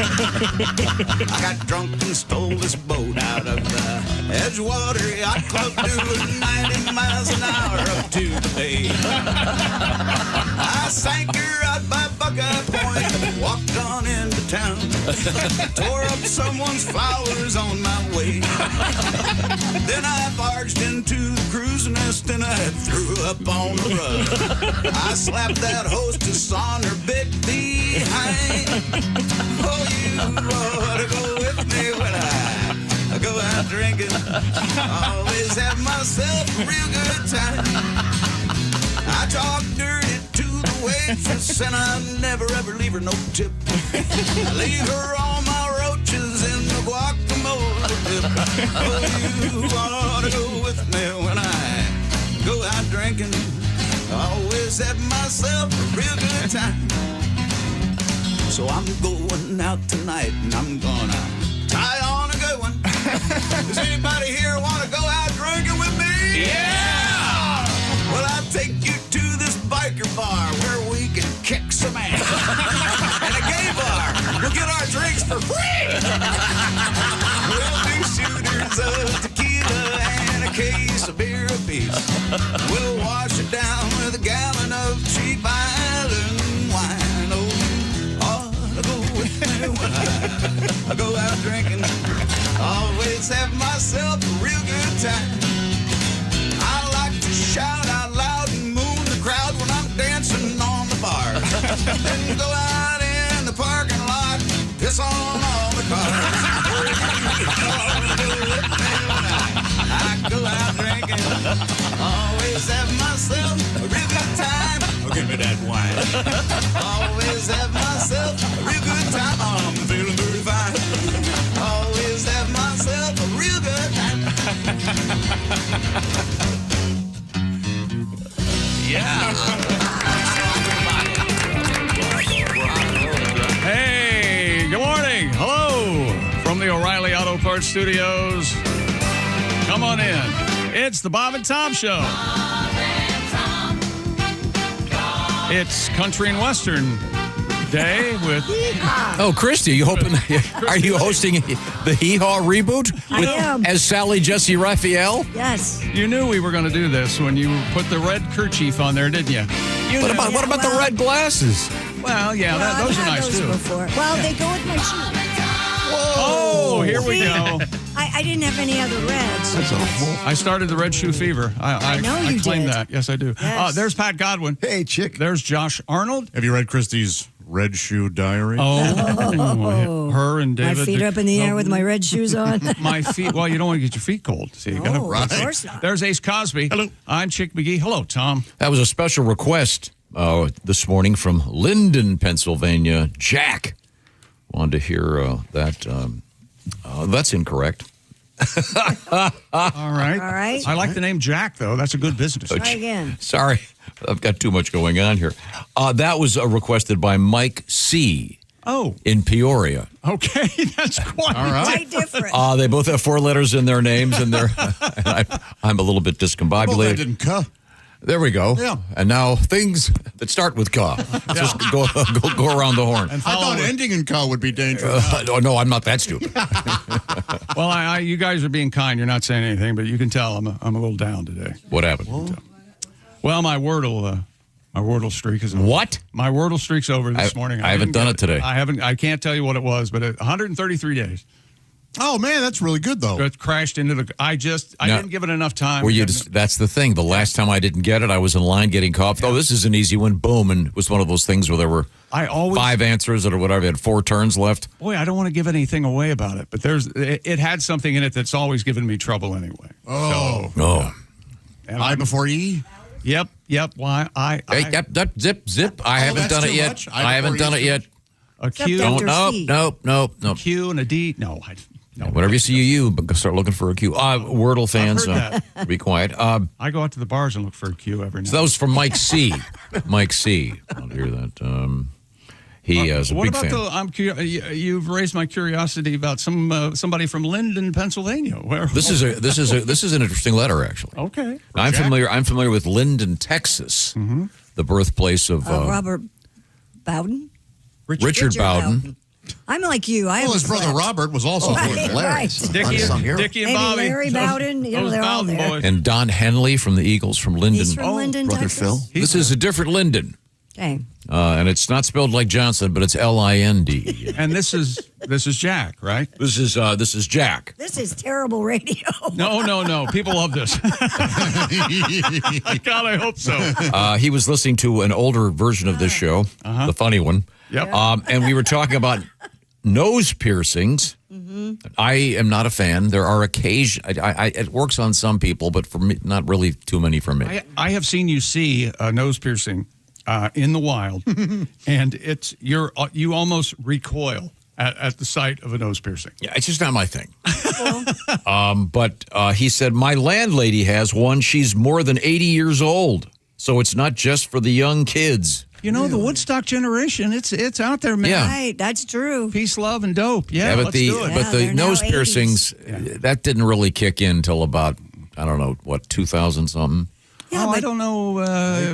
I got drunk and stole this boat out of the Edgewater Yacht Club, doing 90 miles an hour up to the bay. I sank her out by Buckeye Point, walked on into town, tore up someone's flowers on my way. Then I barged into the cruise nest and I threw up on the rug. I slapped that hostess on her big behind. Oh, you ought to go with me when I go out drinking. Always have myself a real good time. I talk dirty to the waitress and I never ever leave her no tip. I leave her all my roaches in the guacamole dip. Oh, you ought to go with me when I go out drinking. Always have myself a real good time. So I'm going out tonight and I'm gonna tie on a good one. Does anybody here want to go out drinking with me? Yeah! Well, I'll take you to this biker bar where we can kick some ass. And a gay bar. We'll get our drinks for free. We'll do shooters of tequila and a case of beer apiece. We'll wash it down with a gallon of cheap island wine. Oh, ought to go with me when I go out drinking. Always have myself a real good time. I like to shout out loud and moon the crowd when I'm dancing on the bar. Then go out in the parking lot, piss on all the cars. I go out drinking, always have myself a real good time. Oh, give me that wine. Always have myself a real good time. I'm feeling very fine. Always have myself a real good time. Yeah. Hey, good morning. Hello from the O'Reilly Auto Parts Studios. Come on in. It's the Bob and Tom Show. It's Country and Western Day with... Oh, Christy, you hoping? Are you hosting the Hee Haw reboot? I am. As Sally Jesse Raphael? Yes. You knew we were going to do this when you put the red kerchief on there, didn't you? What about the red glasses? Well, yeah, those are nice, too. Before. Well, they go with my shoes. Oh, here we go. I didn't have any other reds. I started the red shoe fever. I know you claim did. that. Yes, I do. Yes. There's Pat Godwin. Hey, chick. There's Josh Arnold. Have you read Christie's Red Shoe Diary? Oh, her and David. My feet are up in the air with my red shoes on. My feet. Well, you don't want to get your feet cold. See, you gotta, Of course not. There's Ace Cosby. Hello. I'm Chick McGee. Hello, Tom. That was a special request this morning from Linden, Pennsylvania. Jack wanted to hear that. That's incorrect. All right. All right. I like the name Jack, though. That's a good business. Try again. Sorry, I've got too much going on here. That was requested by Mike C. Oh, in Peoria. okay. That's quite Quite different. They both have 4 letters in their names, and I'm a little bit discombobulated. Well, that didn't cuh. There we go. Yeah. And now things that start with "ka." Just go around the horn. I thought ending in cuh would be dangerous. No, I'm not that stupid. Well, you guys are being kind. You're not saying anything, but you can tell I'm a little down today. What happened? Well, my Wordle streak is over. What? My Wordle streak's over this morning. I haven't done it today. I can't tell you what it was, but 133 days. Oh, man, that's really good, though. It crashed into the... I didn't give it enough time. That's the thing. The last time I didn't get it, I was in line getting coffee. Oh, this is an easy one. Boom. And it was one of those things where there were 5 answers or whatever. It had 4 turns left. Boy, I don't want to give anything away about it, but it had something in it that's always given me trouble anyway. Oh. Oh. I before E? Yep. Why? Zip. I haven't done it yet. I haven't done it yet. A Q. Nope. A Q and a D. No. Whatever you see, you start looking for a Q. Wordle fans, be quiet. I go out to the bars and look for a Q every night. So that was from Mike C. Mike C. I'll hear that. He is a big fan. You've raised my curiosity about somebody from Linden, Pennsylvania. Where This is an interesting letter, actually. Okay. I'm familiar with Linden, Texas, the birthplace of Robert Bowden? Richard Bowden. I'm like you. I Well, have his brother slept. Robert was also Right, born there. right. Dickie and Maybe Bobby. Larry Bowden. You know, Those they're all Bowden there. boys. And Don Henley from the Eagles from Linden. He's from Linden, brother Texas. Phil. This is a different Linden. Okay. And it's not spelled like Johnson, but it's L-I-N-D. And this is Jack, right? This is Jack. This is terrible radio. No. People love this. God, I hope so. He was listening to an older version of this show, the funny one. Yep. And we were talking about nose piercings. I am not a fan. There are occasions. It works on some people, but for me, not really too many for me. I have seen you see a nose piercing in the wild, and you almost recoil at the sight of a nose piercing. Yeah, it's just not my thing. But he said, my landlady has one. She's more than 80 years old. So it's not just for the young kids. You know, the Woodstock generation, it's out there, man. Yeah. Right, that's true. Peace, love, and dope. Yeah, but let's the do it. but the they're now nose 80s. piercings, that didn't really kick in till about, I don't know, 2000 something. Yeah, I but don't know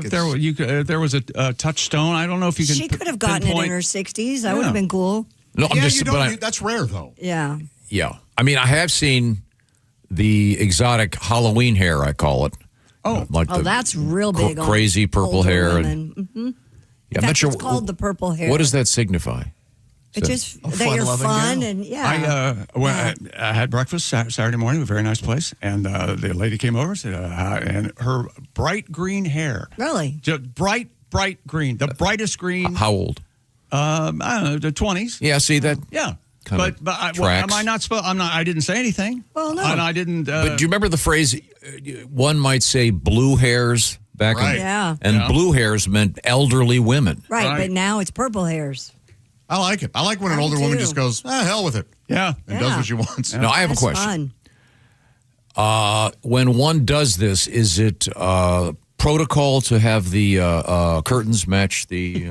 if there was a touchstone. I don't know if you can. she could have gotten it in her 60s. That would have been cool. No, I'm Yeah, just, you but don't. That's rare, though. Yeah. yeah. I mean, I have seen the exotic Halloween hair, I call it. Oh. Like Oh, the that's real big. on crazy purple older hair. women. Mhm. Yeah, I'm not That's sure what's called the purple hair. What does that signify? It's just that fun you're loving fun gal. and yeah. I had breakfast Saturday morning, a very nice place, and the lady came over, said, and her bright green hair, Really? just bright green, the brightest green. How old? I don't know, the 20s. Yeah, see that? Yeah, Kinda but am tracks. I not supposed? I'm not. I didn't say anything. Well, no. and I didn't. But do you remember the phrase, one might say blue hairs back Right. in? Yeah. And Yeah. blue hairs meant elderly women. Right, Right. but now it's purple hairs. I like it. I like when an I older do woman too. just goes, hell with it, yeah. and does Yeah. what she wants. Now, I have That's a question. fun. When one does this, is it protocol to have the curtains match the, you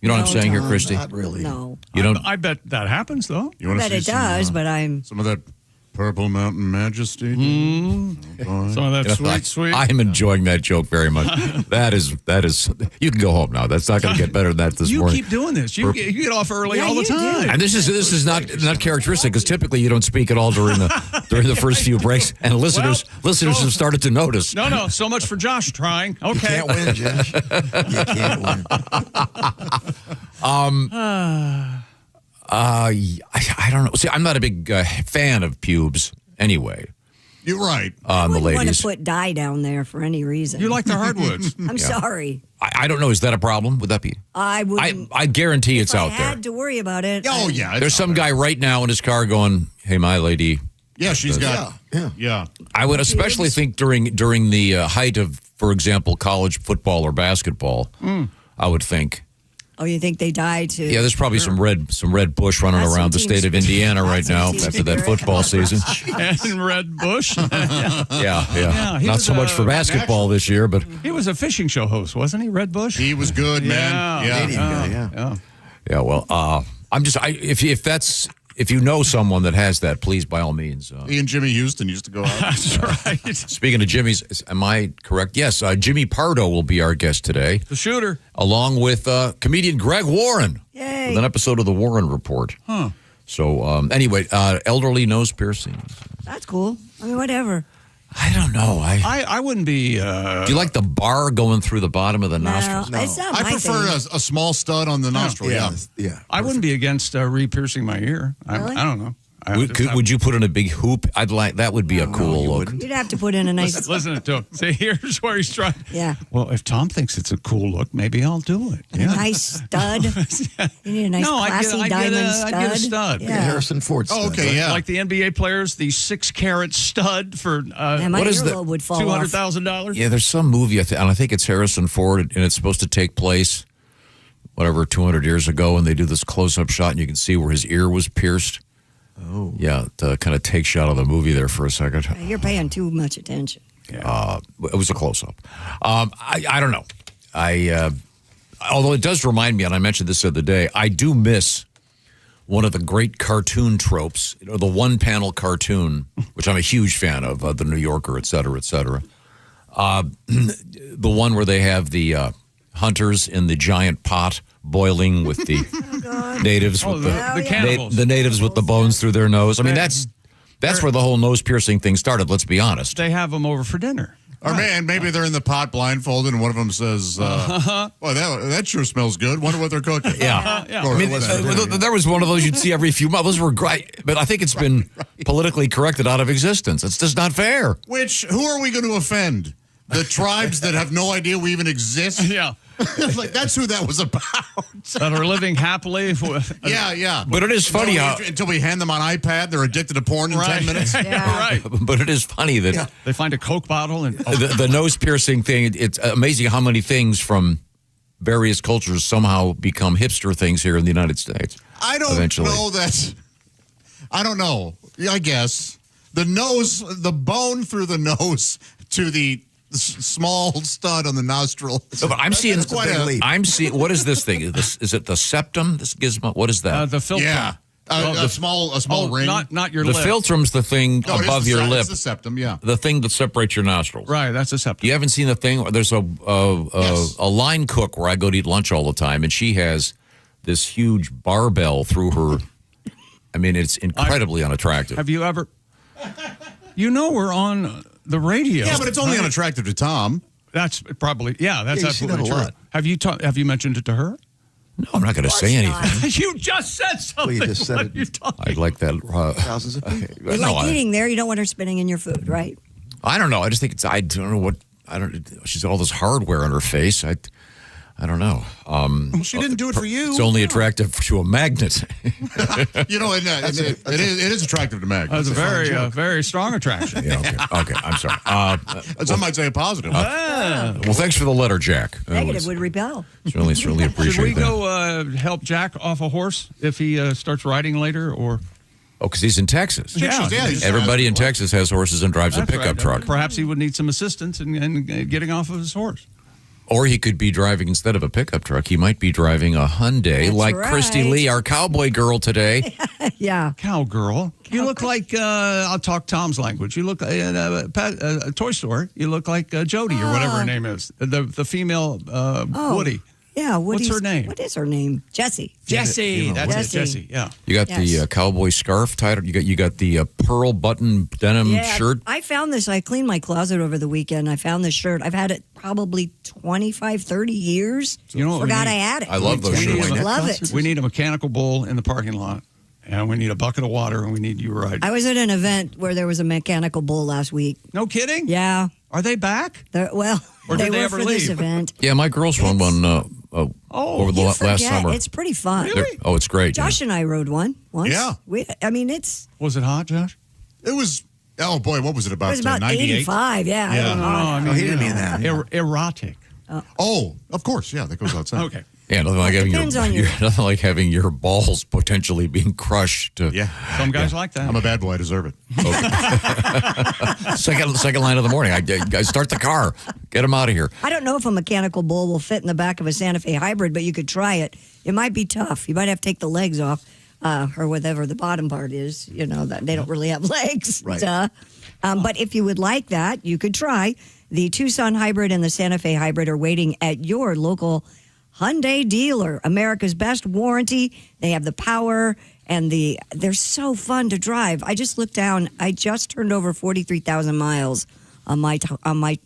know what I'm No, saying here, Tom, Christy? Not really. No. You don't. I bet that happens though. You I want to bet see it does, some, but I'm. some of that Purple Mountain Majesty? Some of that sweet. I'm enjoying that joke very much. That is. You can go home now. That's not going to get better than that this You morning. keep doing this. You get off early Yeah, all the you do. time. And this is not characteristic because typically you don't speak at all during the first few breaks, and listeners have started to notice. No. So much for Josh trying. Okay. Can't win, Josh. You can't win. I don't know. See, I'm not a big fan of pubes anyway. You're right. The wouldn't want ladies. to put dye down there for any reason. You like the hardwoods. I'm sorry. I don't know. Is that a problem? Would that be? I wouldn't. I guarantee it's if out I there. had to worry about it. Oh, yeah. it's There's out some there. guy right now in his car going, "Hey, my lady." Yeah, she's got. Yeah. Yeah. I would especially think during the height of, for example, college football or basketball. I would think. Oh, you think they dye too? Yeah, there's probably some red bush running That's around the some state of teams- Indiana right that's some now teams after that spirit. football season. And Red Bush. Yeah. he Not was, so much for basketball this year, but He was a fishing show host, wasn't he? Red Bush. He was good, man. Yeah. Canadian guy, yeah. yeah. Well, I'm just if you know someone that has that, please by all means. He and Jimmy Houston used to go out. That's right. Speaking of Jimmy's, am I correct? Yes, Jimmy Pardo will be our guest today, The shooter. along with comedian Greg Warren. Yay. With an episode of the Warren Report. Huh. So anyway, elderly nose piercings. That's cool. I mean, whatever. I don't know. I wouldn't be. Do you like the bar going through the bottom of the nostrils? No, it's not I my prefer thing. a small stud on the nostril. Yeah. Yeah. I wouldn't be against re-piercing my ear. Really? I don't know. Would you put in a big hoop? I'd like that. Would be a cool you look. wouldn't. You'd have to put in a nice. Listen to him. See, here's where he's trying. Yeah. Well, if Tom thinks it's a cool look, maybe I'll do it. A nice stud. You need a nice No, classy diamond stud. I'd get a stud. Yeah. Harrison Ford. Oh, stud, okay, right? yeah. Like the NBA players, the 6-carat stud for Yeah, my What is the- earlobe would fall off. $200,000. Yeah, there's some movie, and I think it's Harrison Ford, and it's supposed to take place, whatever, 200 years ago, and they do this close-up shot, and you can see where his ear was pierced. Oh. Yeah, to kind of take shot of the movie there for a second. You're paying too much attention. It was a close-up. I don't know. Although it does remind me, and I mentioned this the other day, I do miss one of the great cartoon tropes, the one-panel cartoon, which I'm a huge fan of, the New Yorker, et cetera, et cetera. The one where they have the hunters in the giant pot boiling with the natives with the cannibals. the natives with the bones through their nose. I mean, that's where the whole nose piercing thing started. Let's be honest. They have them over for dinner. Or man, maybe they're in the pot blindfolded, and one of them says, "Well, that sure smells good. Wonder what they're cooking." Yeah. Or I mean, whatever. there was one of those you'd see every few months. Those were great, but I think it's been politically corrected out of existence. It's just not fair. Who are we going to offend? The tribes that have no idea we even exist? Yeah. Like, that's who that was about. That are living happily. Yeah. But it is funny how until we hand them on iPad, they're addicted to porn in 10 minutes. Right. But it is funny that They find a Coke bottle and the nose piercing thing. It's amazing how many things from various cultures somehow become hipster things here in the United States. I don't know that. I don't know. I guess the bone through the nose to the small stud on the nostril. No, but I'm seeing. That's a big leap. I'm seeing. What is this thing? Is it the septum? This gizmo? What is that? the philtrum. Yeah. A small ring. Not your The lip. philtrum's the thing No, it is above the your lip. It's the septum, yeah. The thing that separates your nostrils. Right, that's a septum. You haven't seen the thing where there's Yes. a line cook where I go to eat lunch all the time, and she has this huge barbell through her. I mean, it's incredibly unattractive. Have you ever? We're on the radio. Yeah, but it's only unattractive to Tom. That's probably that's Yeah, you see that absolutely a true. lot. Have you mentioned it to her? No, I'm not going to say anything. You just said something. Well, you just said What it. are you talking? I'd like that. Thousands of people. You like eating there. You don't want her spitting in your food, right? I don't know. I just think it's. I don't know what. I don't. She's got all this hardware on her face. I don't know. Well, she didn't do it for you. It's only attractive to a magnet. It is attractive to Meg. That's a very strong attraction. Yeah. Okay. I'm sorry. Some might say a positive. Well, thanks for the letter, Jack. Negative would repel. Certainly appreciate Should we that. go help Jack off a horse if he starts riding later? Or Oh, because he's in Texas. he's Everybody in Texas has horses and drives a That's pickup right. truck. Perhaps he would need some assistance in getting off of his horse. Or he could be driving, instead of a pickup truck, he might be driving a Hyundai, That's like right. Christy Lee, our cowboy girl today. Yeah. Cowgirl. You look like, I'll talk Tom's language. You look in a toy store. You look like Jody or whatever her name is. The female Woody. Yeah. What's her name? What is her name? Jessie. Jessie. That's Jessie. it, Jessie. Yeah. You got the cowboy scarf tied. You got the pearl button denim shirt. I found this. I cleaned my closet over the weekend. I found this shirt. I've had it probably 25, 30 years. You know what we Forgot need? I had it. I love those shirts. I love it. We need a mechanical bull in the parking lot, and we need a bucket of water, and we need you right. I was at an event where there was a mechanical bull last week. No kidding? Yeah. Are they back? Or did they were ever for this leave? event. Yeah, my girls rode one over the You last forget. summer. It's pretty fun. Really? Oh, it's great. Josh and I rode one once. Yeah. It's Was it hot, Josh? It was, oh boy, what was it it about? was about 98? 85. Yeah. I Yeah. don't know. I mean, he didn't mean that. Erotic. Oh, of course, yeah, that goes outside. Okay. Yeah, nothing like having depends on you. nothing like having your balls potentially being crushed. Yeah. Some guys like that. I'm a bad boy, I deserve it. Second line of the morning. I start the car. Get him out of here. I don't know if a mechanical bull will fit in the back of a Santa Fe hybrid, but you could try it. It might be tough. You might have to take the legs off, or whatever the bottom part is. You know that they don't really have legs. Right. But if you would like that, you could try. The Tucson hybrid and the Santa Fe hybrid are waiting at your local Hyundai dealer. America's best warranty. They have the power and they're so fun to drive. I just looked down. I just turned over 43,000 miles on my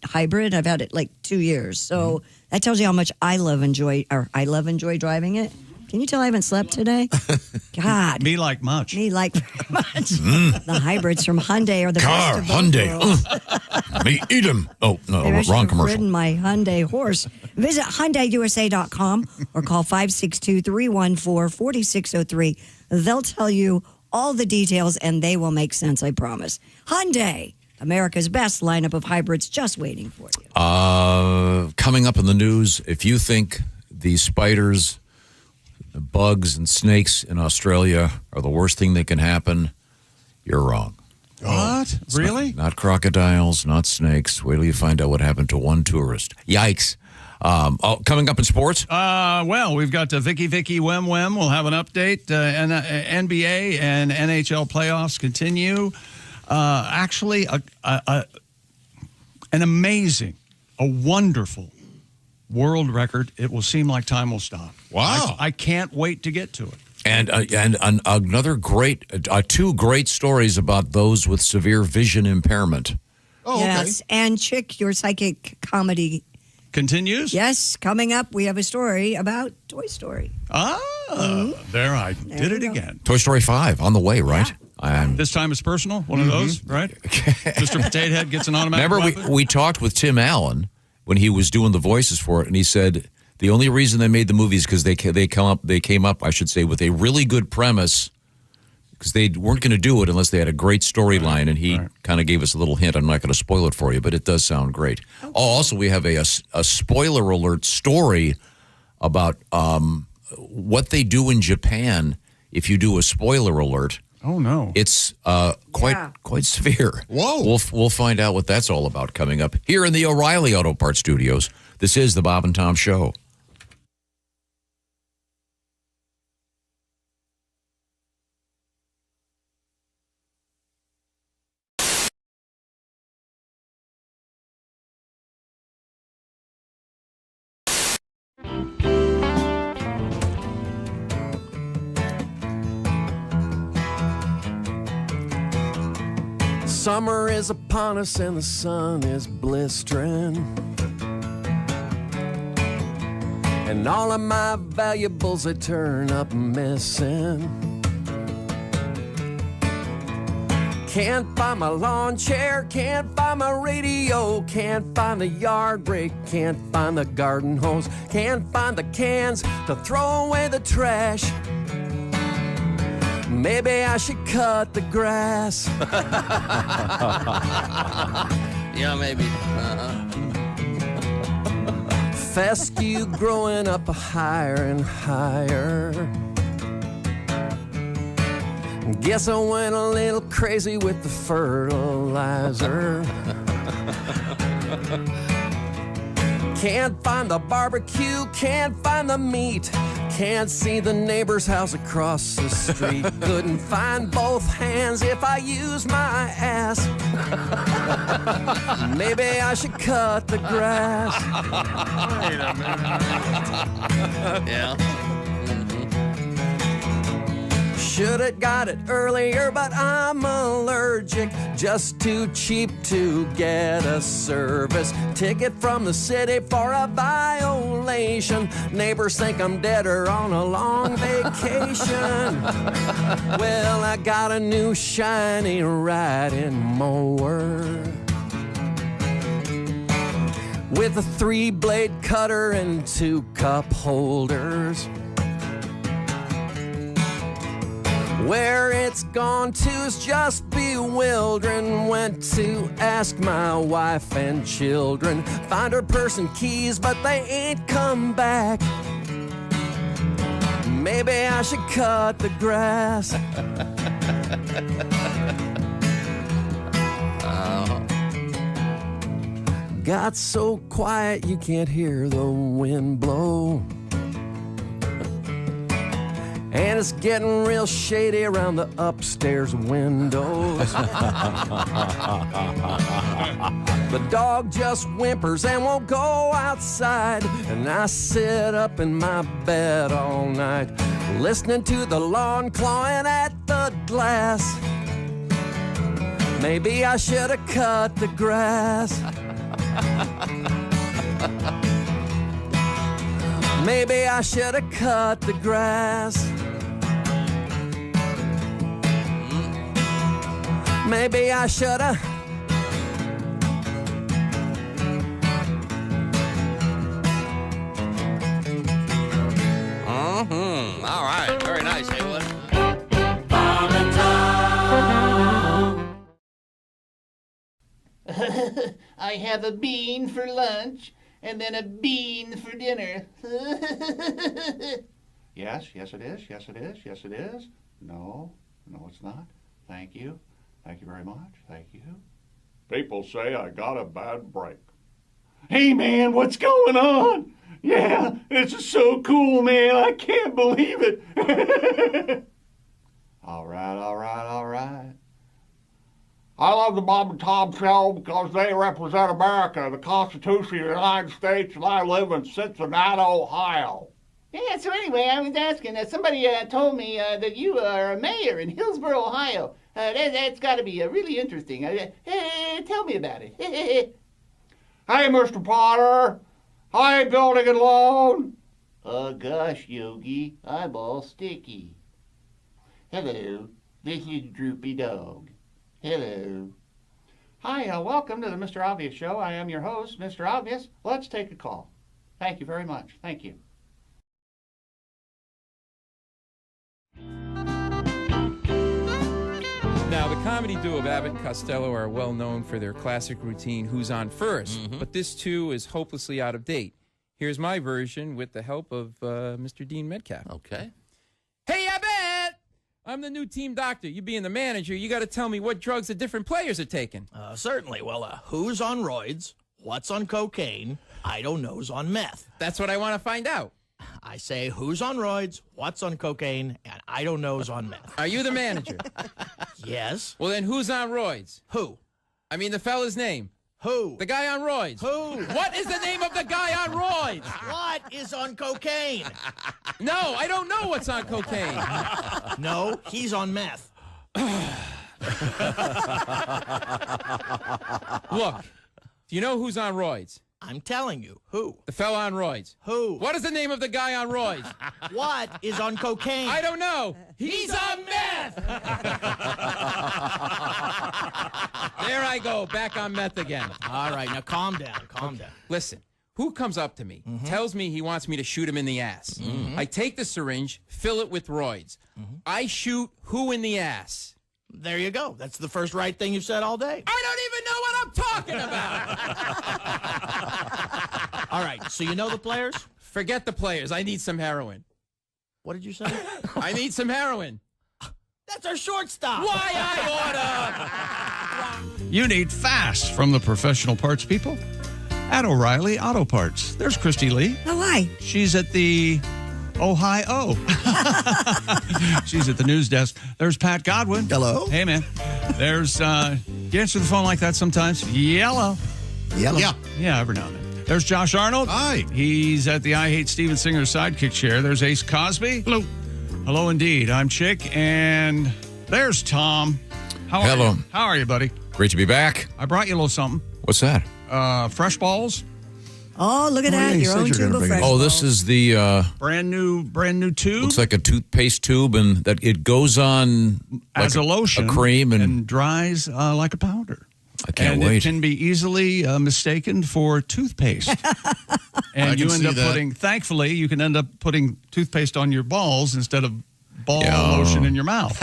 hybrid. I've had it like 2 years. So that tells you how much I love enjoy driving it. Can you tell I haven't slept today? God. Me like much. Me like very much. The hybrids from Hyundai are the Car, best of both Hyundai. worlds. Me eat him. Oh, no, Maybe I should wrong have commercial. ridden my Hyundai horse. Visit HyundaiUSA.com or call 562-314-4603. They'll tell you all the details and they will make sense, I promise. Hyundai, America's best lineup of hybrids just waiting for you. Coming up in the news, if you think the spiders, the bugs, and snakes in Australia are the worst thing that can happen, you're wrong. What? Really? Not crocodiles, not snakes. Wait till you find out what happened to one tourist. Yikes. Coming up in sports? Well, we've got Vicky Wem. We'll have an update. NBA and NHL playoffs continue. Actually, an amazing, a wonderful world record. It will seem like time will stop. Wow. I can't wait to get to it. And another great, two great stories about those with severe vision impairment. Oh, okay. Yes, and Chick, your psychic comedy. Continues? Yes, coming up, we have a story about Toy Story. There I did you it go. again. Toy Story 5 on the way, right? This time it's personal, one of those, right? Mr. Potato Head gets an automatic Remember, weapon? we talked with Tim Allen when he was doing the voices for it, and he said the only reason they made the movie is because they came up, I should say, with a really good premise, because they weren't going to do it unless they had a great storyline, and he kind of gave us a little hint. I'm not going to spoil it for you, but it does sound great. Okay. Oh, also, we have a spoiler alert story about what they do in Japan if you do a spoiler alert. Oh, no. It's quite severe. Whoa. We'll find out what that's all about coming up here in the O'Reilly Auto Parts Studios. This is the Bob and Tom Show. Summer is upon us and the sun is blistering, and all of my valuables they turn up missing. Can't find my lawn chair, can't find my radio, can't find the yard brake, can't find the garden hose, can't find the cans to throw away the trash. Maybe I should cut the grass. Yeah, maybe. Fescue growing up higher and higher. Guess I went a little crazy with the fertilizer. Can't find the barbecue, can't find the meat, can't see the neighbor's house across the street. Couldn't find both hands if I use my ass. Maybe I should cut the grass. Wait a minute. Yeah. Should have got it earlier, but I'm allergic. Just too cheap to get a service ticket from the city for a violation. Neighbors think I'm dead or on a long vacation. Well, I got a new shiny riding mower with a 3-blade cutter and 2 cup holders. Where it's gone to is just bewildering. Went to ask my wife and children. Find her purse and keys, but they ain't come back. Maybe I should cut the grass. Got so quiet you can't hear the wind blow. And it's getting real shady around the upstairs windows. The dog just whimpers and won't go outside. And I sit up in my bed all night, listening to the lawn clawing at the glass. Maybe I should have cut the grass. Maybe I should have cut the grass. Maybe I should have. All right. Very nice, Haywood. I have a bean for lunch and then a bean for dinner. Yes, yes it is, yes it is, yes it is. No, no it's not. Thank you. Thank you very much. Thank you. People say I got a bad break. Hey man, what's going on? Yeah, this is so cool, man. I can't believe it. All right, all right, all right. I love the Bahama Tommy show because they represent America, the Constitution of the United States, and I live in Cincinnati, Ohio. Yeah, so anyway, I was asking, somebody told me that you are a mayor in Hillsboro, Ohio. That's got to be really interesting. Tell me about it. Hey, Mr. Potter. Hi, building and loan. Oh, gosh, Yogi, I'm all sticky. Hello, this is Droopy Dog. Hello. Hi, welcome to the Mr. Obvious Show. I am your host, Mr. Obvious. Let's take a call. Thank you very much. Thank you. Now, the comedy duo of Abbott and Costello are well known for their classic routine, Who's On First? But this, too, is hopelessly out of date. Here's my version with the help of Mr. Dean Metcalf. Okay. Hey, Abbott! I'm the new team doctor. You being the manager, you got to tell me what drugs the different players are taking. Certainly. Well, who's on roids? What's on cocaine? I don't know's on meth. That's what I want to find out. I say who's on roids, what's on cocaine, and I don't know's on meth. Are you the manager? Yes. Well, then who's on roids? Who? I mean the fella's name. Who? The guy on roids. Who? What is the name of the guy on roids? What is on cocaine? No, I don't know what's on cocaine. No, he's on meth. Look, do you know who's on roids? I'm telling you. Who? The fella on roids. Who? What is the name of the guy on roids? What is on cocaine? I don't know. He's on meth. There I go, back on meth again. All right, now calm down, calm down. Listen, who comes up to me, tells me he wants me to shoot him in the ass. I take the syringe, fill it with roids. I shoot who in the ass? There you go. That's the first right thing you've said all day. I don't even know what I'm talking about. All right, so you know the players? Forget the players. I need some heroin. What did you say? I need some heroin. That's our shortstop. Why I order? You need fast from the professional parts people at O'Reilly Auto Parts. There's Christy Lee. Oh, hi. She's at the Ohio. She's at the news desk. There's Pat Godwin. Hello. Hey, man. There's, you answer the phone like that sometimes? Yellow. Yellow. Yeah. Yeah, every now and then. There's Josh Arnold. Hi. He's at the I Hate Steven Singer sidekick chair. There's Ace Cosby. Hello. Hello, indeed. I'm Chick. And there's Tom. Hello. How are you, buddy? Great to be back. I brought you a little something. What's that? Fresh balls. Oh, look at Oh, that. yeah, you Your said own you were gonna tube of bring it. fresh Oh, balls. this is the Brand new tube. looks like a toothpaste tube, and that it goes on like as a lotion. a cream, and dries like a powder. I can't and wait. it can be easily mistaken for toothpaste. And I you can end see up that. thankfully, you can end up putting toothpaste on your balls instead of ball Yeah. lotion in your mouth.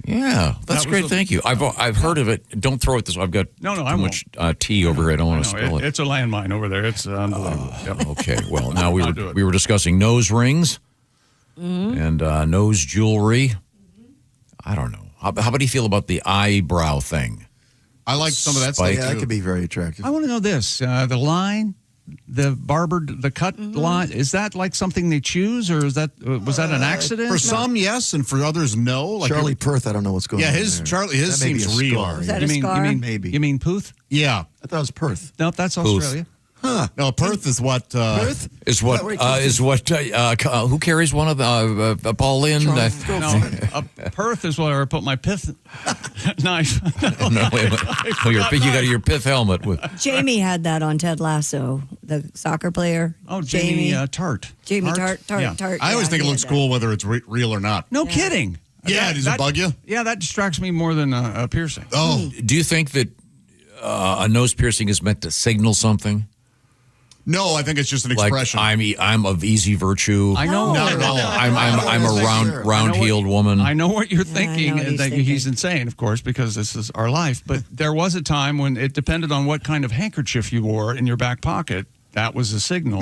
Yeah, that's was great. Thank you. I've heard of it. Don't throw it this way. I've got No, too I much tea over here. I don't want to No, spill it. It's a landmine over there. It's unbelievable. Yep. Okay. Well, now I'll do it. we were discussing nose rings and nose jewelry. I don't know. How do you feel about the eyebrow thing? I like some of that Spike. stuff Yeah, too. that could be very attractive. I want to know this: the line, the cut line. Is that like something they choose, or is that was that an accident? For some, yes, and for others, no. Like Charlie Perth, I don't know what's going Yeah, on. his there. Charlie, his That may be seems a real. scar. Is that you a mean scar? you mean Maybe. you mean Puth? Yeah. I thought it was Perth. No, that's Australia. No, Perth is what. Perth? Is what who carries one of the Paul Lynn? No, Perth is where I put my pith knife. No, wait a minute. Oh, you got your pith helmet with. Jamie had that on Ted Lasso, the soccer player. Oh, Jamie Tart. Jamie Tart. Yeah. I always think it he looks had that. cool whether it's real or not. No kidding. Yeah, does it bug you? Yeah, that distracts me more than a piercing. Oh, Do you think that a nose piercing is meant to signal something? no, I think it's just an Like expression. I'm of easy virtue. I know. Not at all. I'm a round-heeled woman. I know what you're I know thinking. what he's and thinking. he's insane, of course, because this is our life. But there was a time when it depended on what kind of handkerchief you wore in your back pocket. That was a signal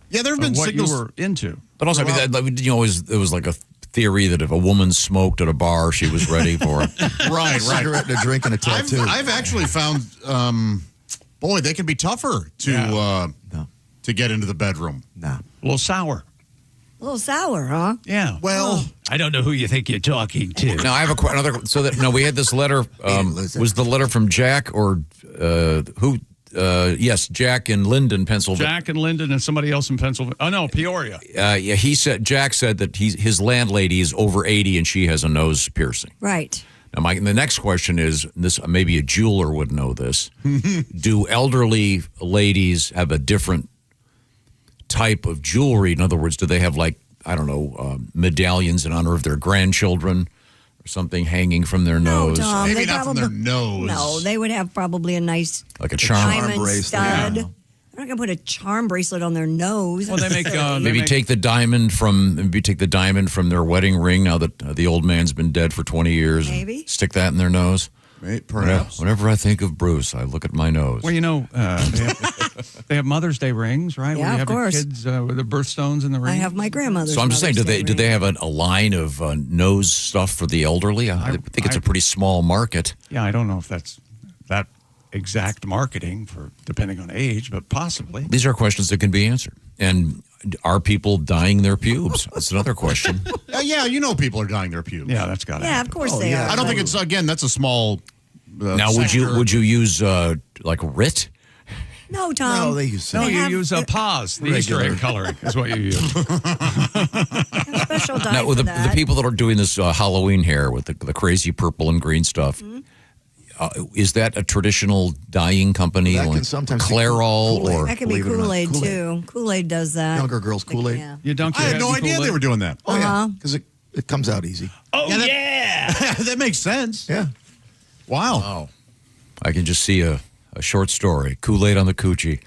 yeah, there have been of what signals. you were into. But also, I mean, there was like a theory that if a woman smoked at a bar, she was ready for it. Right, right. Cigarette and a drink and a tattoo. I've actually found, boy, they can be tougher to get into the bedroom. Nah. A little sour. A little sour, huh? Yeah. Well, I don't know who you think you're talking to. Now I have another. So that we had this letter. Was the letter from Jack or who? Yes, Jack in Linden, Pennsylvania. Jack in Linden and somebody else in Pennsylvania. Oh no, Peoria. Yeah, Jack said that his landlady is over 80 and she has a nose piercing. Right. Now, the next question is this. Maybe a jeweler would know this. Do elderly ladies have a different type of jewelry? In other words, do they have medallions in honor of their grandchildren? Or something hanging from their nose. Tom, maybe not from their nose. No, they would have probably a nice like a charm diamond bracelet. stud. Yeah. They're not gonna put a charm bracelet on their nose. Well, they make take the diamond from their wedding ring. Now that the old man's been dead for 20 years, Maybe. stick that in their nose. Perhaps. Whenever I think of Bruce, I look at my nose. Well, they have Mother's Day rings, right? Yeah, Where you have of course. Your kids with the birthstones in the ring. I have my grandmother's. So I'm just saying, do Mother's Day they ring. have a line of nose stuff for the elderly? I think it's a pretty small market. Yeah, I don't know if that's that exact marketing for depending on age, but possibly. These are questions that can be answered. And are people dyeing their pubes? That's another question. Yeah, people are dyeing their pubes. Yeah, that's got to Yeah, of course they are. I don't think it's, again, that's a small. Now, would you use like RIT? No, Tom. No, they use No, They you have- use a pause. The Easter egg coloring is what you use. Special dye Now, for the that. people that are doing this Halloween hair with the crazy purple and green stuff, is that a traditional dyeing company That can like sometimes be Clairol Kool-Aid. or? That could be Believe it or not, Kool-Aid, Kool-Aid. too. Kool-Aid does that. Younger girls Kool-Aid. Yeah. You dunk I your had no head in idea Kool-Aid? they were doing that. Oh, yeah. Because it comes out easy. Oh, yeah. That makes sense. Yeah. Wow. Oh, I can just see a short story. Kool-Aid on the coochie.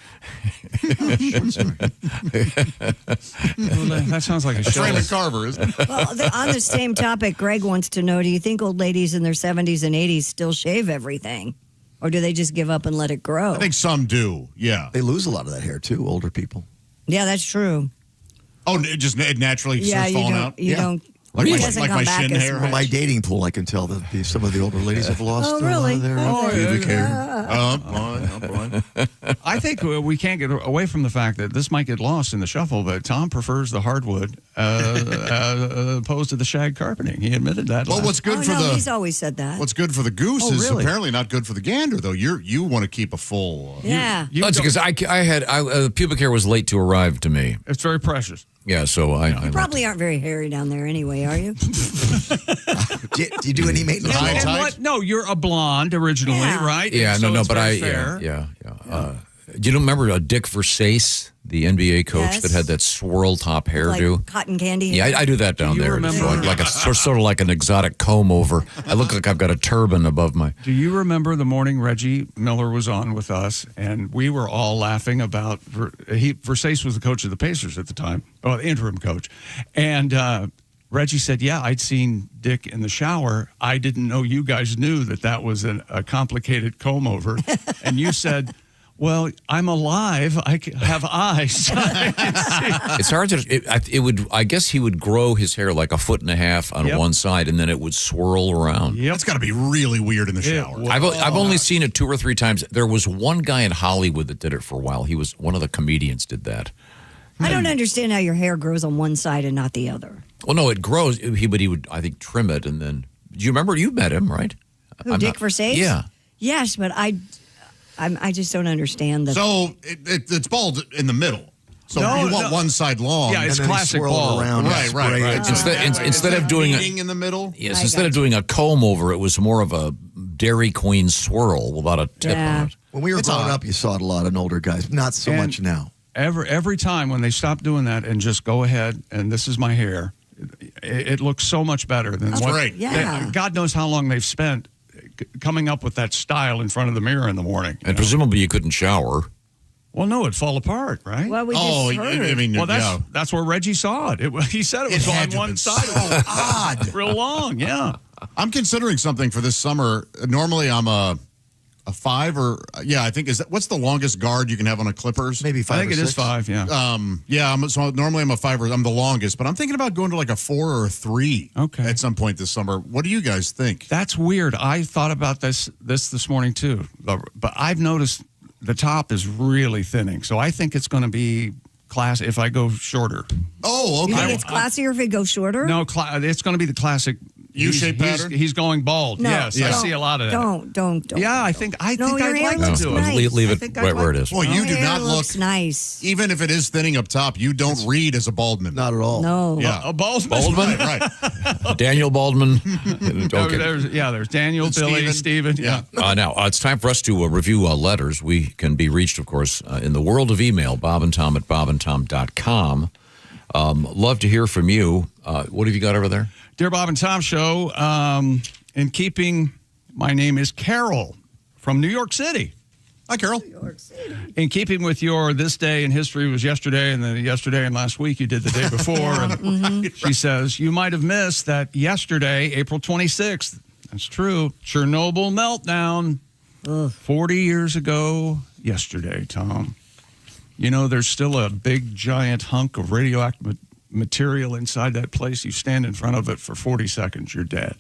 That sounds like a show. Raymond Carver, isn't it? Well, on the same topic, Greg wants to know, do you think old ladies in their 70s and 80s still shave everything? Or do they just give up and let it grow? I think some do. Yeah. They lose a lot of that hair, too, older people. Yeah, that's true. Oh, it naturally Yeah, starts you falling don't. out? You Yeah. don't. Like it my- doesn't like come my back shin as hair? much. From my dating pool, I can tell that some of the older ladies have lost Oh, a lot really? of their Oh, pubic hair. Boy. I think we can't get away from the fact that this might get lost in the shuffle, but Tom prefers the hardwood opposed to the shag carpeting. He admitted that. Well, last- what's good Oh, for no, the he's always said that. what's good for the goose Oh, is really? apparently not good for the gander, though. You want to keep a full. Yeah. You That's don't- because pubic hair was late to arrive to me. It's very precious. Yeah, so I You probably aren't very hairy down there anyway, are you? Do you do any maintenance? High And tight? what? No, you're a blonde originally, Yeah. right? Yeah, And so no, it's but very fair. yeah. Do you remember Dick Versace, the NBA coach Yes. that had that swirl top hairdo? Like cotton candy. Yeah, I do that down you there. remember- So like sort of like an exotic comb over. I look like I've got a turban above my. Do you remember the morning Reggie Miller was on with us, and we were all laughing about Versace was the coach of the Pacers at the time, or interim coach, and Reggie said, "Yeah, I'd seen Dick in the shower. I didn't know you guys knew that was a complicated comb over," and you said, "Well, I'm alive. I have eyes." It's hard to. It would. I guess he would grow his hair like a foot and a half on Yep. one side, and then it would swirl around. Yep. That's got to be really weird in the shower. was. I've only seen it 2 or 3 times. There was one guy in Hollywood that did it for a while. He was one of the comedians did that. I don't understand how your hair grows on one side and not the other. Well, no, it grows. But he would, I think, trim it, and then. Do you remember? You met him, right? Who, Dick Versace? Yeah. Yes, but I just don't understand the. So it's bald in the middle. So No, you want no. one side long. Yeah, it's And then they classic swirl it ball. around and Right, spray right. it. Instead of doing a meeting in the middle. yes, I instead of got doing a comb over, it was more of a Dairy Queen swirl without a tip Yeah. on it. When we were It's growing odd. up, you saw it a lot in older guys. Not so And- much now. Every time when they stop doing that and just go ahead and this is my hair, it looks so much better than That's what. right. Yeah. God knows how long they've spent coming up with that style in front of the mirror in the morning. And presumably you couldn't shower. Well, no, it'd fall apart, right? Well, we just Oh, heard. I mean, Well, yeah. that's where Reggie saw it. He said it was had on to one been side. so odd. Real long, yeah. I'm considering something for this summer. Normally, I'm a 5 or I think what's the longest guard you can have on a Clippers? Maybe 5 I think or it 6. is 5, yeah. So normally I'm a 5 or I'm the longest, but I'm thinking about going to like a 4 or a 3. Okay. At some point this summer. What do you guys think? That's weird. I thought about this morning too, but I've noticed the top is really thinning. So I think it's going to be class if I go shorter. Oh, You think okay. it's classier if it goes shorter? No, it's going to be the classic U-shaped pattern? He's going bald. No, yes, I don't, see a lot of that. Don't. Yeah, I think No, I'd your like hair to looks do it. nice. Leave I it think right I'd where it like- is. Well, you Your do hair not look, looks nice. even if it is thinning up top, you don't read as a Baldman. Not at all. No. Yeah. A Baldman? Baldman? Right. Daniel Baldman. Okay. There's Daniel, Billy, Steven. Yeah. Now, it's time for us to review letters. We can be reached, of course, in the world of email, bobandtom at bobandtom.com. Love to hear from you. What have you got over there? Dear Bob and Tom Show, in keeping, my name is Carol from New York City. Hi, Carol. In keeping with your this day in history was yesterday, and then yesterday and last week you did the day before. And she says, you might have missed that yesterday, April 26th. That's true. Chernobyl meltdown. 40 years ago yesterday, Tom. You know, there's still a big, giant hunk of radioactive material inside that place. You stand in front of it for 40 seconds, you're dead.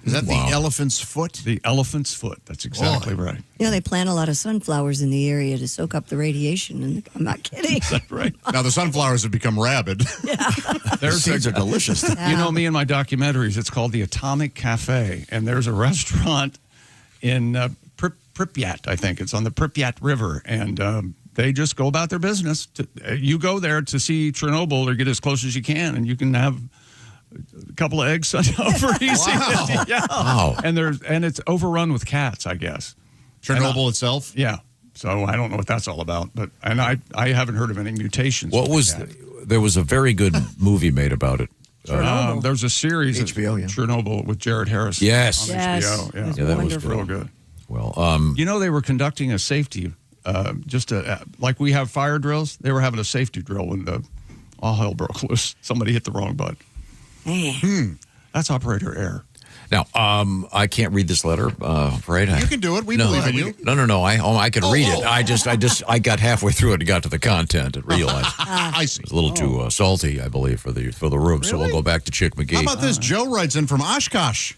Is that the elephant's foot? The elephant's foot. That's exactly right. You know, they plant a lot of sunflowers in the area to soak up the radiation. And I'm not kidding. That's right. Now, the sunflowers have become rabid. Their seeds are delicious. You know me and my documentaries. It's called the Atomic Cafe, and there's a restaurant in Pripyat, I think. It's on the Pripyat River, and they just go about their business. You go there to see Chernobyl or get as close as you can, and you can have a couple of eggs sent over easy. Wow. Yeah. Wow. And it's overrun with cats, I guess. Chernobyl itself? Yeah. So I don't know what that's all about, but I haven't heard of any mutations. What was there was a very good movie made about it. There's a series HBO, of Chernobyl with Jared Harris. Yes. On Yes. HBO. Yeah. It's Yeah, that was wonderful. Real good. Well, You know, they were conducting a safety, like we have fire drills. They were having a safety drill when all hell broke loose. Somebody hit the wrong button. Man. That's operator error. now I can't read this letter, right? You can do it. We believe in you. No. I can read it. I got halfway through it and got to the content and realized I see. it's a little too salty, I believe, for the room. So we'll go back to Chick McGee. How about this? Joe writes in from Oshkosh.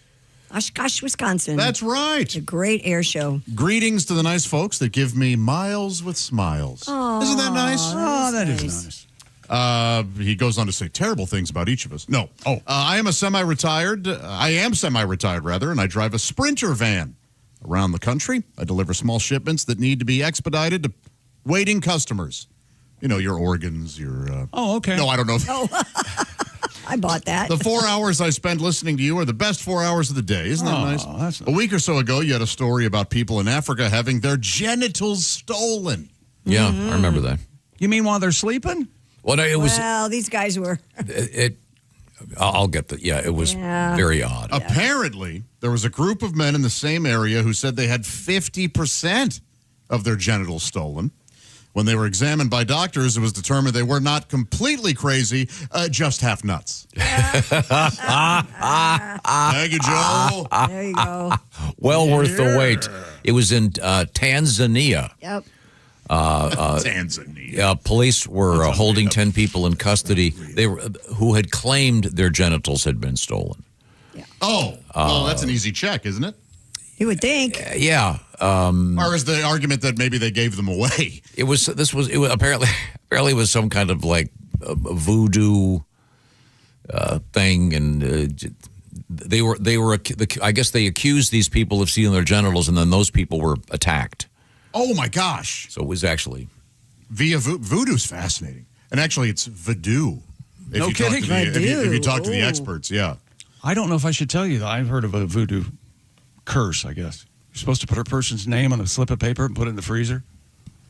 Oshkosh, Wisconsin. That's right. It's a great air show. Greetings to the nice folks that give me miles with smiles. Isn't that nice? Oh, that is nice. He goes on to say terrible things about each of us. No. I am semi-retired, and I drive a Sprinter van around the country. I deliver small shipments that need to be expedited to waiting customers. You know, your organs, your... Oh, okay. No, I don't know. I bought that. The 4 hours I spend listening to you are the best 4 hours of the day. Isn't that nice? That's nice. A week or so ago, you had a story about people in Africa having their genitals stolen. Yeah, I remember that. You mean while they're sleeping? Well, it was. Well, these guys were. I'll get the. Yeah, it was very odd. Apparently, there was a group of men in the same area who said they had 50% of their genitals stolen. When they were examined by doctors, it was determined they were not completely crazy, just half nuts. Thank you, Joe. There you go. Well worth the wait. It was in Tanzania. Yep. Tanzania. Police were holding 10 people in custody. Who had claimed their genitals had been stolen. Oh, well, that's an easy check, isn't it? You would think. Yeah. Or is the argument that maybe they gave them away? It was apparently it was some kind of like voodoo thing, and they were I guess they accused these people of stealing their genitals, and then those people were attacked. Oh my gosh! So it was actually via voodoo's fascinating, and actually it's voodoo. No kidding. If you talk to the experts, yeah. I don't know if I should tell you that I've heard of a voodoo curse, I guess. You're supposed to put a person's name on a slip of paper and put it in the freezer.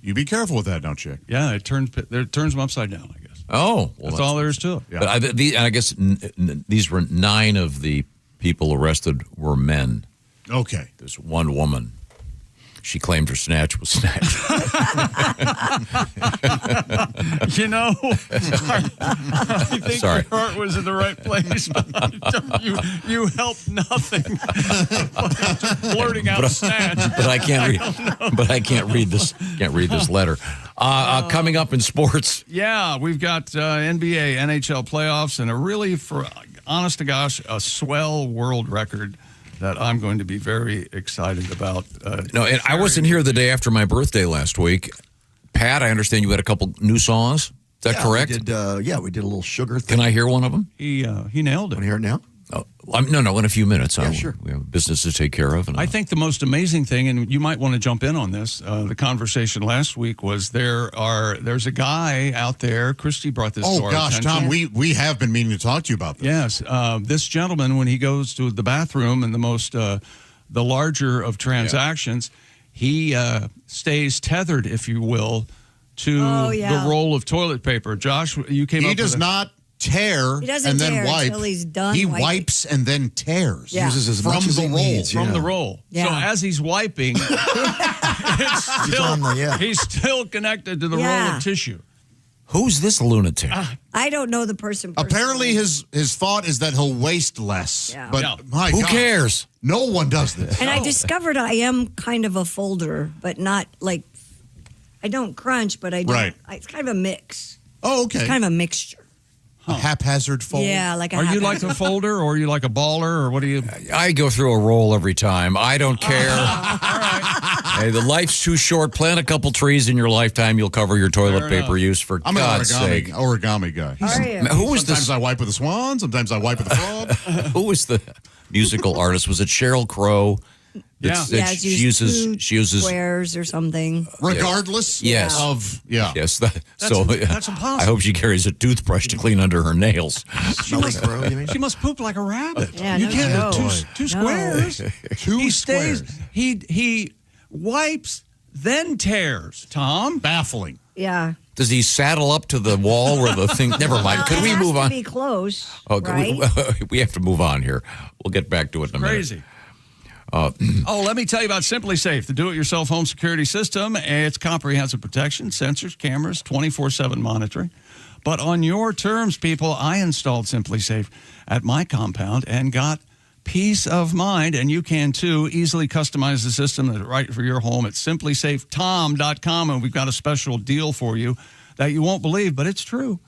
You be careful with that, don't you? Yeah, it turns them upside down, I guess. Oh, well, that's all there is to it. Yeah. But I guess these were 9 of the people arrested were men. Okay. There's one woman. She claimed her snatch was snatched. You know, I think Sorry. your heart was in the right place, but you helped nothing. Just blurting out snatch. But I can't read. But I can't read this. Can't read this letter. Coming up in sports. Yeah, we've got NBA, NHL playoffs, and a really, for honest to gosh, a swell world record that I'm going to be very excited about. No, and I wasn't here the day after my birthday last week. Pat, I understand you had a couple new songs. that correct? We did, we did a little sugar thing. Can I hear one of them? He nailed it. Want to hear it now? No, in a few minutes. Yeah, sure. We have business to take care of. And I think the most amazing thing, and you might want to jump in on this, the conversation last week was there's a guy out there, Christy brought this to our attention. Tom, we have been meaning to talk to you about this. Yes, this gentleman, when he goes to the bathroom and the larger of transactions, he stays tethered, if you will, to the roll of toilet paper. Josh, you came up with He does not tear and then wipe. Until he's done he wiping. wipes and then tears. Yeah. Uses as From much as the he roll. needs. from yeah. the roll. Yeah. So as he's wiping, he's still connected to the roll of tissue. Who's this lunatic? I don't know the person personally. Apparently, his thought is that he'll waste less. Yeah. But my Who God, cares? No one does this. And I discovered I am kind of a folder, but not like, I don't crunch, but I do. Right. It's kind of a mix. Oh, okay. It's kind of a mixture. A haphazard fold. Yeah, like a Are you like haphazard- a folder, or are you like a baller, or what are you? I go through a roll every time. I don't care. Hey, the life's too short. Plant a couple trees in your lifetime. You'll cover your toilet paper use, for I'm an God's sake. origami guy. Are you? Who was Sometimes this? I wipe with a swan. Sometimes I wipe with a frog. Who was the musical artist? Was it Sheryl Crow? Yeah. She uses squares or something. Regardless Yes. of Yes. That's impossible. I hope she carries a toothbrush to clean under her nails. Smelly crow, you mean? She must poop like a rabbit. Yeah, you no can't have joke. two squares. two squares. He wipes, then tears. Tom, Baffling. Yeah. Does he saddle up to the wall where the thing? Never mind. Could we move It has on? to be close, Oh, right? we have to move on here. We'll get back to it in a minute. crazy. Let me tell you about SimpliSafe, the do-it-yourself home security system. It's comprehensive protection, sensors, cameras, 24/7 monitoring. But on your terms, people, I installed SimpliSafe at my compound and got peace of mind, and you can too. Easily customize the system that's right for your home at SimpliSafeTom.com, and we've got a special deal for you that you won't believe, but it's true.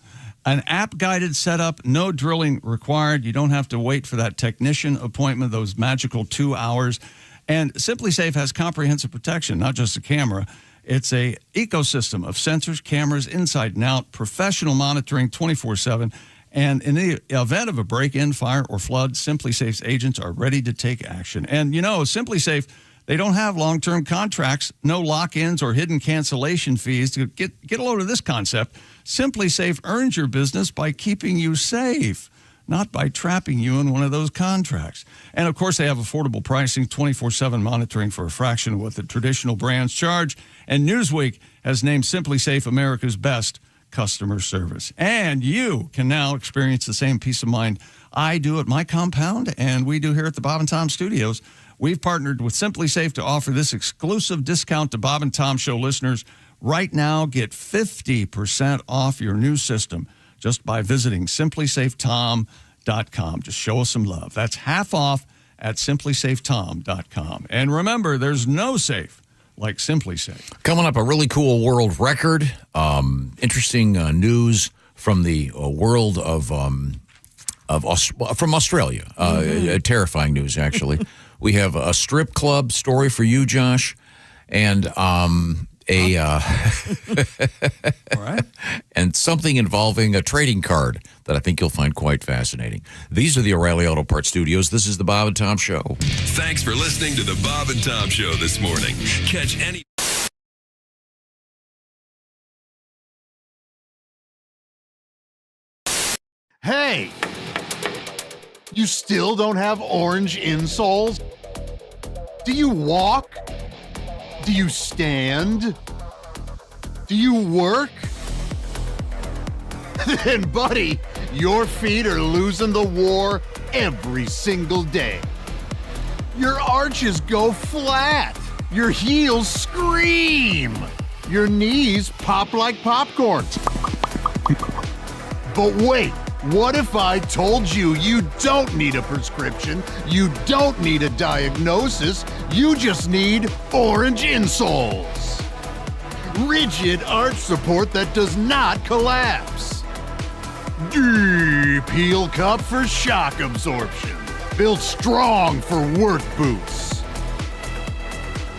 An app-guided setup, no drilling required. You don't have to wait for that technician appointment, those magical 2 hours. And SimpliSafe has comprehensive protection, not just a camera. It's a ecosystem of sensors, cameras, inside and out, professional monitoring 24/7. And in the event of a break-in, fire, or flood, SimpliSafe's agents are ready to take action. And, SimpliSafe, they don't have long-term contracts, no lock-ins or hidden cancellation fees. To get a load of this concept. SimpliSafe earns your business by keeping you safe, not by trapping you in one of those contracts. And, of course, they have affordable pricing, 24/7 monitoring for a fraction of what the traditional brands charge. And Newsweek has named SimpliSafe America's best customer service. And you can now experience the same peace of mind I do at my compound and we do here at the Bob and Tom Studios. We've partnered with SimpliSafe to offer this exclusive discount to Bob and Tom Show listeners. Right now, get 50% off your new system just by visiting SimpliSafeTom.com. Just show us some love. That's half off at SimpliSafeTom.com. And remember, there's no safe like SimpliSafe. Coming up, a really cool world record. Interesting news from the world from Australia. Terrifying news, actually. We have a strip club story for you, Josh, and All right. and something involving a trading card that I think you'll find quite fascinating. These are the O'Reilly Auto Parts Studios. This is the Bob and Tom Show. Thanks for listening to the Bob and Tom Show this morning. Catch any... Hey! You still don't have orange insoles? Do you walk? Do you stand? Do you work? Then, buddy, your feet are losing the war every single day. Your arches go flat. Your heels scream. Your knees pop like popcorn. But wait, what if I told you you don't need a prescription, you don't need a diagnosis, you just need orange insoles? Rigid arch support that does not collapse. Deep heel cup for shock absorption. Built strong for work boots.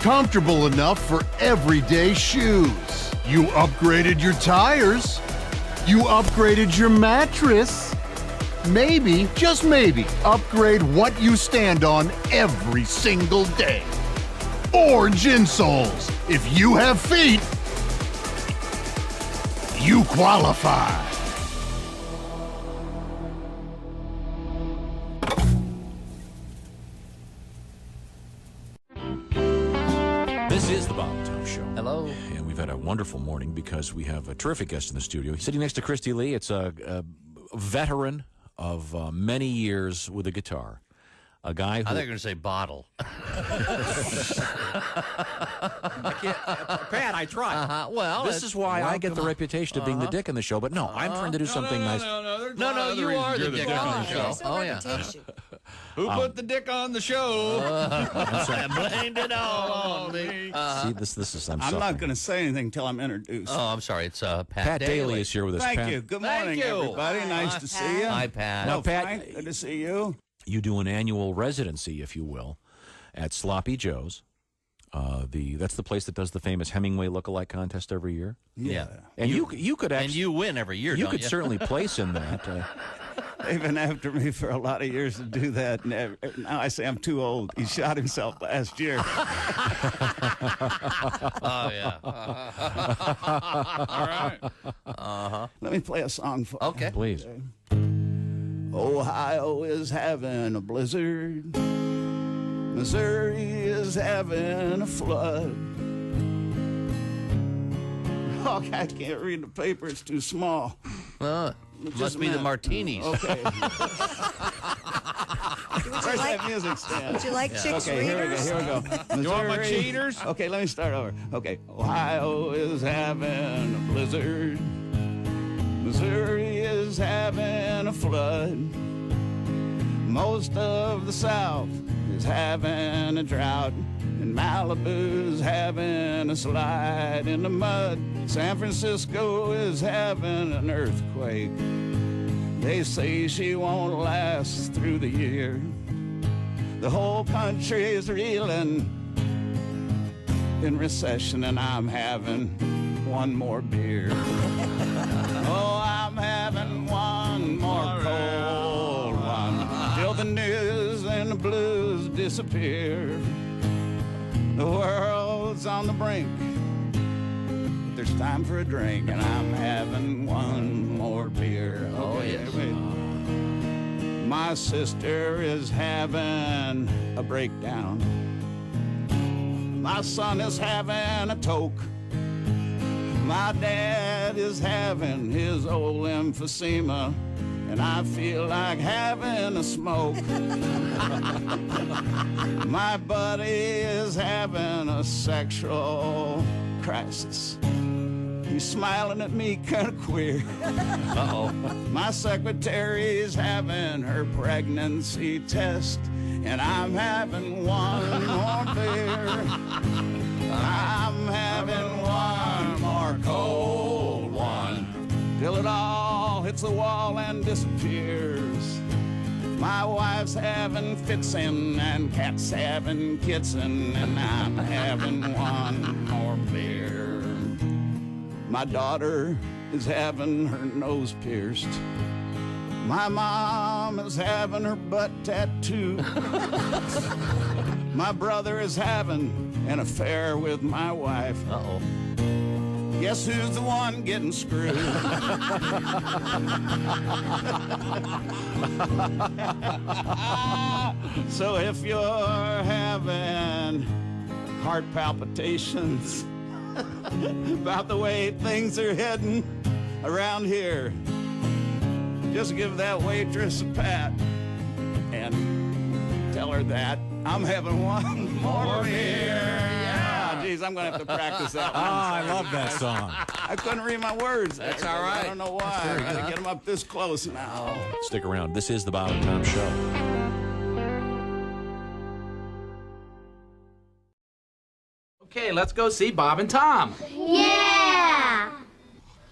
Comfortable enough for everyday shoes. You upgraded your tires. You upgraded your mattress. Maybe, just maybe, upgrade what you stand on every single day. Orange insoles. If you have feet, you qualify. This is the Bob and Tom Show. Hello. And we've had a wonderful morning because we have a terrific guest in the studio. Sitting next to Christy Lee, it's a veteran of many years with a guitar. A guy who... I think you're going to say bottle. I can't, Pat, I tried. Well, this is why I get the reputation of being the dick in the show, but no, I'm trying to do something nice. No, you are the dick on the show. Oh, yeah. Who put the dick on the show? I blamed it all on me. See, this is... I'm not going to say anything until I'm introduced. Oh, I'm sorry. It's Pat Daly is here with us. Thank Pat. you. Good morning, everybody. Nice to see you. Hi, Pat. Now, Pat, Frank, good to see you. You do an annual residency, if you will, at Sloppy Joe's. That's the place that does the famous Hemingway lookalike contest every year. Yeah. And you could actually... And you win every year, You don't could certainly place in that. They've been after me for a lot of years to do that. And now I say I'm too old. He shot himself last year. Oh, yeah. All right. Let me play a song for you. Okay. Please. Ohio is having a blizzard. Missouri is having a flood. Oh, I can't read the paper. It's too small. Must be the martinis. Okay. Where's that music stand? Would you like chicks Okay, readers? here we go. You want my Missouri- cheaters? Okay, let me start over. Okay, Ohio is having a blizzard. Missouri is having a flood. Most of the South is having a drought. And Malibu's having a slide in the mud. San Francisco is having an earthquake. They say she won't last through the year. The whole country is reeling in recession, and I'm having one more beer. Oh, I'm having one more cold one till the news and the blues disappear. The world's on the brink, but there's time for a drink, and I'm having one more beer. Oh, yes. Wait. My sister is having a breakdown. My son is having a toke. My dad is having his old emphysema, and I feel like having a smoke. My buddy is having a sexual crisis. He's smiling at me kind of queer. Uh-oh. My secretary's having her pregnancy test, and I'm having one more beer. I'm having one more cold one till it all hits the wall and disappears. My wife's having fitsin' and cat's having kitsin', and I'm having one more beer. My daughter is having her nose pierced. My mom is having her butt tattooed. My brother is having an affair with my wife. Uh-oh. Guess who's the one getting screwed? So if you're having heart palpitations about the way things are heading around here, just give that waitress a pat and tell her that I'm having one more beer. Yeah, geez, I'm gonna have to practice that one. I love that song. I couldn't read my words. That's there. all right. I don't know why. I gotta get them up this close now. Stick around. This is the Bob and Tom Show. Okay, let's go see Bob and Tom. Yeah!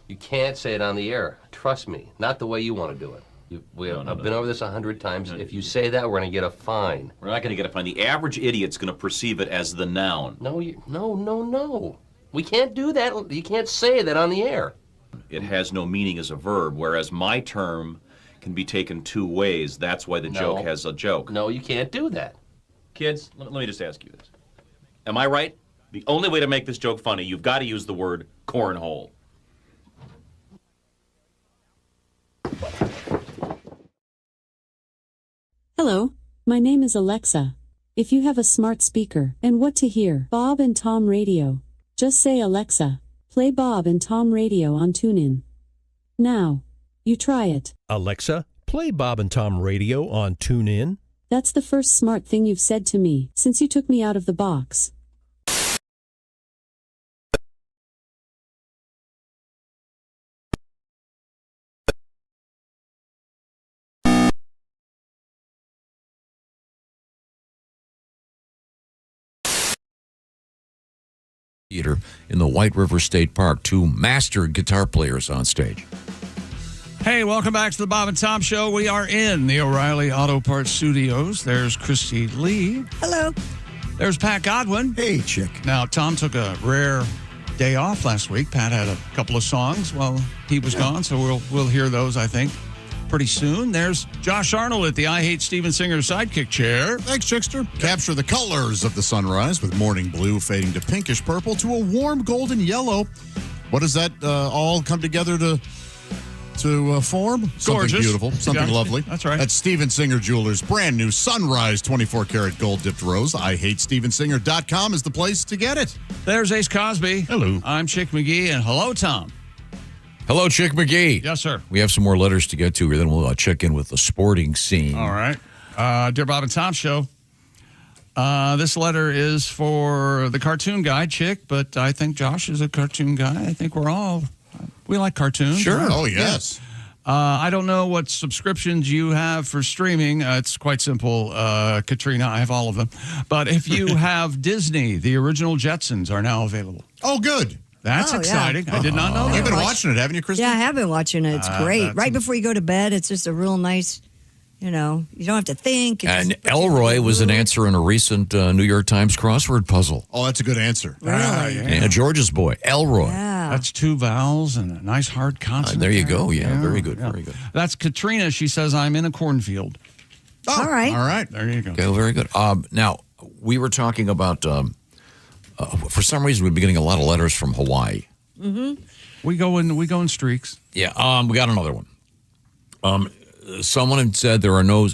You can't say it on the air. Trust me. Not the way you want to do it. I've been over this 100 times. If you say that, we're going to get a fine. We're not going to get a fine. The average idiot's going to perceive it as the noun. No. We can't do that. You can't say that on the air. It has no meaning as a verb, whereas my term can be taken two ways. That's why the joke has a joke. No, you can't do that. Kids, let me just ask you this. Am I right? The only way to make this joke funny, you've got to use the word cornhole. Hello, my name is Alexa. If you have a smart speaker and what to hear, Bob and Tom Radio, just say Alexa, play Bob and Tom Radio on TuneIn. Now, you try it. Alexa, play Bob and Tom Radio on TuneIn. That's the first smart thing you've said to me since you took me out of the box. Theater in the White River State Park. Two master guitar players on stage. Hey, welcome back to the Bob and Tom Show. We are in the O'Reilly Auto Parts Studios. There's Christy Lee. Hello. There's Pat Godwin. Hey, chick. Now, Tom took a rare day off last week. Pat had a couple of songs while he was gone, so we'll hear those, I think, pretty soon. There's Josh Arnold at the I Hate Steven Singer sidekick chair. Thanks, Chickster. Capture the colors of the sunrise with morning blue fading to pinkish purple to a warm golden yellow. What does that all come together to form? Something Gorgeous. beautiful, something lovely. That's right. That's Steven Singer Jewelers' brand new Sunrise 24-karat gold dipped rose. IHateStevenSinger.com is the place to get it. There's Ace Cosby. Hello. I'm Chick McGee, and hello, Tom. Hello, Chick McGee. Yes, sir. We have some more letters to get to here. Then we'll check in with the sporting scene. All right. Dear Bob and Tom Show, this letter is for the cartoon guy, Chick, but I think Josh is a cartoon guy. I think we like cartoons. Sure. Right? Oh, yes. I don't know what subscriptions you have for streaming. It's quite simple, Katrina. I have all of them. But if you have Disney, the original Jetsons are now available. Oh, good. That's exciting. Yeah. I did not know that. You've been watching it, haven't you, Kristen? Yeah, I have been watching it. It's great. Right before you go to bed, it's just a real nice, you don't have to think. And Elroy was an answer in a recent New York Times crossword puzzle. Oh, that's a good answer. Really? Yeah, George's boy, Elroy. Yeah. That's two vowels and a nice hard consonant. There you go. Yeah, very good. Yeah. Very good. That's Katrina. She says, I'm in a cornfield. Oh, all right. All right. There you go. Okay, well, very good. Now, we were talking about, for some reason, we've been getting a lot of letters from Hawaii. Mm-hmm. We go in streaks. Yeah, we got another one. Someone had said there are no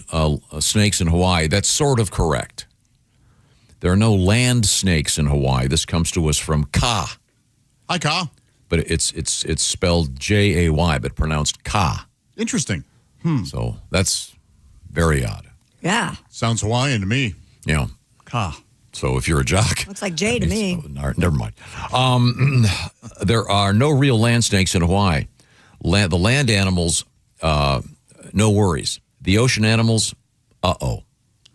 snakes in Hawaii. That's sort of correct. There are no land snakes in Hawaii. This comes to us from Ka. Hi, Ka. But it's spelled Jay, but pronounced Ka. Interesting. So that's very odd. Yeah. Sounds Hawaiian to me. Yeah. Ka. So if you're a jock. Looks like Jay to me. Never mind. There are no real land snakes in Hawaii. The land animals, no worries. The ocean animals, uh-oh.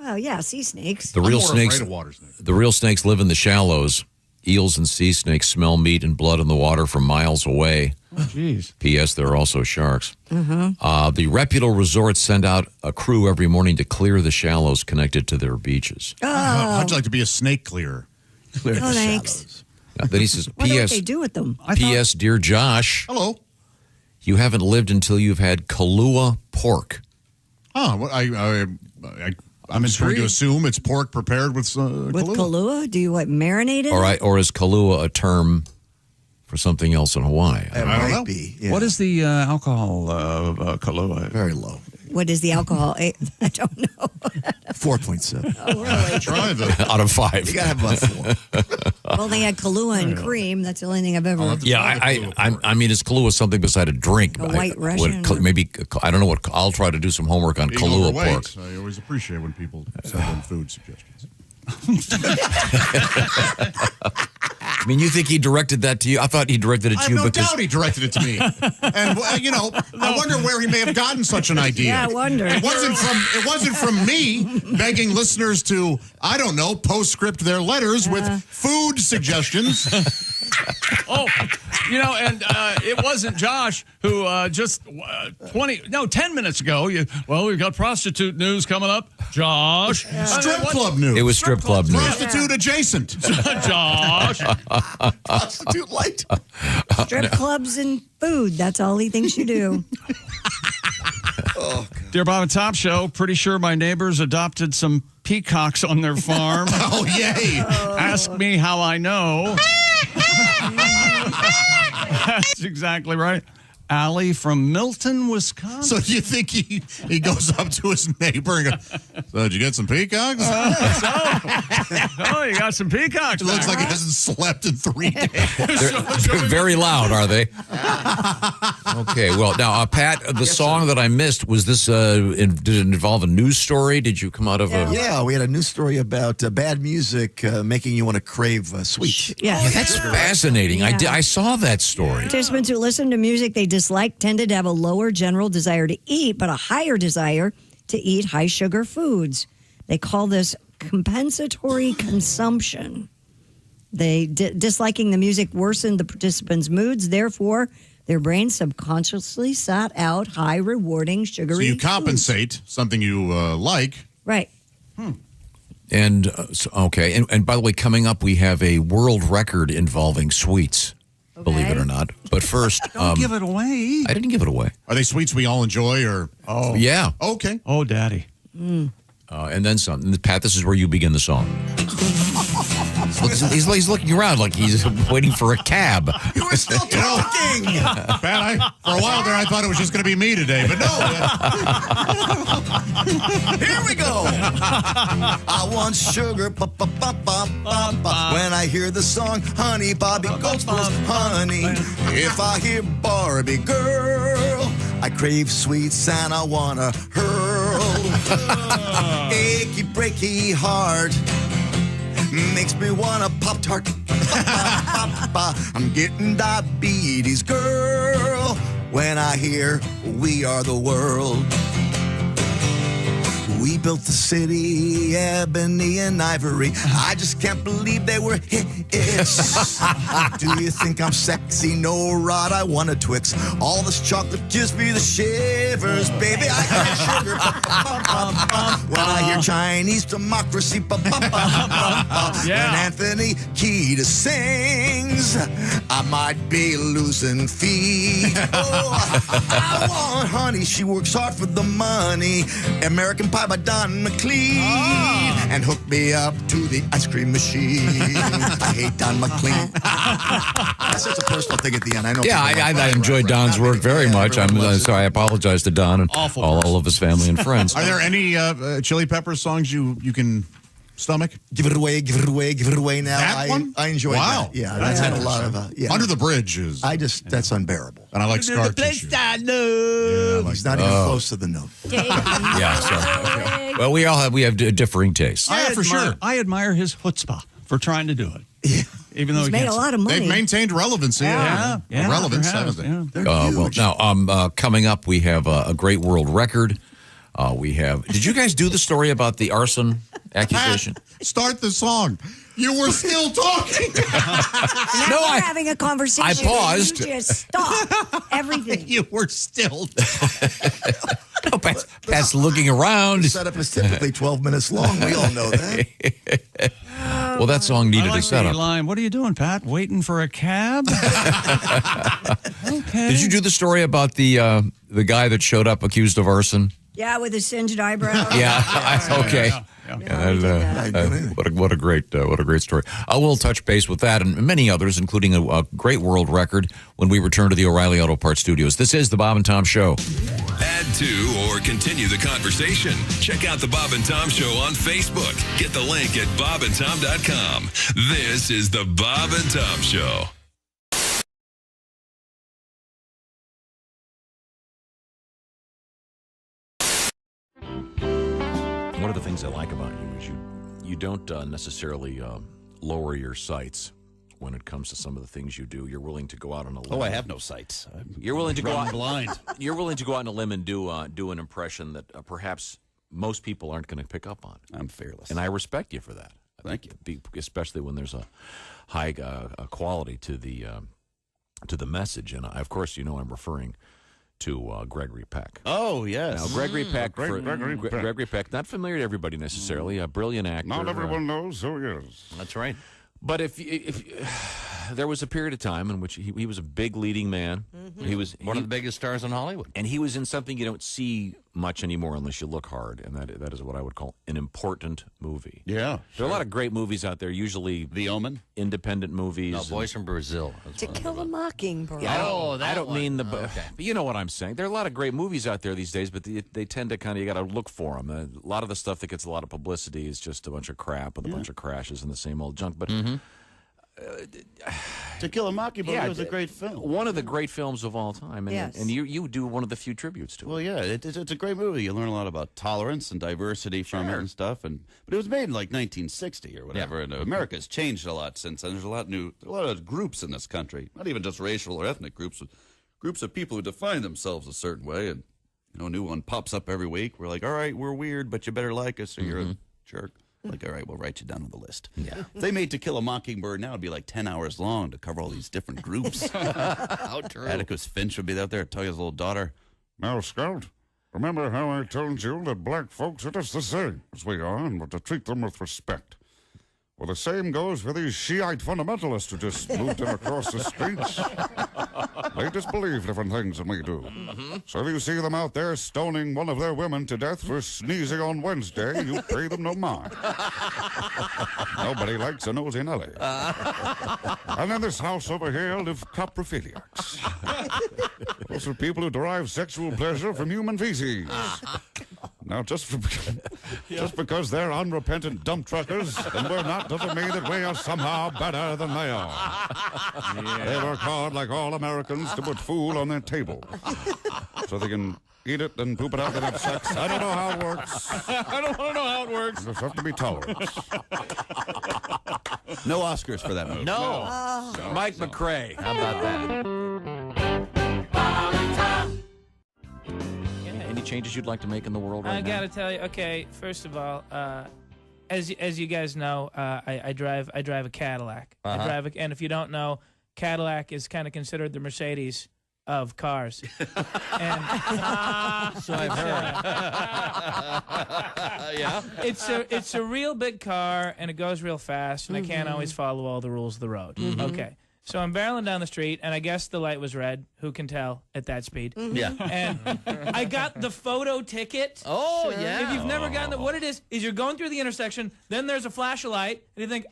Oh, yeah, sea snakes. The real I'm more snakes, afraid of water snakes. The real snakes live in the shallows. Eels and sea snakes smell meat and blood in the water from miles away. Oh, jeez. P.S. There are also sharks. Mm-hmm. The reputable resorts send out a crew every morning to clear the shallows connected to their beaches. Oh. How'd you like to be a snake clearer? Clear Oh, thanks. Then he says, What do P.S. they do with them? P.S. Dear Josh, Hello. you haven't lived until you've had Kahlua pork. Oh, well, I'm just going to assume it's pork prepared with With Kahlua. Kahlua? Do you, marinate it? All right, or is Kahlua a term for something else in Hawaii? It might be. Yeah. What is the alcohol of Kahlua? Very low. What is the alcohol? I don't know. 4.7. Oh, really? Try the Out of 5. You got to have about 4. Well, they had Kahlua and cream. That's the only thing I've ever. Yeah, I mean, is Kahlua something beside a drink? A white Russian? Maybe, I don't know what, I'll try to do some homework on being Kahlua overweight. pork. I always appreciate when people send in food suggestions. I mean, you think he directed that to you? I thought he directed it I to have you no because doubt he directed it to me. And I wonder where he may have gotten such an idea. Yeah, I wonder. It wasn't from me begging listeners to, I don't know, postscript their letters with food suggestions. And it wasn't Josh who just 10 minutes ago. We've got prostitute news coming up. Josh. Strip club news. It was strip club news. Prostitute adjacent. Josh. Prostitute light. Strip clubs and food. That's all he thinks you do. Dear Bob and Tom Show, pretty sure my neighbors adopted some peacocks on their farm. Oh, yay. Ask me how I know. That's exactly right. Allie from Milton, Wisconsin. So you think he goes up to his neighbor and goes, so did you get some peacocks? Oh, you got some peacocks. It looks like he hasn't slept in 3 days. They're very loud, are they? Okay, well, now, Pat, the song that I missed, was this, did it involve a news story? Did you come out of a... Yeah, we had a news story about bad music making you want to crave sweets. Yeah. That's fascinating. Yeah. I saw that story. Participants who listen to music they dislike tended to have a lower general desire to eat, but a higher desire to eat high-sugar foods. They call this compensatory consumption. Disliking the music worsened the participants' moods. Therefore, their brains subconsciously sought out high-rewarding sugary So you foods. compensate something you like. Right. And, okay, and by the way, coming up, we have a world record involving sweets. Believe it or not. But first... Don't give it away. I didn't give it away. Are they sweets we all enjoy or... Oh. Yeah. Okay. Oh, Daddy. And then some. And Pat, this is where you begin the song. He's looking around like he's waiting for a cab. You were still talking. Pat, for a while there, I thought it was just going to be me today, but no. Here we go. I want sugar. When I hear the song, Honey, Bobby Goats first, honey. If I hear Barbie Girl, I crave sweets and I want to hurl. Achy, breaky heart makes me want a Pop-Tart. I'm getting diabetes, girl, when I hear We Are the World. We built the city, ebony and ivory. I just can't believe they were hits. Do you think I'm sexy? No, Rod, I want a Twix. All this chocolate gives me the shivers, baby. I got sugar. When I hear Chinese democracy, when Anthony Kiedis sings, I might be losing feet. Oh, I want honey. She works hard for the money. American Pie by Don McLean, and hook me up to the ice cream machine. I hate Don McLean. That's such a personal thing at the end. I know. Yeah, I enjoyed Don's work very much. I'm sorry. I apologize to Don and all of his family and friends. Are there any Chili Peppers songs you can stomach? Give it away, give it away, give it away now. That one? I enjoyed that. Yeah, that's had a lot of... Under the Bridge is... That's unbearable. And I like Scar Tissue. He's not even close to the note. Yeah, so, okay. Well, we have differing tastes. For sure. I admire his chutzpah for trying to do it. Yeah. Even though He's made a lot of money. They've maintained relevancy. Yeah. Relevance, haven't they? Well, now, coming up, we have a great world record. We have... Did you guys do the story about the arson accusation? Start the song. You were still talking. Now we're having a conversation. I paused. You just stop everything. You were still No, Pat's looking around. The setup is typically 12 minutes long. We all know that. Well, that song needed a setup. Line. What are you doing, Pat? Waiting for a cab? Okay. Did you do the story about the guy that showed up accused of arson? Yeah, with a singed eyebrow. Okay. What a great story. I will touch base with that and many others, including a great world record, when we return to the O'Reilly Auto Parts Studios. This is the Bob and Tom Show. Add to or continue the conversation. Check out the Bob and Tom Show on Facebook. Get the link at bobandtom.com. This is the Bob and Tom Show. One of the things I like about you is you don't necessarily lower your sights when it comes to some of the things you do. You're willing to go out on a limb. Oh, I have no sights. You're willing to go out blind. You're willing to go out on a limb and do an impression that perhaps most people aren't going to pick up on. I'm fearless, and I respect you for that. Thank you. Especially when there's a high quality to the message. And of course, I'm referring to Gregory Peck. Oh, yes. Now, Gregory Peck, Gregory Peck, not familiar to everybody necessarily, a brilliant actor. Not everyone knows who he is. That's right. But if there was a period of time in which he was a big leading man. Mm-hmm. He was one of the biggest stars in Hollywood. And he was in something you don't see much anymore unless you look hard, and that is what I would call an important movie. Yeah. There are a lot of great movies out there, usually The Omen, independent movies. No, Boys from Brazil. To Kill a Mockingbird. Yeah, I that don't one. mean the. Okay. But you know what I'm saying. There are a lot of great movies out there these days, but they tend to you got to look for them. A lot of the stuff that gets a lot of publicity is just a bunch of crap with a bunch of crashes and the same old junk. But To Kill a Mockingbird was a great film. One of the great films of all time. And, Yes. and you do one of the few tributes to it. Well, yeah, it's a great movie. You learn a lot about tolerance and diversity from it and stuff. But it was made in like 1960 or whatever. And America's changed a lot since then. There's a lot of groups in this country, not even just racial or ethnic groups, but groups of people who define themselves a certain way. And a new one pops up every week. We're like, all right, we're weird, but you better like us, or you're a jerk. Like, all right, we'll write you down on the list. Yeah. If they made To Kill a Mockingbird now, it'd be like 10 hours long to cover all these different groups. How true. Atticus Finch would be out there, tell his little daughter. Now, Scout, remember how I told you that black folks are just the same as we are, and we're to treat them with respect. Well, the same goes for these Shiite fundamentalists who just moved in across the streets. They just believe different things than we do. So if you see them out there stoning one of their women to death for sneezing on Wednesday, you pay them no mind. Nobody likes a nosy Nelly. And in this house over here live coprophiliacs. Those are people who derive sexual pleasure from human feces. Now, just because they're unrepentant dump truckers and we're not doesn't mean that we are somehow better than they are. They work hard like all Americans to put food on their table so they can eat it and poop it out and have sex. I don't know how it works. I don't want to know how it works. You just have to be tolerant. No Oscars for that movie. No. Mike McRae. How about that? Any changes you'd like to make in the world right I now? gotta tell you. Okay, first of all, as you guys know, I drive a Cadillac. And if you don't know, Cadillac is kind of considered the Mercedes of cars. And So I've heard. Yeah. It's a real big car, and it goes real fast, and I can't always follow all the rules of the road. Okay. So I'm barreling down the street, and I guess the light was red. Who can tell at that speed? Yeah. And I got the photo ticket. Oh, yeah. If you've never gotten it, what it is you're going through the intersection, then there's a flashlight, and you think,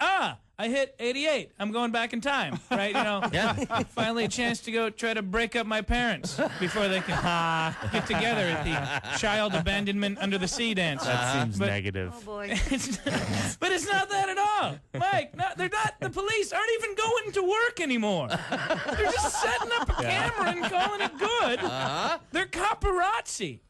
I hit 88. I'm going back in time, right? Yeah. Finally a chance to go try to break up my parents before they can get together at the child abandonment under the sea dance. That seems negative. Oh, boy. But it's not that at all, Mike. They're not. The police aren't even going to work anymore. They're just setting up a camera and calling it good. They're paparazzi.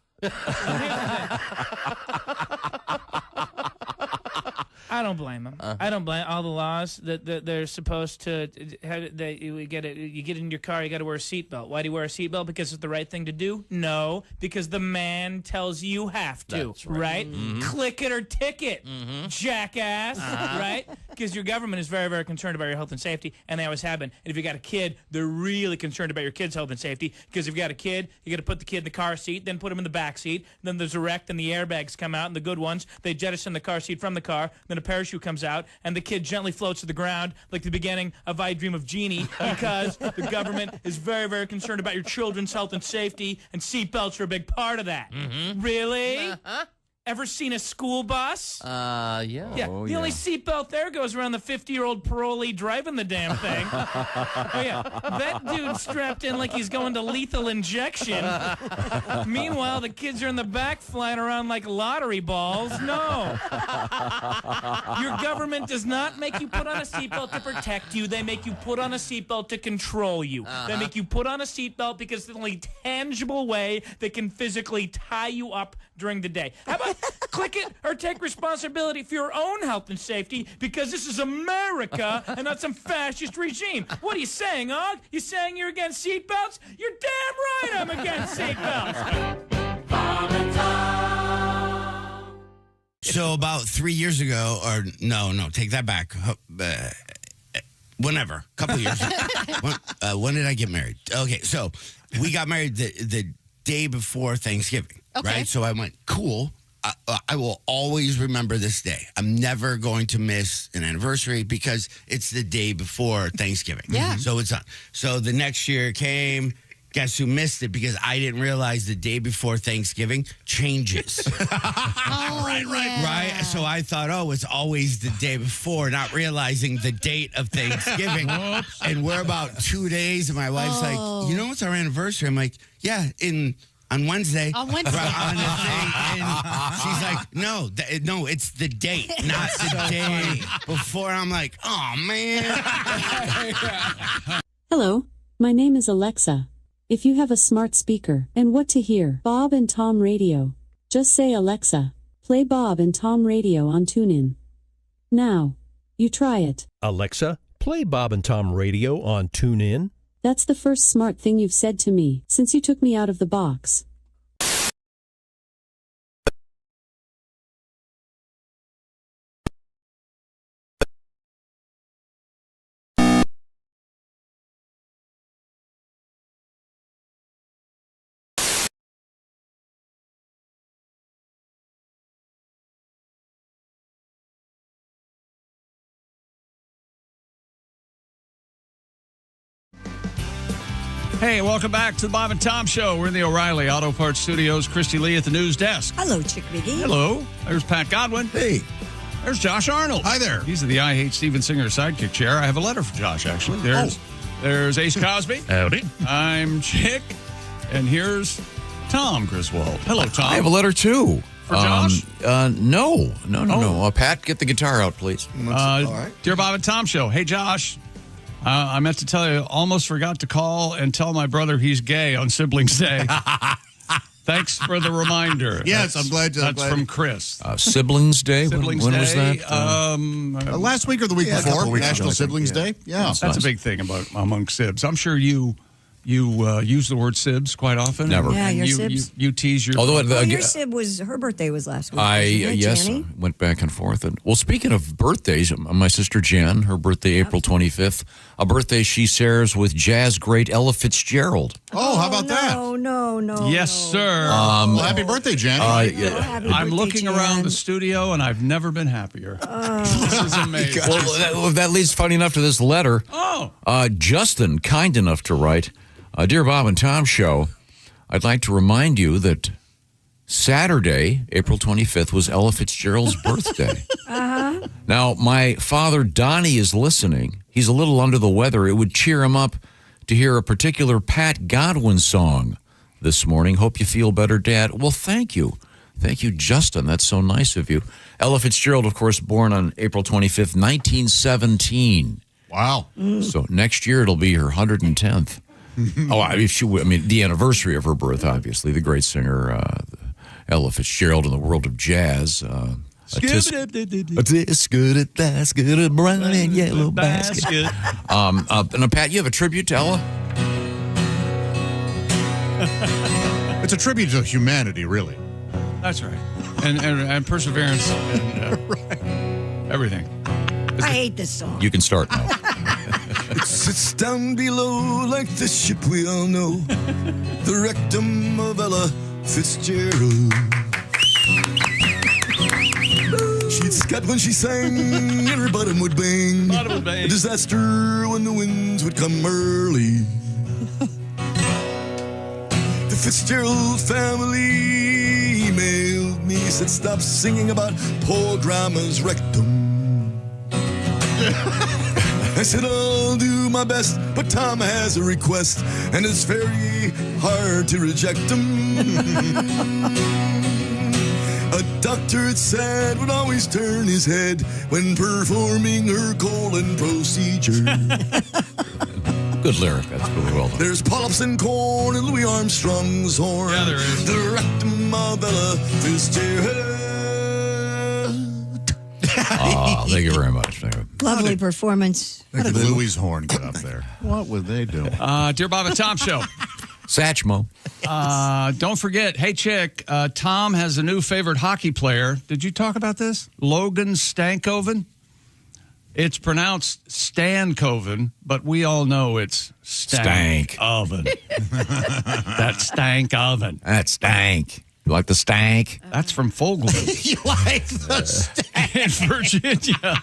I don't blame them. I don't blame all the laws that they're supposed to. You get in your car, you got to wear a seatbelt. Why do you wear a seatbelt? Because it's the right thing to do? No, because the man tells you have to. That's right. Click it or ticket, jackass. Right? Because your government is very, very concerned about your health and safety, and they always have been. And if you got a kid, they're really concerned about your kid's health and safety. Because if you got a kid, you got to put the kid in the car seat, then put him in the back seat. Then there's a wreck, then the airbags come out, and the good ones, they jettison the car seat from the car. Then a parachute comes out, and the kid gently floats to the ground like the beginning of I Dream of Jeannie, because the government is very, very concerned about your children's health and safety, and seatbelts are a big part of that. Really? Ever seen a school bus? Yeah. Yeah, the only seatbelt there goes around the 50-year-old parolee driving the damn thing. Oh, yeah. That dude's strapped in like he's going to lethal injection. Meanwhile, the kids are in the back flying around like lottery balls. No. Your government does not make you put on a seatbelt to protect you. They make you put on a seatbelt to control you. They make you put on a seatbelt because it's the only tangible way they can physically tie you up during the day. How about click it or take responsibility for your own health and safety, because this is America and not some fascist regime. What are you saying, Og? You saying you're against seatbelts? You're damn right I'm against seatbelts. So about 3 years ago, or no, take that back. Whenever, a couple years. When did I get married? Okay, so we got married the day before Thanksgiving, right? So I went, cool. I will always remember this day. I'm never going to miss an anniversary because it's the day before Thanksgiving. Yeah. So it's on. So the next year came. Guess who missed it? Because I didn't realize the day before Thanksgiving changes. Right? So I thought, it's always the day before, not realizing the date of Thanksgiving. And we're about 2 days, and my wife's like, it's our anniversary. I'm like, yeah, on Wednesday. On Wednesday. On the thing. And she's like, no, it's the date, not the day before. I'm like, oh, man. Hello, my name is Alexa. If you have a smart speaker and what to hear, Bob and Tom Radio, just say Alexa, play Bob and Tom Radio on TuneIn. Now, you try it. Alexa, play Bob and Tom Radio on TuneIn. That's the first smart thing you've said to me since you took me out of the box. Hey, welcome back to the Bob and Tom Show. We're in the O'Reilly Auto Parts Studios. Christy Lee at the news desk. Hello, Chick Biggie. Hello. There's Pat Godwin. Hey. There's Josh Arnold. Hi there. He's the I Hate Steven Singer sidekick chair. I have a letter for Josh, actually. There's Ace Cosby. Howdy. I'm Chick. And here's Tom Griswold. Hello, Tom. I have a letter, too. For Josh? No. Pat, get the guitar out, please. All right. Dear Bob and Tom Show. Hey, Josh. I meant to tell you, almost forgot to call and tell my brother he's gay on Siblings Day. Thanks for the reminder. Yes, I'm glad. That's from Chris. Siblings Day? Siblings when Day, was that? Last week or the week before, National Siblings Day. Yeah. That's nice. A big thing among sibs. I'm sure you use the word sibs quite often. Never. Yeah, your sibs. You tease your... Although your sib her birthday was last week. Yes, Janny? went back and forth. Well, speaking of birthdays, my sister Jen, her birthday, April 25th, a birthday she shares with jazz great Ella Fitzgerald. Oh, how about that? No. Yes, sir. Well, happy birthday, Jen. I'm looking around the studio, and I've never been happier. This is amazing. Well, that leads, funny enough, to this letter. Justin, kind enough to write, Dear Bob and Tom Show, I'd like to remind you that Saturday, April 25th, was Ella Fitzgerald's birthday. Now, my father, Donnie, is listening. He's a little under the weather. It would cheer him up to hear a particular Pat Godwin song this morning. Hope you feel better, Dad. Well, thank you. Thank you, Justin. That's so nice of you. Ella Fitzgerald, of course, born on April 25th, 1917. Wow. So next year, it'll be her 110th. The anniversary of her birth, obviously. The great singer, Ella Fitzgerald, in the world of jazz. A tisk good at last, good at brown and yellow basket. And Pat, you have a tribute to Ella? It's a tribute to humanity, really. That's right. And perseverance and everything. I hate this song. You can start now. It sits down below like the ship we all know, the rectum of Ella Fitzgerald. She'd scat when she sang, and her bottom would bang. A disaster when the winds would come early. The Fitzgerald family emailed me, said stop singing about poor grandma's rectum. I said, I'll do my best, but Tom has a request, and it's very hard to reject him. A doctor, it said, would always turn his head when performing her colon procedure. Good lyric. That's really well done. There's polyps in corn and Louis Armstrong's horn. Yeah, there is. The rectum of Ella Fitzgerald. Thank you very much. Lovely performance. Look at Louis' horn get up there. What would they do? Dear Bob and Tom Show. Satchmo. Don't forget, hey, chick, Tom has a new favorite hockey player. Did you talk about this? Logan Stankoven. It's pronounced Stankoven, but we all know it's Stank Oven. That Stank Oven. That stank. You like the stank? That's from Fogelman. You like the stank? In Virginia.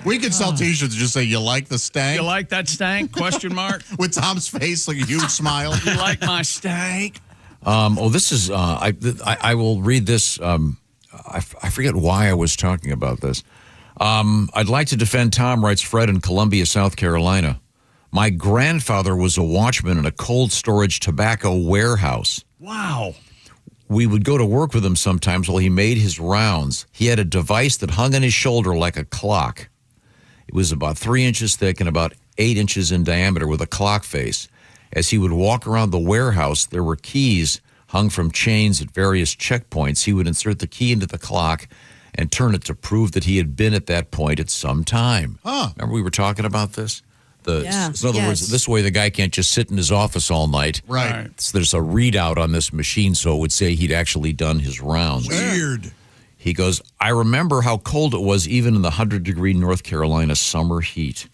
We could sell T-shirts that just say, you like the stank? You like that stank? Question mark. With Tom's face, like a huge smile. You like my stank? This is, I will read this. I forget why I was talking about this. I'd like to defend Tom, writes Fred in Columbia, South Carolina. My grandfather was a watchman in a cold storage tobacco warehouse. Wow. We would go to work with him sometimes while he made his rounds. He had a device that hung on his shoulder like a clock. It was about 3 inches thick and about 8 inches in diameter with a clock face. As he would walk around the warehouse, there were keys hung from chains at various checkpoints. He would insert the key into the clock and turn it to prove that he had been at that point at some time. Remember we were talking about this? In other words, this way the guy can't just sit in his office all night. Right. So there's a readout on this machine, so it would say he'd actually done his rounds. Weird. He goes, I remember how cold it was even in the 100-degree North Carolina summer heat.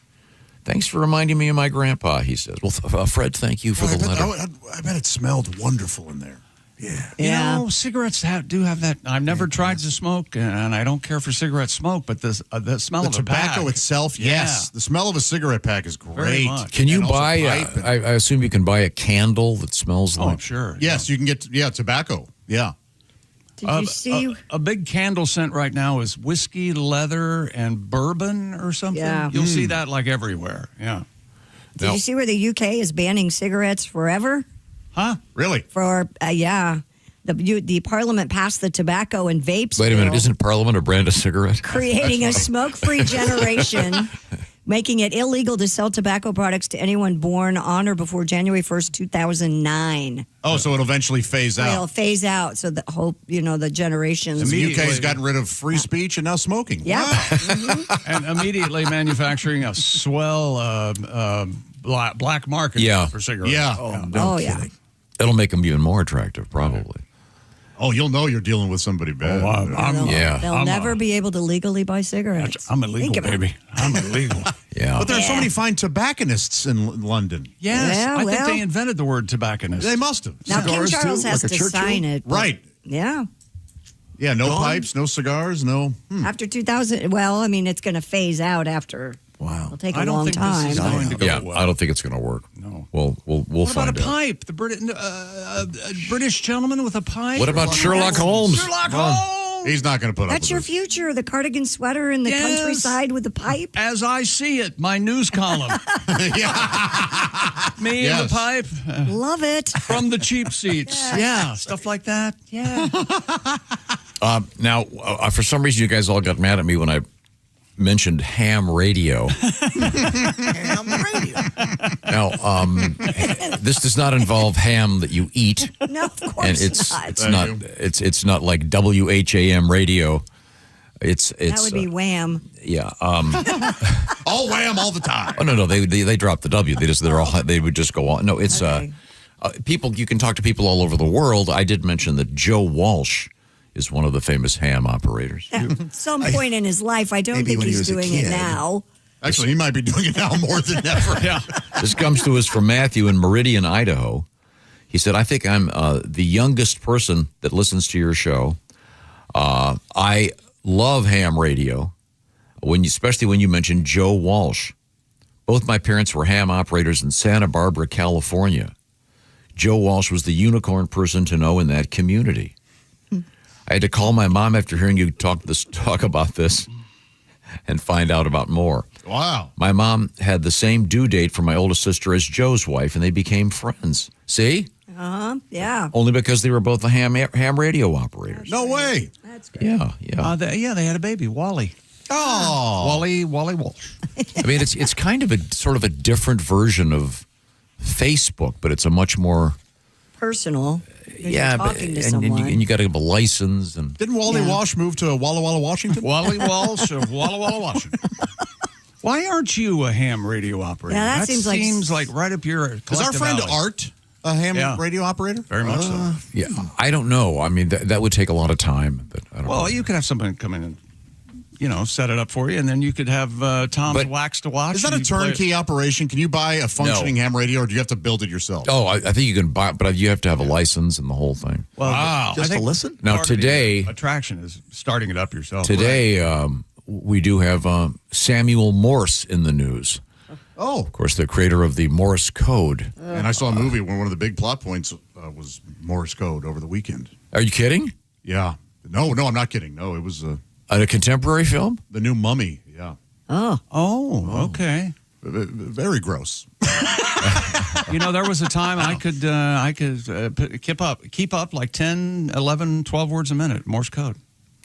Thanks for reminding me of my grandpa, he says. Well, Fred, thank you for the letter. I bet it smelled wonderful in there. Yeah. You know, cigarettes do have that. I've never tried to smoke, and I don't care for cigarette smoke, but the smell of the tobacco itself, yes. Yeah. The smell of a cigarette pack is great. Very much. Can you buy, I assume you can buy a candle that smells like... Oh, sure. Yes, you can get, tobacco. Yeah. Did you see? A big candle scent right now is whiskey, leather, and bourbon or something. Yeah. You'll see that like everywhere. Yeah. Did you see where the UK is banning cigarettes forever? Huh? Really? The Parliament passed the tobacco and vapes Wait a minute, bill, isn't Parliament a brand of cigarette? creating a smoke-free generation, making it illegal to sell tobacco products to anyone born on or before January 1st, 2009. Oh, so it'll eventually phase It'll out. phase out, so the hope, the generations. The UK's gotten rid of free speech and now smoking. Yeah. And immediately manufacturing a swell black market for cigarettes. Yeah. Kidding. It'll make them even more attractive, probably. Oh, you'll know you're dealing with somebody bad. They'll never be able to legally buy cigarettes. I'm illegal, baby. I'm illegal. Yeah. But there are so many fine tobacconists in London. Yes. Yeah, I think they invented the word tobacconist. They must have. Now, King Charles has to sign it. but- Right. Yeah. Yeah, no pipes, no cigars, no. After 2000, it's going to phase out after. Wow. It'll take a I don't long think time. this is going to go well. I don't think it's going to work. No. We'll What find about a out. pipe? The British gentleman with a pipe? What about Sherlock Holmes? Sherlock Holmes! He's not going to put up That's with your it. future, the cardigan sweater in the Yes. countryside with the pipe. As I see it, my news column. Me and the pipe. Love it. From the cheap seats. Yeah, stuff like that. Yeah. Now, for some reason, you guys all got mad at me when I mentioned ham radio. Ham radio. Now, this does not involve ham that you eat, No, of course and it's not. it's not like WHAM radio. It's That would be wham. yeah. All wham all the time. Oh no, they dropped the W. They would just go on. No, it's people. You can talk to people all over the world. I did mention that Joe Walsh is one of the famous ham operators. At some point in his life, I don't Maybe think when he he's was a doing it kid. now. Actually, he might be doing it now more than ever. Yeah. This comes to us from Matthew in Meridian, Idaho. He said, I think I'm the youngest person that listens to your show. I love ham radio, especially when you mentioned Joe Walsh. Both my parents were ham operators in Santa Barbara, California. Joe Walsh was the unicorn person to know in that community. I had to call my mom after hearing you talk about this and find out about more. Wow. My mom had the same due date for my oldest sister as Joe's wife, and they became friends. See? Yeah. Only because they were both the ham radio operators. No way. That's great. Yeah. They had a baby, Wally. Oh. Wally Walsh. I mean, it's kind of a sort of a different version of Facebook, but it's a much more Personal. yeah. You're talking to and someone. you got to have a license and. Didn't Wally Walsh move to Walla Walla, Washington? Wally Walsh of Walla Walla, Washington. Why aren't you a ham radio operator? Yeah, that seems like right up your. Is our friend alley. Art a ham radio operator? Very much so. Yeah, I don't know. I mean, that would take a lot of time. But I don't know. Well, you could have somebody come in and, set it up for you, and then you could have Tom's Wax to Watch. Is that a turnkey operation? Can you buy a functioning ham radio, or do you have to build it yourself? Oh, I think you can buy, but you have to have a license and the whole thing. Well, wow. just to listen? Now, part of the today, attraction is starting it up yourself. Today, we do have Samuel Morse in the news. Oh. Of course, the creator of the Morse code. And I saw a movie where one of the big plot points was Morse code over the weekend. Are you kidding? Yeah. No, I'm not kidding. No, it was a contemporary film? The new Mummy, yeah. Oh, okay. Very gross. There was a time I could keep up like 10, 11, 12 words a minute, Morse code.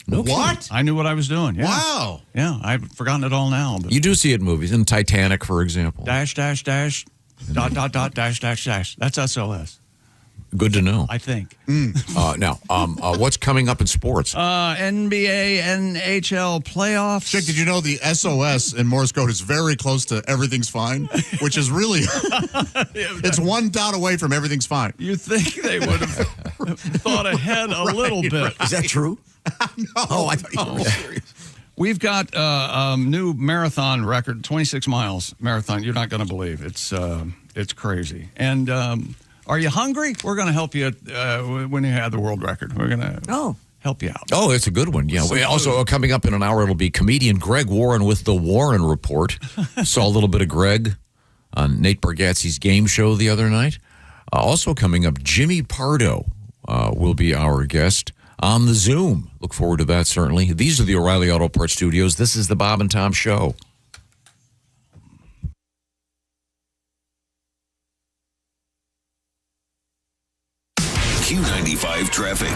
What? I knew what I was doing. Yeah. Wow. Yeah, I've forgotten it all now. But You do see it in movies, in Titanic, for example. dash, dash, dash, dot, dot, dot, dash, dash, dash. That's SOS. Good to know. I think. Now, what's coming up in sports? NBA, NHL playoffs. Chick, did you know the SOS in Morse code is very close to everything's fine, which is really, it's one dot away from everything's fine. You think they would have thought ahead a little bit. Right. Is that true? No. Oh, I thought you were serious. We've got a new marathon record, 26 miles marathon. You're not going to believe it's crazy. And are you hungry? We're going to help you when you have the world record. We're going to help you out. Oh, it's a good one. Yeah. Also, coming up in an hour, it'll be comedian Greg Warren with the Warren Report. Saw a little bit of Greg on Nate Bargatze's game show the other night. Also coming up, Jimmy Pardo will be our guest on the Zoom. Look forward to that, certainly. These are the O'Reilly Auto Parts Studios. This is the Bob and Tom Show. Q95 traffic.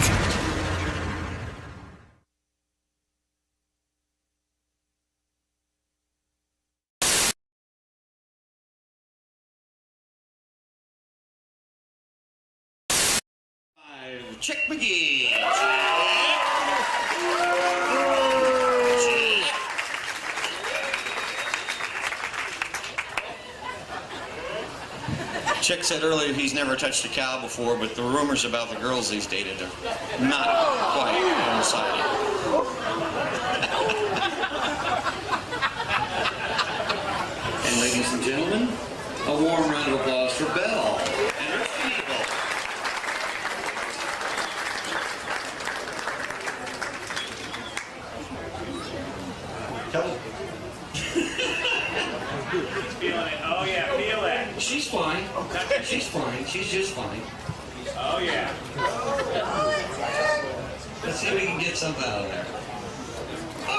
Chick McGee. Chick said earlier he's never touched a cow before, but the rumors about the girls he's dated are not quite coinciding. And ladies and gentlemen, a warm round of applause for Belle and her people. Feeling it. Oh, yeah, feel it. She's fine. She's fine. She's just fine. Oh, yeah. Let's see if we can get something out of there.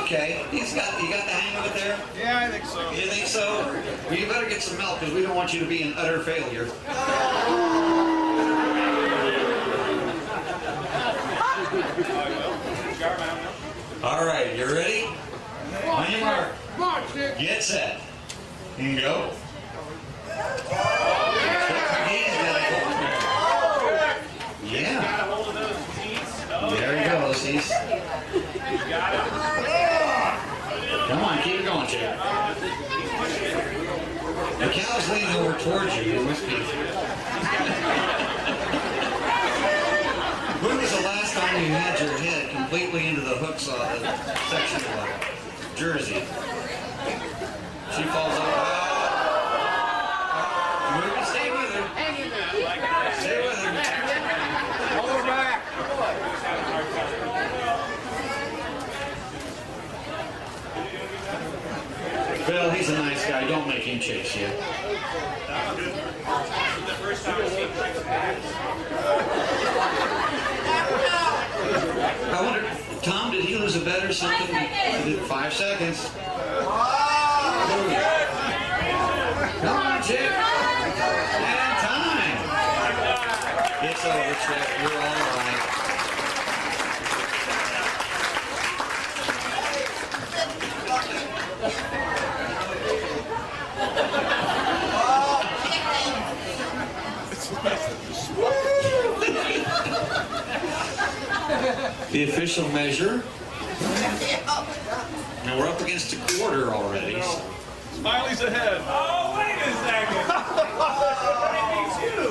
Okay, you got the hang of it there? Yeah, I think so. You think so? Well, you better get some milk because we don't want you to be an utter failure. All right, you ready? On your mark. Get set. And go. Yeah. There he goes. He's. Come on, keep it going, Chick. The cow's leaning over towards you. You must be. When was the last time you had your head completely into the hooks section of the jersey? She falls over. Stay with her. Stay with her. Hold her back. Bill, he's a nice guy. Don't make him chase you. The first time I've seen Chick's ass. I wonder, Tom, did he lose a bet or something? 5 seconds. Come on, Chick. And time. It's over, Chick. You're all right. The official measure. Now we're up against a quarter already. Smiley's ahead. Oh, wait a second.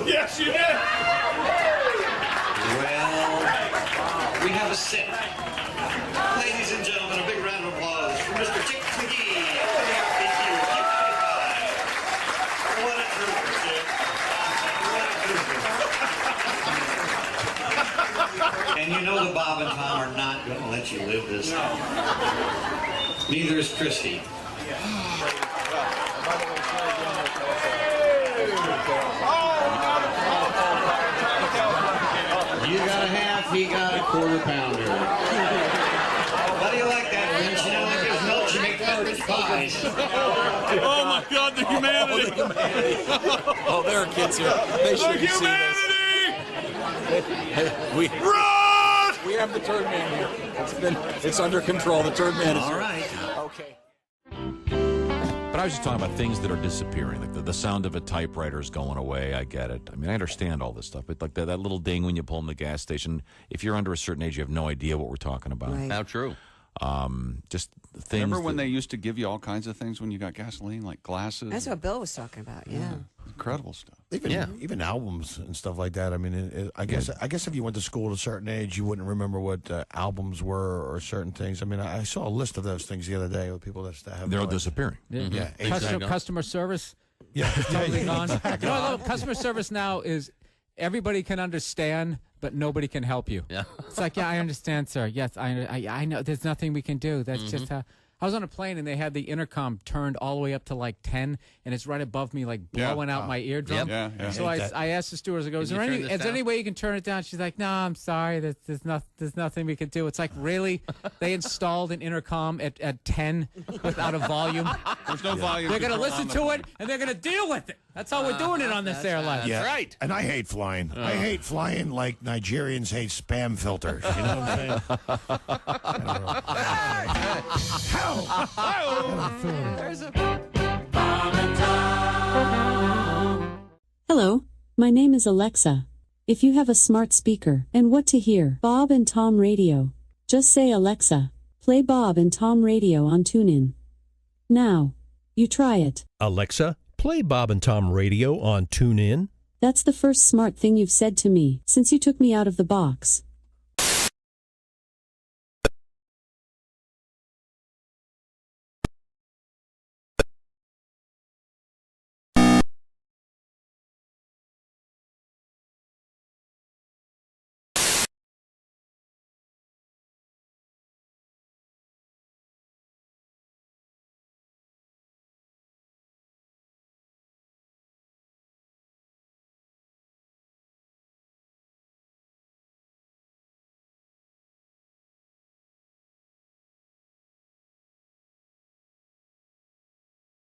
Yes, you did. Well, we have a set. Ladies and gentlemen, a big round of applause for Mr. Chick McGee. What a trooper, Chick. What a trooper. And you know the Bob and Tom are not going to let you live this time. Neither is Christy. You got a half, he got a quarter pounder. How do you like that, Vince? You know, like there's milk, you make garbage pies. Oh my God, the humanity! Oh, there are kids here. They should see this. We have the turd man here. It's under control. The turd man is All here. right. Okay. But I was just talking about things that are disappearing, like the sound of a typewriter is going away. I get it. I mean, I understand all this stuff, but like that little ding when you pull in the gas station, if you're under a certain age, you have no idea what we're talking about. Right. How true. Just things. Remember when that- they used to give you all kinds of things when you got gasoline, like glasses? That's what Bill was talking about. Yeah. Incredible stuff. Even albums and stuff like that. I mean, I guess if you went to school at a certain age, you wouldn't remember what albums were or certain things. I mean, I saw a list of those things the other day with people that have. They're disappearing. Yeah. Customer service. Yeah. Is totally gone. Exactly. You know, I love customer service now is everybody can understand, but nobody can help you. Yeah. It's like, yeah, I understand, sir. Yes, I know. There's nothing we can do. That's just how. I was on a plane and they had the intercom turned all the way up to like 10, and it's right above me, like blowing out my eardrum. Yep. Yeah. So I asked the stewardess, I go, is there any way you can turn it down? She's like, no, I'm sorry. There's nothing we can do. It's like, really? They installed an intercom at 10 without a volume? There's no volume. They're going to control listen on to the it, and they're going to deal with it. That's how we're doing it on this airline. Yeah. right. And I hate flying. I hate flying like Nigerians hate spam filters. You know what I'm saying? Hello, my name is Alexa. If you have a smart speaker and what to hear, Bob and Tom Radio, just say Alexa, play Bob and Tom Radio on TuneIn. Now, you try it. Alexa, play Bob and Tom Radio on TuneIn. That's the first smart thing you've said to me since you took me out of the box.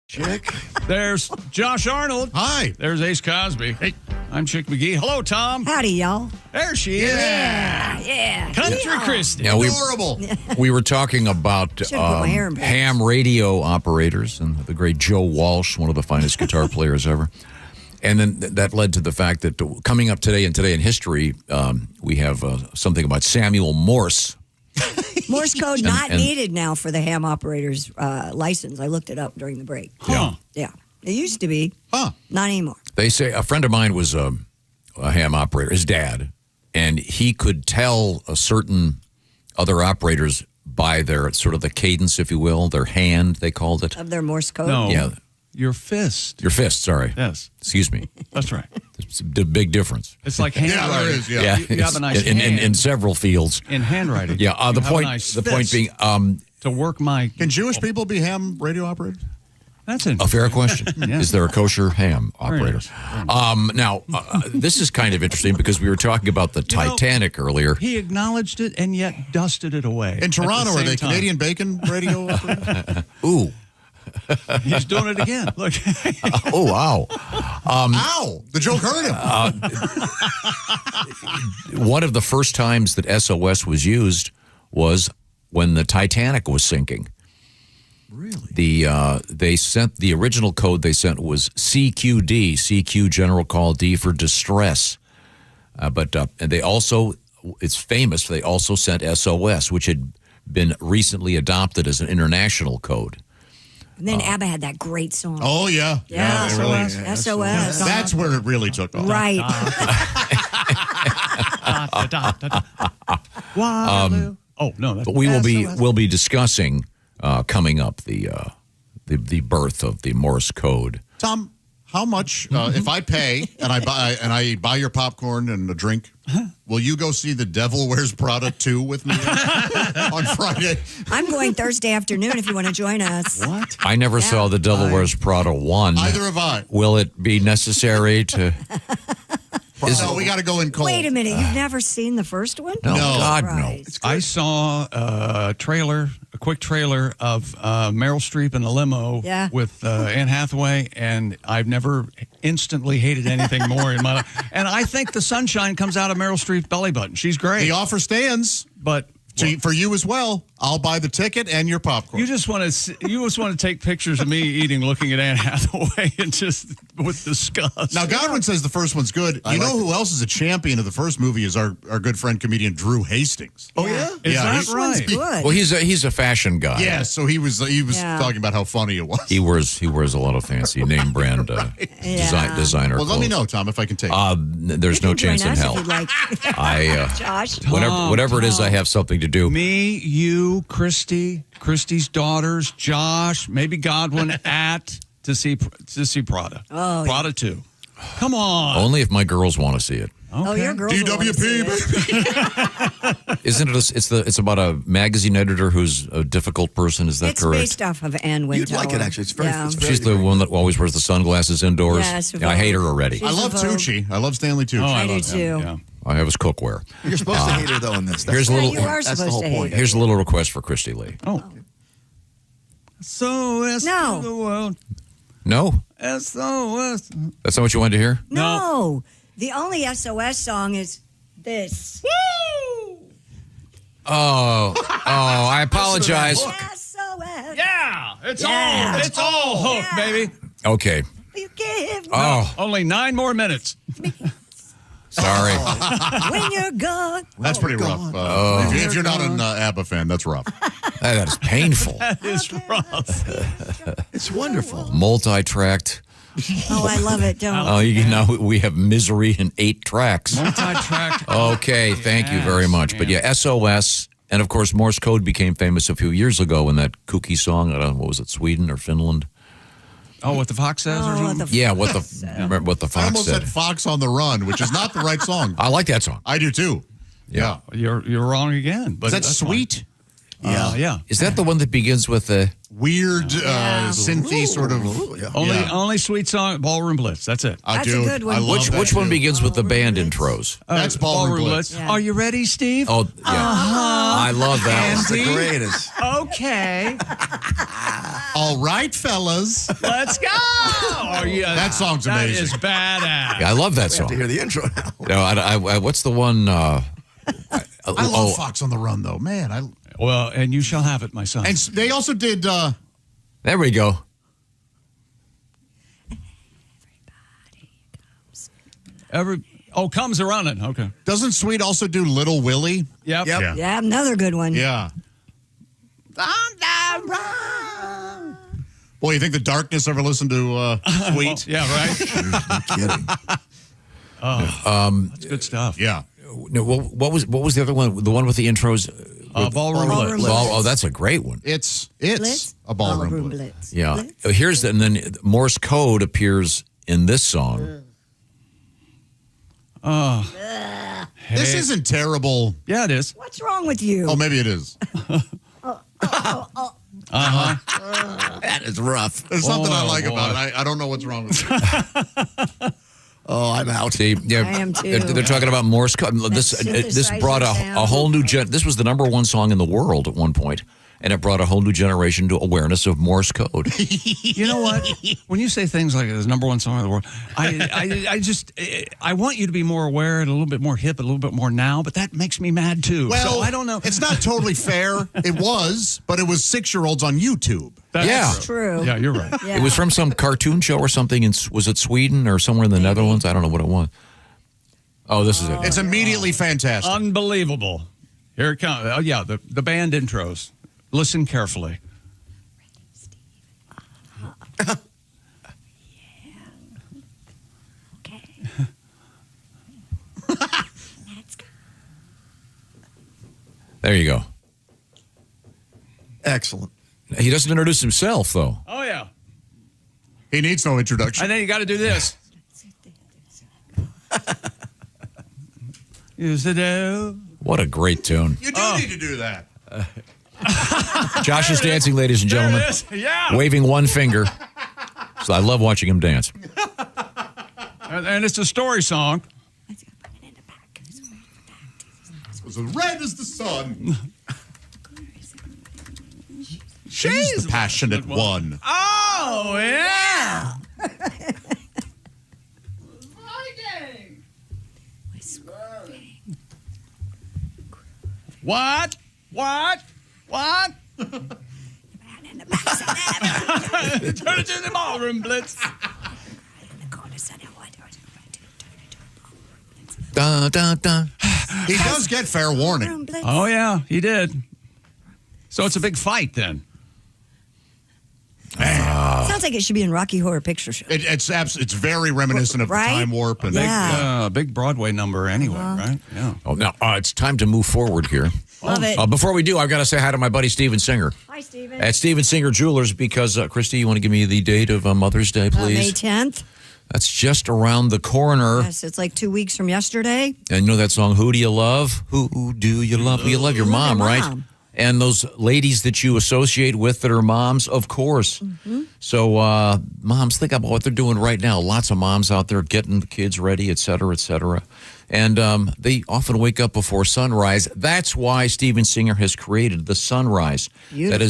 Chick. There's Josh Arnold. Hi. There's Ace Cosby. Hey, I'm Chick McGee. Hello, Tom. Howdy, y'all. There she is. Yeah. Country Christy. Yeah, Adorable. we were talking about Should've put my hair in bangs. ham radio operators and the great Joe Walsh, one of the finest guitar players ever. And then that led to the fact that coming up today in history, we have something about Samuel Morse. Morse code not and- needed now for the ham operator's license. I looked it up during the break. Yeah. Yeah. It used to be. Huh. Not anymore. They say a friend of mine was a ham operator, his dad, and he could tell a certain other operators by their sort of the cadence, if you will, their hand, they called it. Of their Morse code? No. Yeah. Your fist. Your fist, sorry. Yes. Excuse me. That's right. It's a big difference. It's like handwriting. Yeah, there is. Yeah. Yeah, You have a nice in hand. several fields. In handwriting. Yeah, You the have a point nice the point fist being to work my. Can Jewish people be ham radio operators? That's a fair question. Yeah. Is there a kosher ham Very operator? nice. Now, this is kind of interesting because we were talking about the Titanic earlier. He acknowledged it and yet dusted it away. In Toronto, at the are they same time. Canadian bacon radio operators? Ooh. He's doing it again. Look. Oh, wow. Ow! The joke hurt him. One of the first times that SOS was used was when the Titanic was sinking. Really? They sent the original code they sent was CQD, CQ General Call D for distress. But and they also, it's famous, they also sent SOS, which had been recently adopted as an international code. And then ABBA had that great song. Oh, yeah. Yeah, they really- SOS. That's where it really took off. Right. Oh no, that's But we'll be discussing coming up the birth of the Morse code. Tom, how much if I pay and I buy your popcorn and a drink, will you go see The Devil Wears Prada 2 with me on Friday? I'm going Thursday afternoon if you want to join us. What? I never saw The Devil Wears Prada 1. Neither have I. Will it be necessary to? No, we got to go in cold. Wait a minute, you've never seen the first one? No, God, no. I saw a quick trailer of Meryl Streep in a limo with Anne Hathaway, and I've never instantly hated anything more in my life. And I think the sunshine comes out of Meryl Streep's belly button. She's great. The offer stands, but for you as well. I'll buy the ticket and your popcorn. You just want to take pictures of me eating, looking at Anne Hathaway, and just with disgust. Now, Godwin says the first one's good. You know who else is a champion of the first movie is our good friend comedian Drew Hastings. Oh, yeah? Is that he's right? Good. Well, he's a fashion guy. Yeah, so he was talking about how funny it was. He wears a lot of fancy name brand designer. Well, let me clothes. know, Tom, if I can take. There's no chance in hell. Josh, whatever it is, I have something to do. Me, you, Christy's daughters, Josh, maybe Godwin to see Prada. Oh, Prada 2. Come on. Only if my girls want to see it. Oh, your girls will want to see it. Isn't it? It's about a magazine editor who's a difficult person. Is that It's correct? based off of Anne Wintour. You'd like it, actually. It's very She's the one that always wears the sunglasses indoors. Yes, I hate her already. I love Tucci. I love Stanley Tucci. I do too. Yeah. I have his cookware. You're supposed to hate her, though, in this. Here's a little. you are That's the supposed whole to hate point. her. Here's a little request for Christy Lee. Oh. SOS No. to the world. No, SOS. that's not what you wanted to hear. No. The only SOS song is this. I apologize. SOS. Yeah, it's all hook, baby. Okay. You give me Only 9 more minutes. Sorry. when you're gone. That's pretty rough. If you're not an ABBA fan, that's rough. That is painful. That is rough. It's wonderful. Multi-tracked. Oh, I love it. Don't. Now we have misery in 8 tracks. Multi-track. Okay, thank you very much. But yeah, SOS. And of course, Morse code became famous a few years ago in that kooky song. I don't know, what was it, Sweden or Finland? Oh, what the fox says or something? Remember what the I fox almost said. said Fox on the Run, which is not the right song. I like that song. I do too. Yeah. You're wrong again. But Is that that's Sweet? fine. Yeah. Is that the one that begins with the Weird, synthy sort of. Only sweet song, Ballroom Blitz. That's it. That's a good one. I love that which one too. begins with the band intros? That's Ballroom Blitz. Yeah. Are you ready, Steve? Oh, yeah. I love that It's one. the greatest. Okay. All right, fellas. Let's go. Oh, yeah. That song's amazing. That is badass. Yeah, I love that I have song. to hear the intro now. No, I what's the one? I love Fox on the Run, though. Man, Well, and you shall have it, my son. And they also did. There we go. Comes a running. Okay. Doesn't Sweet also do Little Willie? Yep. Yeah, another good one. Yeah. Boy, you think the Darkness ever listened to Sweet? Yeah, right. Kidding. That's good stuff. Yeah. No, what was the other one? The one with the intros. Ballroom Blitz. Oh, that's a great one. It's Blitz? a Ballroom Blitz. Blitz. Yeah. Here's and then Morse code appears in this song. This isn't terrible. Yeah, it is. What's wrong with you? Oh, maybe it is. That is rough. There's something I like about it. I don't know what's wrong with it. Oh, I'm out. See, yeah, I am too. They're talking about Morse code. This brought a whole new this was the #1 song in the world at one point, and it brought a whole new generation to awareness of Morse code. You know what? When you say things like this #1 song in the world, I want you to be more aware and a little bit more hip, a little bit more now, but that makes me mad too. Well, so I don't know. It's not totally fair. It was, but it was 6-year-olds on YouTube. That's true. Yeah, you're right. Yeah. It was from some cartoon show or something. Was it Sweden or somewhere in the Netherlands? I don't know what it was. Oh, this is it. It's immediately fantastic. Unbelievable. Here it comes. The band intros. Listen carefully. There you go. Excellent. He doesn't introduce himself, though. Oh, yeah. He needs no introduction. And then you got to do this. Use the dough. What a great tune. You do need to do that. Josh is dancing, ladies and gentlemen. There it is. Yeah. Waving one finger. So I love watching him dance. And it's a story song. As red as the sun. She's the passionate one. Oh, yeah. What? What? What? Turn it to the ballroom, Blitz. Dun, dun, dun. He does get fair warning. Oh, yeah, he did. So it's a big fight then. Sounds like it should be in Rocky Horror Picture Show. It's very reminiscent of Right? the Time Warp. And Big Broadway number anyway, right? Yeah. Oh, now it's time to move forward here. Love it. Before we do, I've got to say hi to my buddy Steven Singer. Hi, Steven. At Steven Singer Jewelers, because, Christy, you want to give me the date of Mother's Day, please? May 10th. That's just around the corner. Yes, it's like 2 weeks from yesterday. And you know that song, Who Do You Love? Who do you love? Well, you love your mom, right? And those ladies that you associate with that are moms, of course. Mm-hmm. So, moms, think about what they're doing right now. Lots of moms out there getting the kids ready, et cetera, et cetera. And they often wake up before sunrise. That's why Steven Singer has created the Sunrise. Beautiful.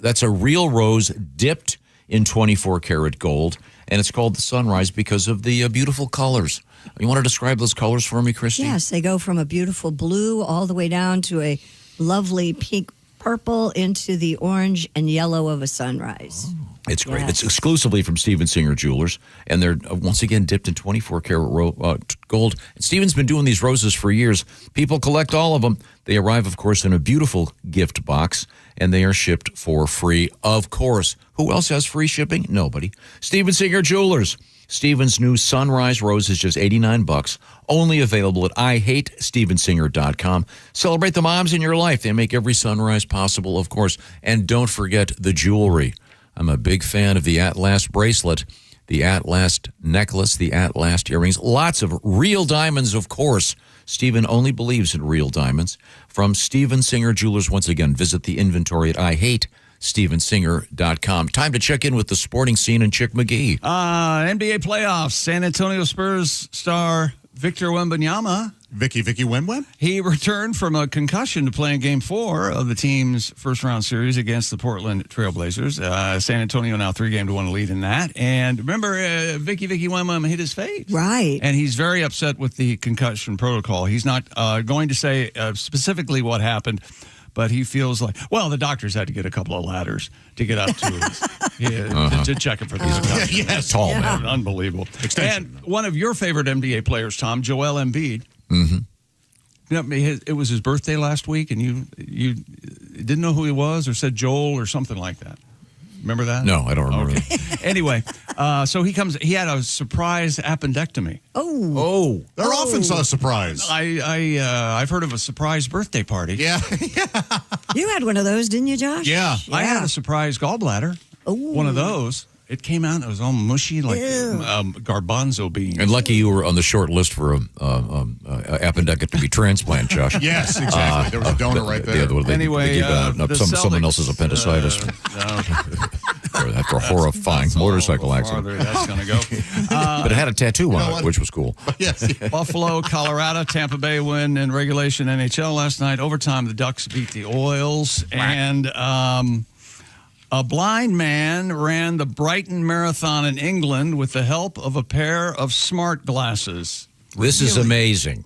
That's a real rose dipped in 24 karat gold. And it's called the Sunrise because of the beautiful colors. You want to describe those colors for me, Christy? Yes, they go from a beautiful blue all the way down to a lovely pink purple into the orange and yellow of a sunrise. Oh. It's great. Yes. It's exclusively from Steven Singer Jewelers, and they're once again dipped in 24 karat gold. And Steven's been doing these roses for years. People collect all of them. They arrive, of course, in a beautiful gift box, and they are shipped for free, of course. Who else has free shipping? Nobody. Steven Singer Jewelers. Steven's new Sunrise Rose is just $89, only available at IHateStevenSinger.com. Celebrate the moms in your life. They make every sunrise possible, of course. And don't forget the jewelry. I'm a big fan of the At Last bracelet, the At Last necklace, the At Last earrings. Lots of real diamonds, of course. Steven only believes in real diamonds. From Steven Singer Jewelers, once again, visit the inventory at IHateStevenSinger.com. Time to check in with the sporting scene in Chick McGee. NBA playoffs. San Antonio Spurs star Victor Wembanyama. Vicky Wembwem? He returned from a concussion to play in Game 4 of the team's first-round series against the Portland Trailblazers. San Antonio now 3-1 lead in that. And remember, Vicky Wembwem hit his face. Right. And he's very upset with the concussion protocol. He's not going to say specifically what happened, but he feels like, well, the doctors had to get a couple of ladders to get up to to check it for these concussions. Yes. Tall man. Unbelievable. Extension. And one of your favorite NBA players, Tom, Joel Embiid. Mm-hmm. You know, it was his birthday last week, and you didn't know who he was, or said Joel or something like that. Remember that? No, I don't remember that. Anyway, so he had a surprise appendectomy. Oh, they're often so surprised. I've heard of a surprise birthday party. Yeah. you had one of those, didn't you, Josh? Yeah, I had a surprise gallbladder. One of those. It came out and it was all mushy like garbanzo beans. And lucky you were on the short list for appendectomy transplant, Josh. Yes, exactly. There was a donor right there. Anyway, they give someone else's appendicitis. After a horrifying motorcycle accident. That's going to go. But it had a tattoo on it, which was cool. Yes. Buffalo, Colorado, Tampa Bay win in regulation NHL last night. Overtime, the Ducks beat the Oils. And a blind man ran the Brighton Marathon in England with the help of a pair of smart glasses. This is amazing.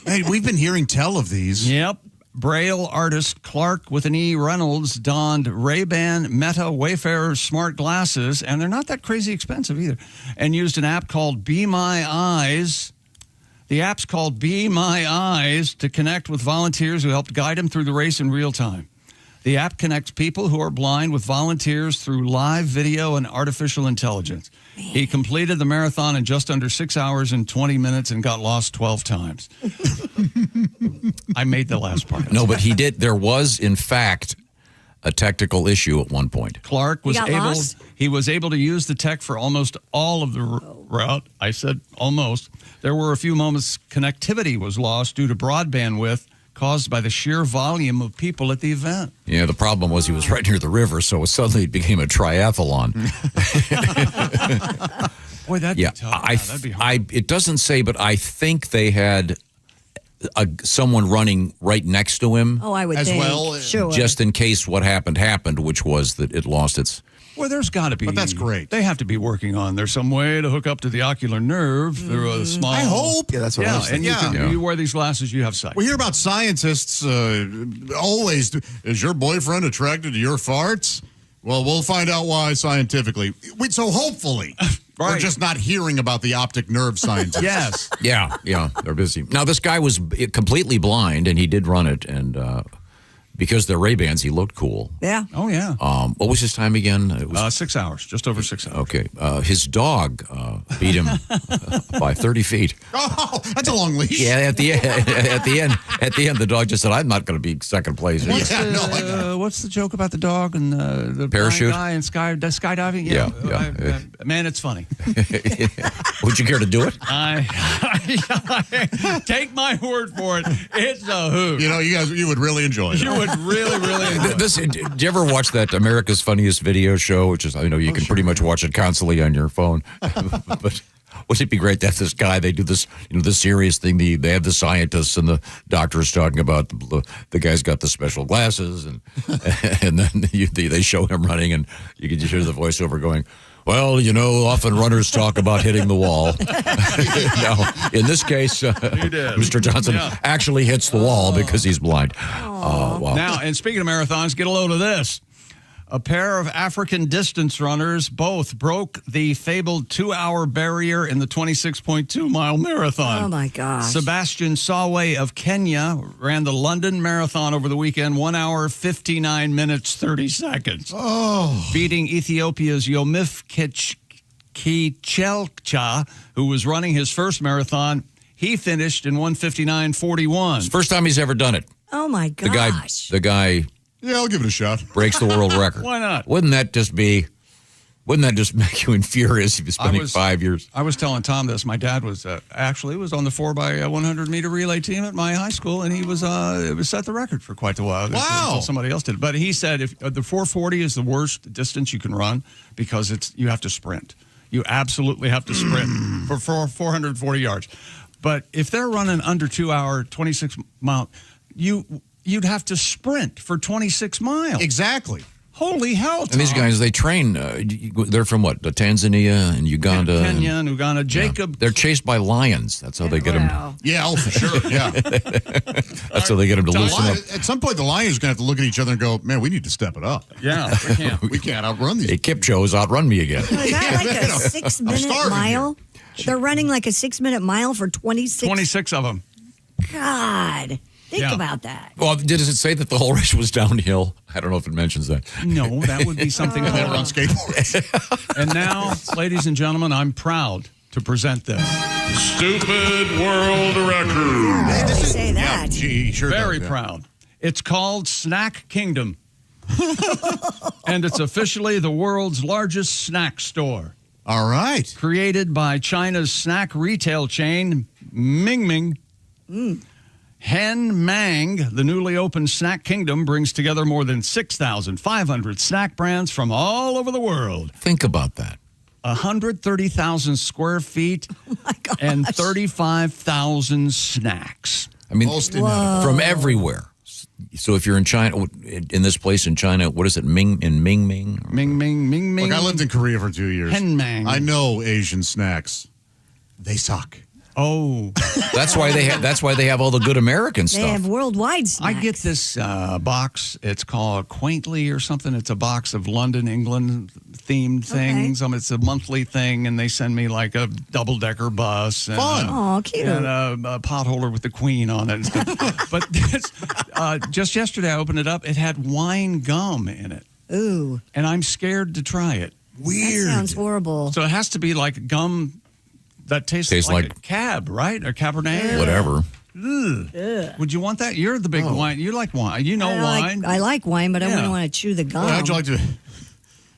Hey, we've been hearing tell of these. Yep. Braille artist Clark with an E. Reynolds donned Ray-Ban Meta Wayfarer smart glasses, and they're not that crazy expensive either, and used an app called Be My Eyes. The app's called Be My Eyes to connect with volunteers who helped guide him through the race in real time. The app connects people who are blind with volunteers through live video and artificial intelligence. He completed the marathon in just under 6 hours and 20 minutes and got lost 12 times. I made the last part. No, but he did. There was, in fact, a technical issue at one point. Clark was he was able to use the tech for almost all of the route. I said almost. There were a few moments connectivity was lost due to broadband width caused by the sheer volume of people at the event. Yeah, the problem was he was right near the river, so suddenly it became a triathlon. Boy, that'd be tough. That'd be hard. It doesn't say, but I think they had someone running right next to him. Oh, I would think. Well, sure. Just in case what happened, which was that it lost its... Well, there's got to be. But that's great. They have to be working on. There's some way to hook up to the ocular nerve through a small. I hope. Yeah, that's what I was thinking. And you wear these glasses, you have sight. We hear about scientists always. Is your boyfriend attracted to your farts? Well, we'll find out why scientifically. So hopefully, we're just not hearing about the optic nerve scientists. Yes. Yeah, they're busy. Now, this guy was completely blind, and he did run it, and because they're Ray-Bans, he looked cool. Yeah. Oh, yeah. What was his time again? It was 6 hours, just over 6 hours. Okay. His dog beat him by 30 feet. Oh, that's a long leash. Yeah, at the end, the dog just said, "I'm not going to be second place." What's the joke about the dog and the parachute guy and skydiving? Yeah. Man, it's funny. Would you care to do it? Take my word for it. It's a hoot. You would really enjoy it. You would really enjoy it. Did you ever watch that America's Funniest Video Show? Which is, you can pretty much watch it constantly on your phone. But wouldn't it be great to have this guy? They do this, this serious thing. They have the scientists and the doctors talking about the guy's got the special glasses, and then they show him running, and you can just hear the voiceover going, "Well, often runners talk about hitting the wall." Now, in this case, Mr. Johnson actually hits the wall because he's blind. Wow. Now, and speaking of marathons, get a load of this. A pair of African distance runners both broke the fabled 2-hour barrier in the 26.2-mile marathon. Oh, my gosh. Sebastian Sawe of Kenya ran the London Marathon over the weekend, 1 hour, 59 minutes, 30 seconds. Oh. Beating Ethiopia's Yomif Kichelcha, who was running his first marathon. He finished in 1:59:41. It's the first time he's ever done it. Oh, my gosh. The guy... Yeah, I'll give it a shot. Breaks the world record. Why not? Wouldn't that just make you infurious if you're spending 5 years? I was telling Tom this. My dad was actually was on the 4x100 meter relay team at my high school, and he was set the record for quite a while. Wow! Until somebody else did. But he said if the 440 is the worst distance you can run because you have to sprint. You absolutely have to sprint for 440 yards. But if they're running under 2 hour 26 mile, you'd have to sprint for 26 miles. Exactly. Holy hell, Tom. And these guys, they train, they're from what, Tanzania and Uganda? Kenya and Uganda. Jacob. They're chased by lions. That's how they get them. Yeah, for sure, yeah. That's how they get them to loosen up. At some point, the lions are going to have to look at each other and go, man, we need to step it up. Yeah, we can't. We can't outrun these. Hey, Kipchoge's outrun me again. Is that like a 6-minute mile? They're running like a 6-minute mile for 26? 26 of them. God. Think about that. Well, does it say that the whole race was downhill? I don't know if it mentions that. No, that would be something that on skateboards. And now, ladies and gentlemen, I'm proud to present this. Stupid world record. They say that. Yeah, gee, sure Very does, proud. It's called Snack Kingdom. And it's officially the world's largest snack store. All right. Created by China's snack retail chain, Ming Ming. Hen Mang, the newly opened Snack Kingdom, brings together more than 6,500 snack brands from all over the world. Think about that. 130,000 square feet and 35,000 snacks. I mean, from everywhere. So if you're in China, in this place in China, what is it, Ming Ming? Ming. Look, I lived in Korea for 2 years. Hen Mang. I know Asian snacks. They suck. Oh, that's why they have all the good American stuff. They have worldwide snacks. I get this box. It's called Quaintly or something. It's a box of London, England themed things. It's a monthly thing, and they send me like a double-decker bus. And, fun. Cute. And a pot holder with the Queen on it. But just yesterday, I opened it up. It had wine gum in it. Ooh. And I'm scared to try it. Weird. That sounds horrible. So it has to be like gum that tastes like a cab, right? Or Cabernet? Whatever. Would you want that? You're the big wine. You like wine. You know wine. I like wine, but I wouldn't want to chew the gum. Well, how'd you like to?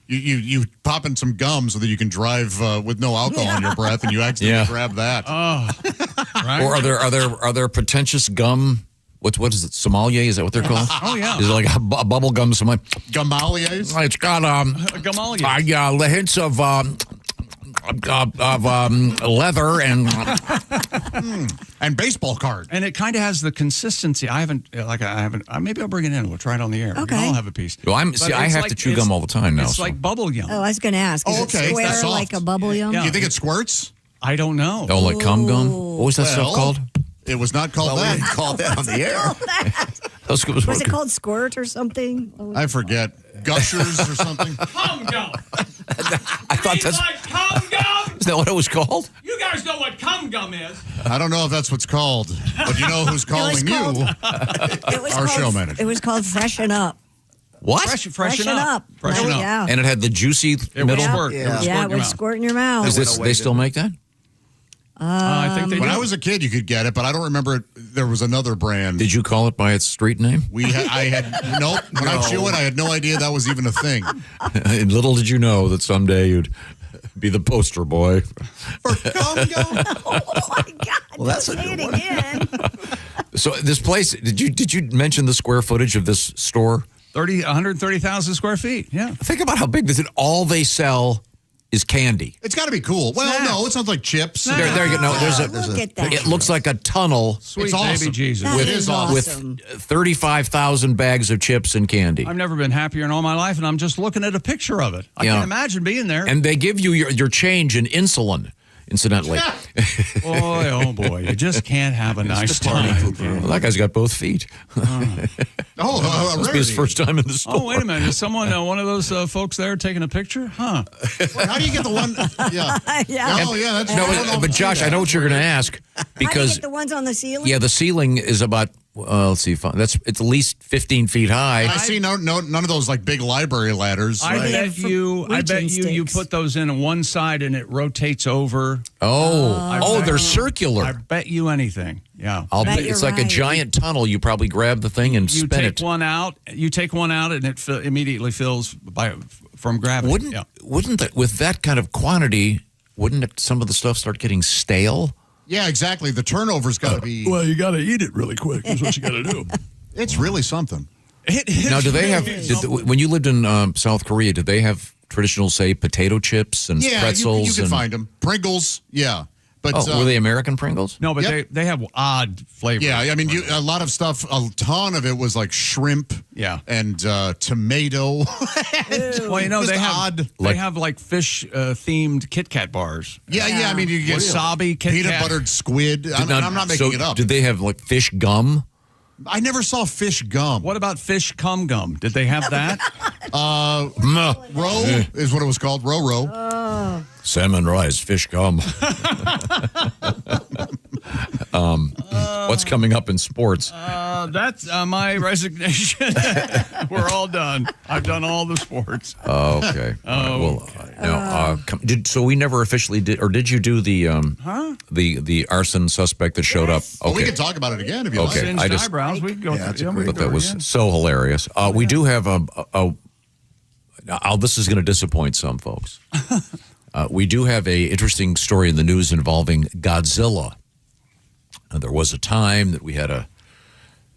You pop in some gum so that you can drive with no alcohol in your breath, and you accidentally grab that. Oh, right. Or are there pretentious gum? What is it? Sommelier? Is that what they're called? Oh yeah. Is it like a bubble gum sommelier? Gummaliers? It's got the hints of leather and baseball card. And it kind of has the consistency. I haven't. Maybe I'll bring it in. We'll try it on the air. Okay. I'll have a piece. Well, I have to chew gum all the time now. It's like bubble gum. Oh, I was going to ask. Is it square like a bubble gum? Do you think it squirts? I don't know. Oh, like cum gum? What was that stuff called? It was not called that. We didn't call that on the air. Was it called squirt or something? I forget. Gushers or something? Cum gum. I thought that's. Like cum gum? Is that what it was called? You guys know what cum gum is. I don't know if that's what's called, but you know who's calling you? Our show manager. It was called Freshen Up. What? Freshen up. Freshen up. Yeah. And it had the juicy middle. Squirt. Yeah, it would squirt in your mouth. They still make that? I think they When do. I was a kid, you could get it, but I don't remember it. There was another brand. Did you call it by its street name? I had nope. When I chew it, I had no idea that was even a thing. And little did you know that someday you'd be the poster boy. Oh my God! Well, that's a say good it one. again. So this place, did you mention the square footage of this store? 130,000 square feet. Yeah. Think about how big this is. All they sell is candy. It's got to be cool. Well, no, it sounds like chips. There you go. No, there's Look at that. It looks like a tunnel. Sweet It's baby awesome. Jesus. That It is is awesome. awesome. With 35,000 bags of chips and candy. I've never been happier in all my life, and I'm just looking at a picture of it. I Yeah. can't imagine being there. And they give you your change in insulin, incidentally. Boy, oh boy, you just can't have a nice time. Well, that guy's got both feet. Must be his first time in the store. Oh, wait a minute. Is someone, one of those folks there taking a picture? Huh. Wait, how do you get the one? Yeah. Yeah. Oh, yeah. That's No, but Josh, I know what you're going to ask How do you because get the ones on the ceiling? the ceiling is about let's see, it's at least 15 feet high. I see none of those like big library ladders. I right? bet you put those in on one side and it rotates over. They're circular. I bet you anything. Yeah. It's like a giant tunnel. You probably grab the thing and You spin it. take one out. You take one out, and it immediately fills from gravity. Wouldn't that, with that kind of quantity, wouldn't some of the stuff start getting stale? Yeah, exactly. The turnover's got to be. Well, you got to eat it really quick. That's what you got to do. It's really something. Now, do they have? When you lived in South Korea, did they have traditional, say, potato chips and pretzels? You can find them. Pringles, yeah. But were they American Pringles? No, but they have odd flavors. Yeah, I mean, a lot of stuff. A ton of it was like shrimp. Yeah. And tomato. Well, they have like fish themed Kit Kat bars. Yeah. I mean, you get wasabi, Kit peanut Kat. buttered squid. I'm not making it up. Did they have like fish gum? I never saw fish gum. What about fish cum gum? Did they have that? Roe is what it was called. Row. Salmon rice, fish gum. What's coming up in sports? That's my resignation. We're all done. I've done all the sports. Okay. So we never officially did, or did you do the arson suspect that showed up? Okay. Well, we can talk about it again if you Okay. like. Singed eyebrows. We can go through. I thought that was so hilarious. We do have this is going to disappoint some folks. We do have a interesting story in the news involving Godzilla. There was a time that we had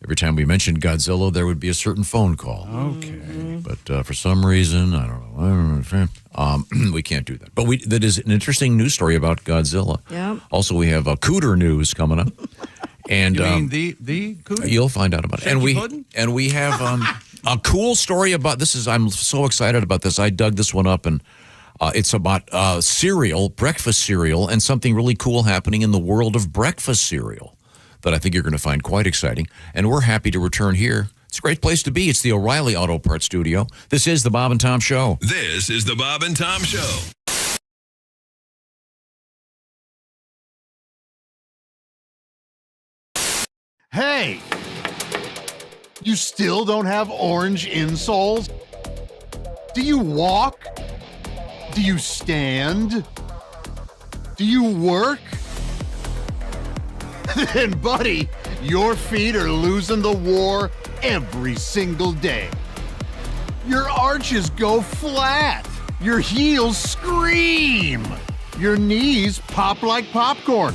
every time we mentioned Godzilla, there would be a certain phone call. Okay. But for some reason, I don't know, we can't do that. But that is an interesting news story about Godzilla. Yeah. Also, we have Cooter news coming up. And You mean the cooter? you'll find out about it. And we have a cool story about this. I'm so excited about this. I dug this one up, and it's about cereal, breakfast cereal, and something really cool happening in the world of breakfast cereal that I think you're going to find quite exciting. And we're happy to return here. It's a great place to be. It's the O'Reilly Auto Parts Studio. This is the Bob and Tom Show. This is the Bob and Tom Show. Hey! You still don't have orange insoles? Do you walk? Do you stand? Do you work? Then, buddy, Your feet are losing the war every single day. Your arches go flat. Your heels scream. Your knees pop like popcorn.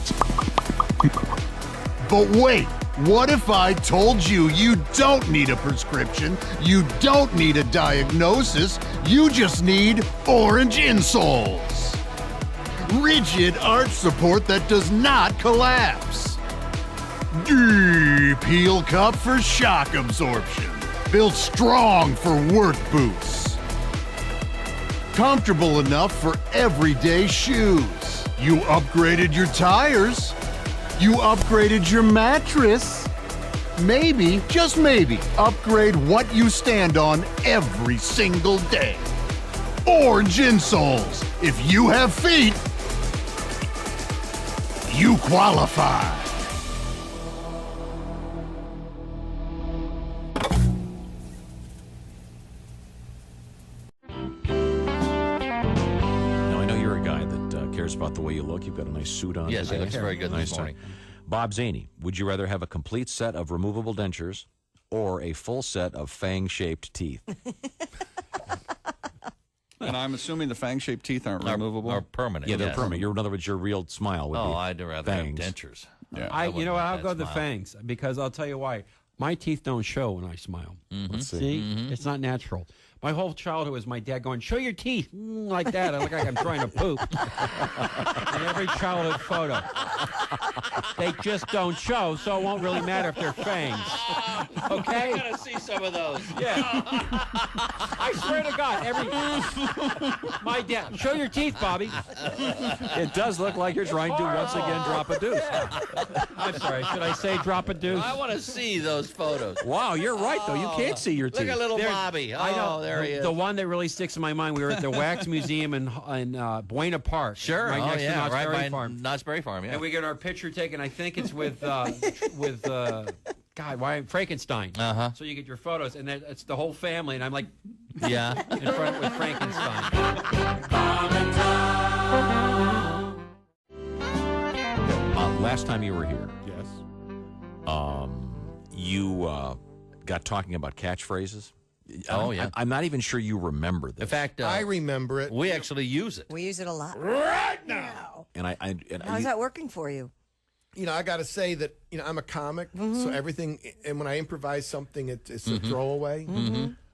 But wait, what if I told you you don't need a prescription, you don't need a diagnosis, you just need orange insoles? Rigid arch support that does not collapse. Deep heel cup for shock absorption. Built strong for work boots. Comfortable enough for everyday shoes. You upgraded your tires. You upgraded your mattress. Maybe, just maybe, upgrade what you stand on every single day. Orange insoles. If you have feet, you qualify. Now, I know you're a guy that cares about the way you look. You've got a nice suit on. Yes, he looks very good this Nice morning. Bob Zaney, would you rather have a complete set of removable dentures or a full set of fang-shaped teeth? And I'm assuming the fang-shaped teeth aren't removable. Are permanent. Yeah, they're yes. permanent. In other words, your real smile would be I'd rather fangs. have dentures. Yeah. You know what? I'll go the fangs because I'll tell you why. My teeth don't show when I smile. Let's see. See? It's not natural. My whole childhood was my dad going, show your teeth, like that. I look like I'm trying to poop. In every childhood photo. They just don't show, so it won't really matter if they're fangs. Okay? I gotta see some of those. Yeah. I swear to God, my dad, show your teeth, Bobby. It does look like you're trying to once again drop a deuce. I'm sorry, should I say drop a deuce? I want to see those photos. Wow, you're right, though. You can't see your teeth. Look at little Bobby. I know. There he is. The one that really sticks in my mind, we were at the Wax Museum in Buena Park. Sure. Right next to Knott's right Berry by Farm. Knott's Berry Farm, yeah. And we get our picture taken. I think it's with Frankenstein. Uh-huh. So you get your photos, and then it's the whole family, and I'm like, yeah, in front with Frankenstein. Last time you were here, Yes. you got talking about catchphrases. Oh, yeah. I'm not even sure you remember this. In fact, I remember it. we actually use it. We use it a lot. Right now. And How's that working for you? You know, I got to say that, you know, I'm a comic, so everything, and when I improvise something, it's a throwaway.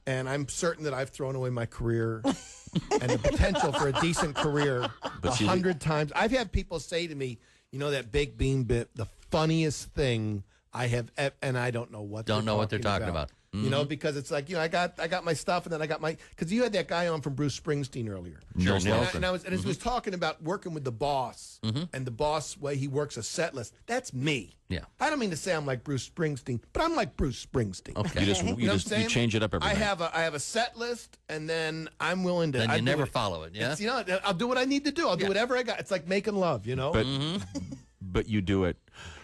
And I'm certain that I've thrown away my career and the potential for a decent career 100 times. I've had people say to me, you know, that baked bean bit, the funniest thing I have, and I don't know what they're talking about. You know, because it's like, you know, I got my stuff, and then I got my, because you had that guy on from Bruce Springsteen earlier. Sure. And I was talking about working with the boss and the boss way he works a set list. That's me. Yeah. I don't mean to say I'm like Bruce Springsteen, but I'm like Bruce Springsteen. Okay. You change it up every I night. have a set list, and then I'm willing to. Then you never follow it. Yeah. You know, I'll do what I need to do. I'll do whatever I got. It's like making love. You know. But you do it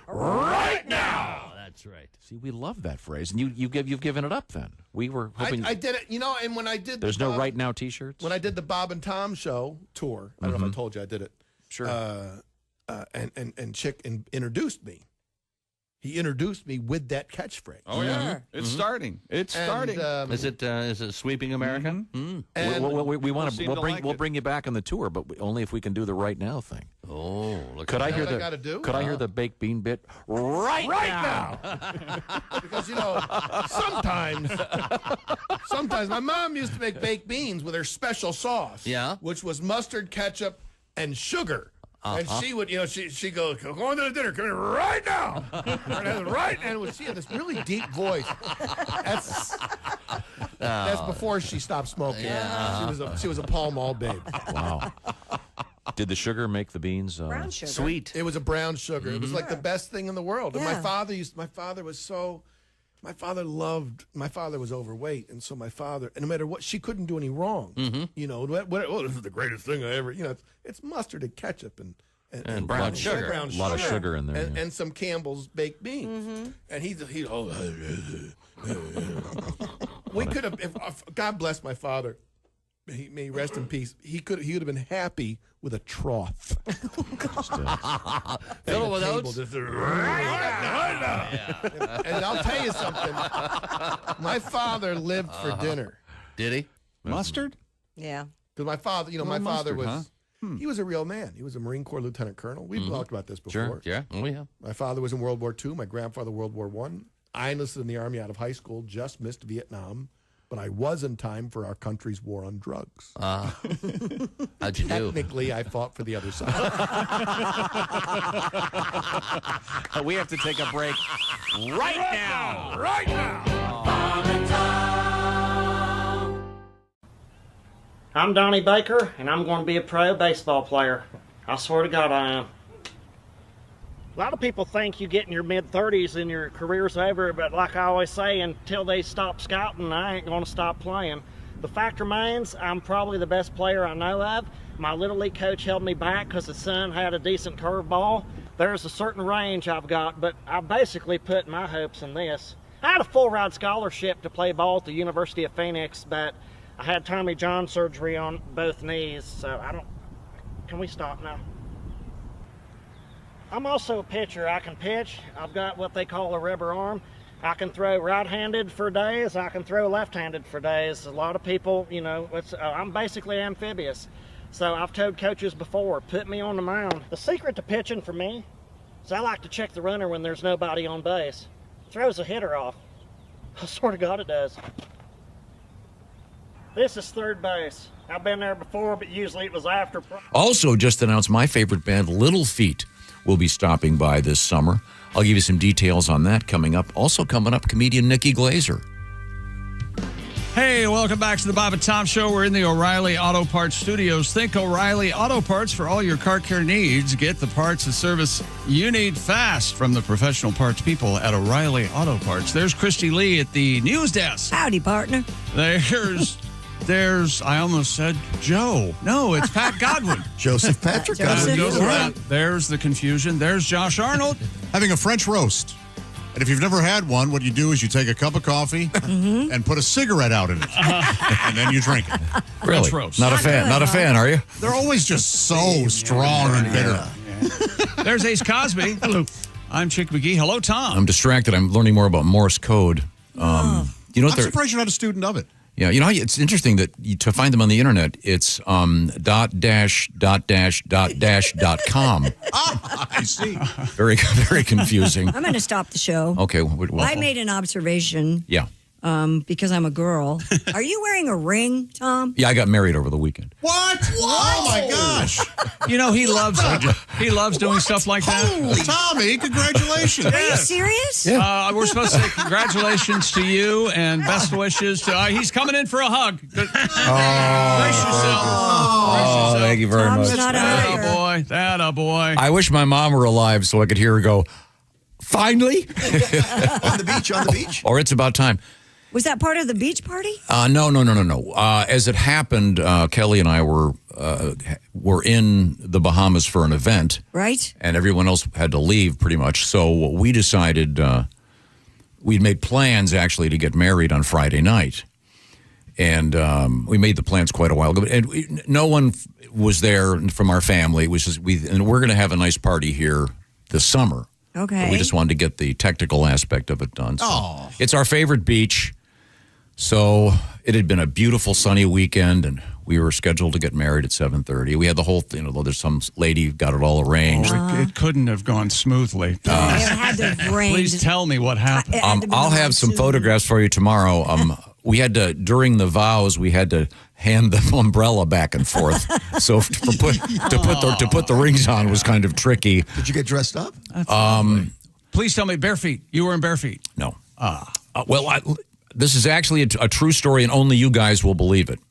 right now. That's right. See, we love that phrase, and you've given it up. Then we were hoping. I did it. You know, and when I did, There's no right now T-shirts. When I did the Bob and Tom show tour, I don't know if I told you I did it. Sure. And Chick introduced me. He introduced me with that catchphrase. Oh yeah, it's starting. It's starting. Is it sweeping America? We'll bring you back on the tour, but only if we can do the right now thing. Oh, look! Could I hear the? Could I hear the baked bean bit right now? Because, you know, sometimes my mom used to make baked beans with her special sauce. Yeah. Which was mustard, ketchup, and sugar. And she would, you know, she goes, go on to the dinner, come here right now. Right, and she had this really deep voice. That's before she stopped smoking. Yeah. She was a Pall Mall babe. Wow. Did the sugar make the beans Brown sugar. Sweet. It was a brown sugar. It was like the best thing in the world. And Yeah. my father was overweight, and so my father, and no matter what, she couldn't do any wrong. You know, this is the greatest thing I ever, you know, it's mustard and ketchup and brown sugar. Brown A lot of sugar in there. and, yeah. and some Campbell's baked beans. And he we could have, if God bless my father, may rest in peace. He would have been happy with a trough. Fill it with oats. And I'll tell you something. My father lived for dinner. Did he? Mustard? Yeah. Because my father, my father mustard, was. huh? He was a real man. He was a Marine Corps lieutenant colonel. We've talked about this before. Sure. Yeah. Oh, yeah. My father was in World War II. My grandfather, World War I. I enlisted in the Army out of high school, just missed Vietnam, but I was in time for our country's war on drugs. How'd you do? Technically, I fought for the other side. We have to take a break right now. Right now. I'm Donnie Baker, and I'm going to be a pro baseball player. I swear to God I am. A lot of people think you get in your mid-30s and your career's over, but like I always say, until they stop scouting, I ain't going to stop playing. The fact remains, I'm probably the best player I know of. My Little League coach held me back because his son had a decent curveball. There's a certain range I've got, but I basically put my hopes in this. I had a full-ride scholarship to play ball at the University of Phoenix, but I had Tommy John surgery on both knees, so can we stop now? I'm also a pitcher. I can pitch. I've got what they call a rubber arm. I can throw right-handed for days. I can throw left-handed for days. A lot of people, I'm basically amphibious. So I've told coaches before, put me on the mound. The secret to pitching for me is I like to check the runner when there's nobody on base. Throws a hitter off. I swear to God it does. This is third base. I've been there before, but usually it was after. Also, just announced my favorite band, Little Feat, will be stopping by this summer. I'll give you some details on that coming up. Also coming up, comedian Nikki Glazer. Hey, welcome back to the Bob and Tom Show. We're in the O'Reilly Auto Parts Studios. Think O'Reilly Auto Parts for all your car care needs. Get the parts and service you need fast from the professional parts people at O'Reilly Auto Parts. There's Christy Lee at the news desk. Howdy, partner. There's, I almost said Joe. No, it's Pat Godwin. Joseph Patrick Godwin. There's the confusion. There's Josh Arnold. Having a French roast. And if you've never had one, what you do is you take a cup of coffee and put a cigarette out in it. And then you drink it. Really? French roast. Not a fan, are you? They're always just so strong and bitter. Yeah. There's Ace Cosby. Hello. I'm Chick McGee. Hello, Tom. I'm distracted. I'm learning more about Morse code. I'm surprised you're not a student of it. Yeah, it's interesting that to find them on the internet, it's .com. I see. Very, very confusing. I'm going to stop the show. Okay. I made an observation. Yeah. Because I'm a girl. Are you wearing a ring, Tom? Yeah, I got married over the weekend. What? Oh my gosh! He loves doing stuff like that. Holy Tommy, congratulations! Are you serious? Yeah. We're supposed to say congratulations to you and best wishes to. He's coming in for a hug. Brace yourself. Thank you very much. That a boy. I wish my mom were alive so I could hear her go, finally? On the beach? Or it's about time. Was that part of the beach party? No. As it happened, Kelly and I were in the Bahamas for an event. Right. And everyone else had to leave pretty much. So we decided we'd made plans actually to get married on Friday night. And we made the plans quite a while ago. And no one was there from our family. It was just and we're going to have a nice party here this summer. Okay. But we just wanted to get the technical aspect of it done. So it's our favorite beach. So it had been a beautiful sunny weekend, and we were scheduled to get married at 7:30. We had the whole thing. There's some lady got it all arranged. It couldn't have gone smoothly. It had to have rained. Please tell me what happened. I'll have some photographs for you tomorrow. We had to, during the vows, we had to hand the umbrella back and forth. So to put the rings on was kind of tricky. Did you get dressed up? Please tell me, bare feet. You were in bare feet. No. This is actually a true story, and only you guys will believe it.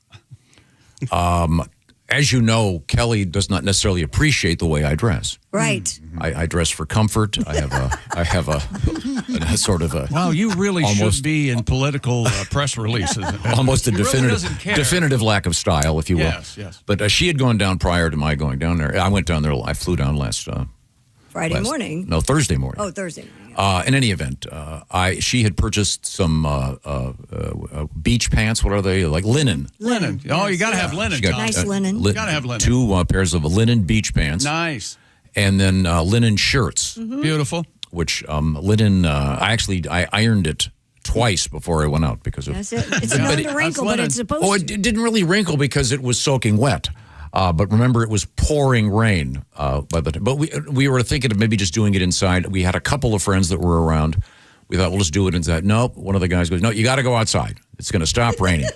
As you know, Kelly does not necessarily appreciate the way I dress. Right. I dress for comfort. I have a sort of a. Wow, you really should be in political press releases. Almost a definitive lack of style, if you will. Yes. But she had gone down prior to my going down there. I went down there. I flew down Friday morning. No, Thursday morning. Oh, Thursday morning. In any event, she had purchased some beach pants. What are they? Like linen. Linen. Oh, you got to have linen. She got, Nice linen. You got to have linen. 2 pairs of linen beach pants. Nice. And then linen shirts. Mm-hmm. Beautiful. Which linen, I ironed it twice before I went out because of. That's it. It's known to wrinkle, but it's supposed Oh, it didn't really wrinkle because it was soaking wet. But remember, it was pouring rain by the time. But we were thinking of maybe just doing it inside. We had a couple of friends that were around. We thought, we'll just do it inside. Nope. One of the guys goes, no, you got to go outside. It's going to stop raining.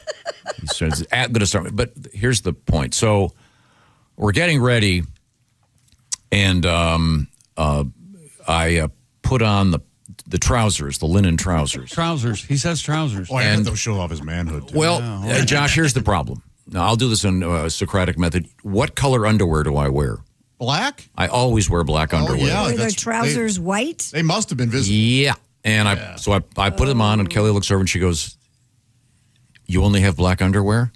He says, it's going to start. But here's the point. So we're getting ready, and I put on the trousers, the linen trousers. Trousers. He says trousers. Oh, I bet they'll show off his manhood, too. Well, Josh, here's the problem. Now, I'll do this in a Socratic method. What color underwear do I wear? Black? I always wear black underwear. Yeah, Were their trousers white? They must have been visible. Yeah. And I put them on, and Kelly looks over and she goes, you only have black underwear?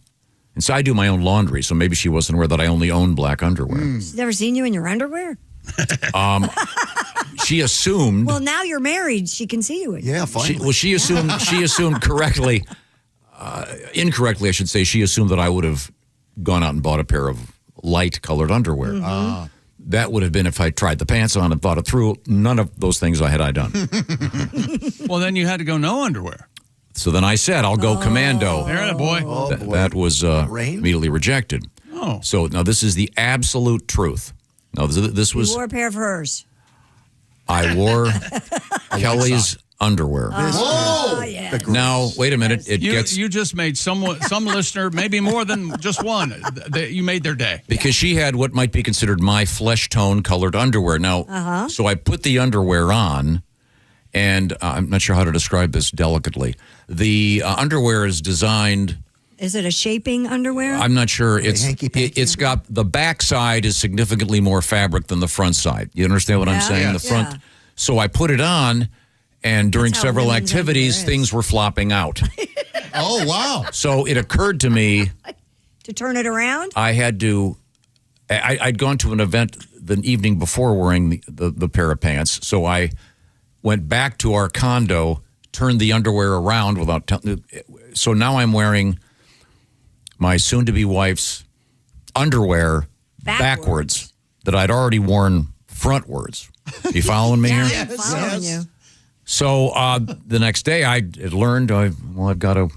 And so I do my own laundry, so maybe she wasn't aware that I only own black underwear. She's never seen you in your underwear? She assumed. Well, now you're married. She can see you in Yeah, finally. She assumed correctly, incorrectly, I should say. She assumed that I would have gone out and bought a pair of light-colored underwear. Mm-hmm. That would have been if I tried the pants on and thought it through. None of those things had I done. Well, then you had to go no underwear. So then I said, I'll go commando. There, boy. That was immediately rejected. Oh. So now this is the absolute truth. Now this was. You wore a pair of hers. I wore Kelly's underwear. Oh, yeah. Now, wait a minute. You just made some listener, maybe more than just one, you made their day. Because she had what might be considered my flesh tone colored underwear. Now, so I put the underwear on, and I'm not sure how to describe this delicately. The underwear is designed. Is it a shaping underwear? I'm not sure. It's got the back side is significantly more fabric than the front side. You understand what I'm saying? Yeah. The front. Yeah. So I put it on, and during That's how several women's activities, underwear is. things were flopping out. Oh, wow. So it occurred to me To turn it around? I had to. I'd gone to an event the evening before wearing the pair of pants, so I went back to our condo, turned the underwear around without. So now I'm wearing my soon-to-be wife's underwear backwards that I'd already worn frontwards. You following me here? I'm following you. So the next day I had learned, I've got to.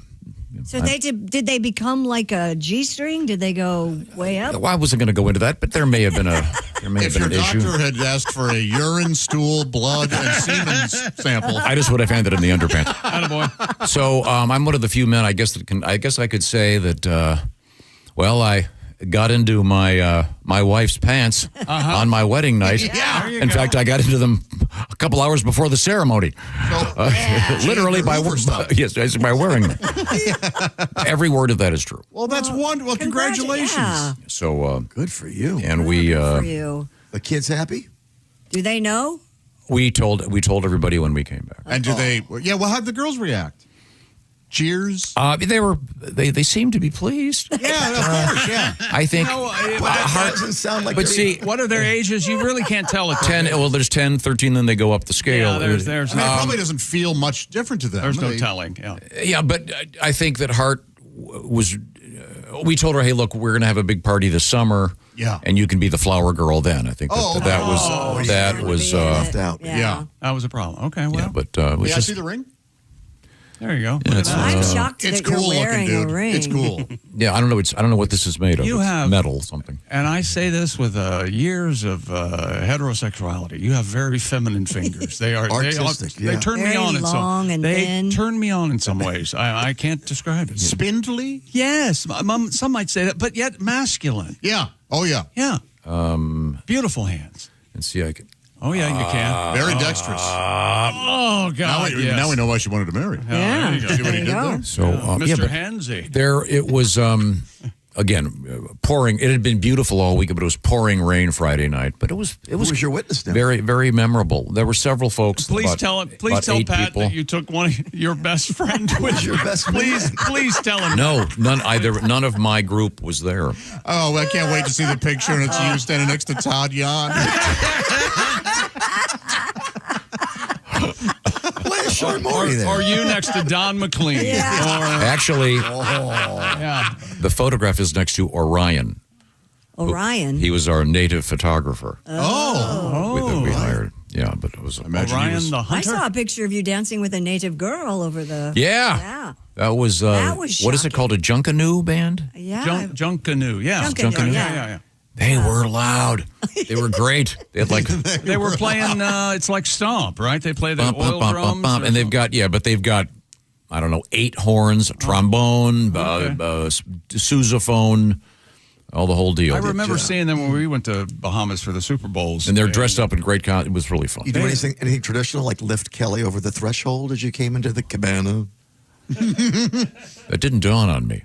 So did they become like a G-string? Did they go way up? Well, I wasn't going to go into that, but there may have been an If your issue. doctor had asked for a urine, stool, blood, and semen sample. I just would have handed him the underpants. Attaboy. So I'm one of the few men, I guess I could say that. I got into my wife's pants on my wedding night. Yeah. In fact, I got into them a couple hours before the ceremony. Literally by wearing them. Every word of that is true. Well, that's one. Well, congratulations. Yeah. So Good for you. and we For you. The kids happy? Do they know? we told everybody when we came back. And do they? Yeah. Well, how'd the girls react? Cheers. They seemed to be pleased. Yeah, of course. Yeah. I think. That doesn't sound like. But see, What are their ages? You really can't tell it. 10. Well, there's 10, 13, then they go up the scale. Yeah, there's I mean, it probably doesn't feel much different to them. There's no telling. Yeah. Yeah, but I think that Hart was. We told her, "Hey, look, we're going to have a big party this summer. Yeah. And you can be the flower girl then." I think that was left out. Yeah. That was a problem. Okay, well. yeah, but it was May I just see the ring? There you go. Yeah, it's, I'm shocked It's that you're cool wearing looking, dude. a ring. It's cool. yeah. I don't know what this is made of. You It's have- metal something. And I say this with years of heterosexuality. You have very feminine fingers. They are Artistic, They yeah. turn me Very on in long some. and they thin. turn me on in some ways. I can't describe it. Spindly? Yes, some might say that, but yet masculine. Yeah. Oh, yeah. Yeah. Beautiful hands. And see, I can. Oh yeah, you can. Very dexterous. Oh God. Now we know why she wanted to marry. Yeah. There you go. See what he did there? So Mr. but Hensy. there it was. Again, pouring. It had been beautiful all week, but it was pouring rain Friday night. But it was Who was your witness now? very, very memorable. There were several folks. Please about- tell about Pat 8 people. that you took one of your best friend with you. Your best Please tell him. No, none of my group was there. Oh, I can't wait to see the picture, and it's you standing next to Todd Yon. Sean Morey there. Or you next to Don McLean. Actually, the photograph is next to Orion. Orion? He was our native photographer. Oh. We hired. Yeah, but it was Orion the I saw a picture of you dancing with a native girl over the. Yeah. That was what is it called? A Junkanoo band? Yeah. Junkanoo. Yeah. Junkanoo, Yeah. They were loud. They were great. They had like they were playing. It's like Stomp, right? They play the oil drums, and they've got I don't know, 8 horns, trombone, sousaphone, all the whole deal. I remember seeing them when we went to Bahamas for the Super Bowls, and they're dressed up in great. It was really fun. You do anything traditional, like lift Kelly over the threshold as you came into the cabana? That didn't dawn on me.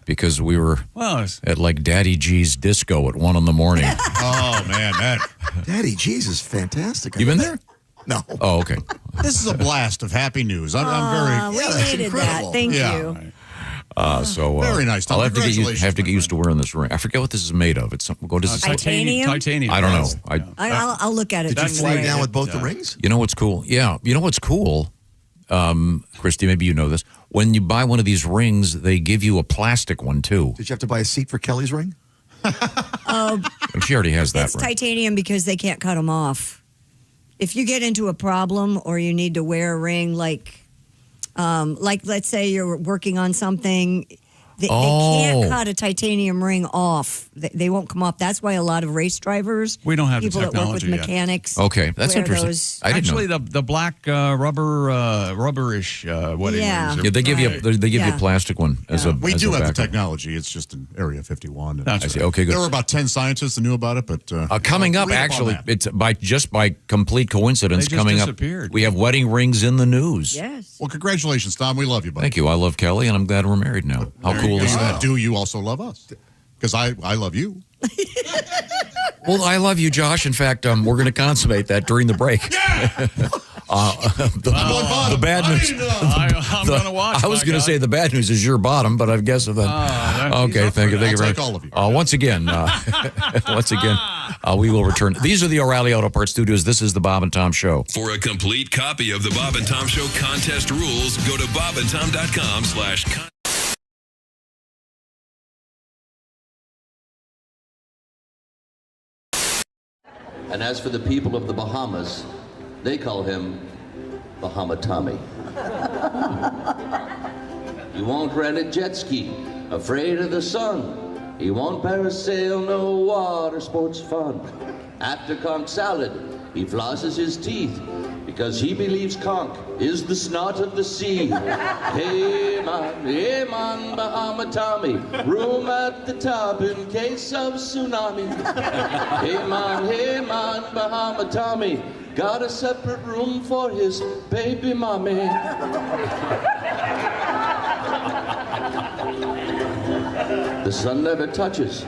Because we were at like Daddy G's disco at 1 a.m. Oh man, Daddy G's is fantastic. You been there? No. Oh, okay. This is a blast of happy news. I'm very. We needed that. Thank you. Very nice, Tom. I'll have to get used to wearing this ring. I forget what this is made of. It's what is it? Titanium? Titanium. I don't know. I'll look at it. Did you fly down with both the rings? You know what's cool? Yeah. You know what's cool? Christy, maybe you know this. When you buy one of these rings, they give you a plastic one too. Did you have to buy a seat for Kelly's ring? She already has that It's ring. titanium because they can't cut them off. If you get into a problem or you need to wear a ring, like let's say you're working on something, they can't cut a titanium ring off. They won't come off. That's why a lot of race drivers, we don't have people the that work with technology yet. mechanics. Okay, that's wear interesting. those- I didn't Actually, know. the black rubberish wedding Yeah. rings. Yeah, they give you a plastic one as a. We as do a have the backup. technology. It's just in Area 51. I see. Okay, good. There were about 10 scientists that knew about it, but Coming up, read on actually, that. it's by complete coincidence. They just coming disappeared. up, we have wedding rings in the news. Yes. Well, congratulations, Tom. We love you, buddy. Thank you. I love Kelly, and I'm glad we're married now. How cool is that? Do you also love us? Because I love you. Well, I love you, Josh. In fact, we're going to consummate that during the break. The bad news. I'm going to watch. I was going to say the bad news is your bottom, but I guess that. Okay, thank you. Thank you very much. all of you. Once again, we will return. These are the O'Reilly Auto Parts Studios. This is the Bob and Tom Show. For a complete copy of the Bob and Tom Show contest rules, go to bobandtom.com/contest. And as for the people of the Bahamas, they call him Bahama Tommy. He won't rent a jet ski, afraid of the sun. He won't parasail, no water sports fun. After conch salad, he flosses his teeth because he believes conch is the snot of the sea. Hey man, Bahama Tommy, room at the top in case of tsunami. Hey man, Bahama Tommy, got a separate room for his baby mommy. The sun never touches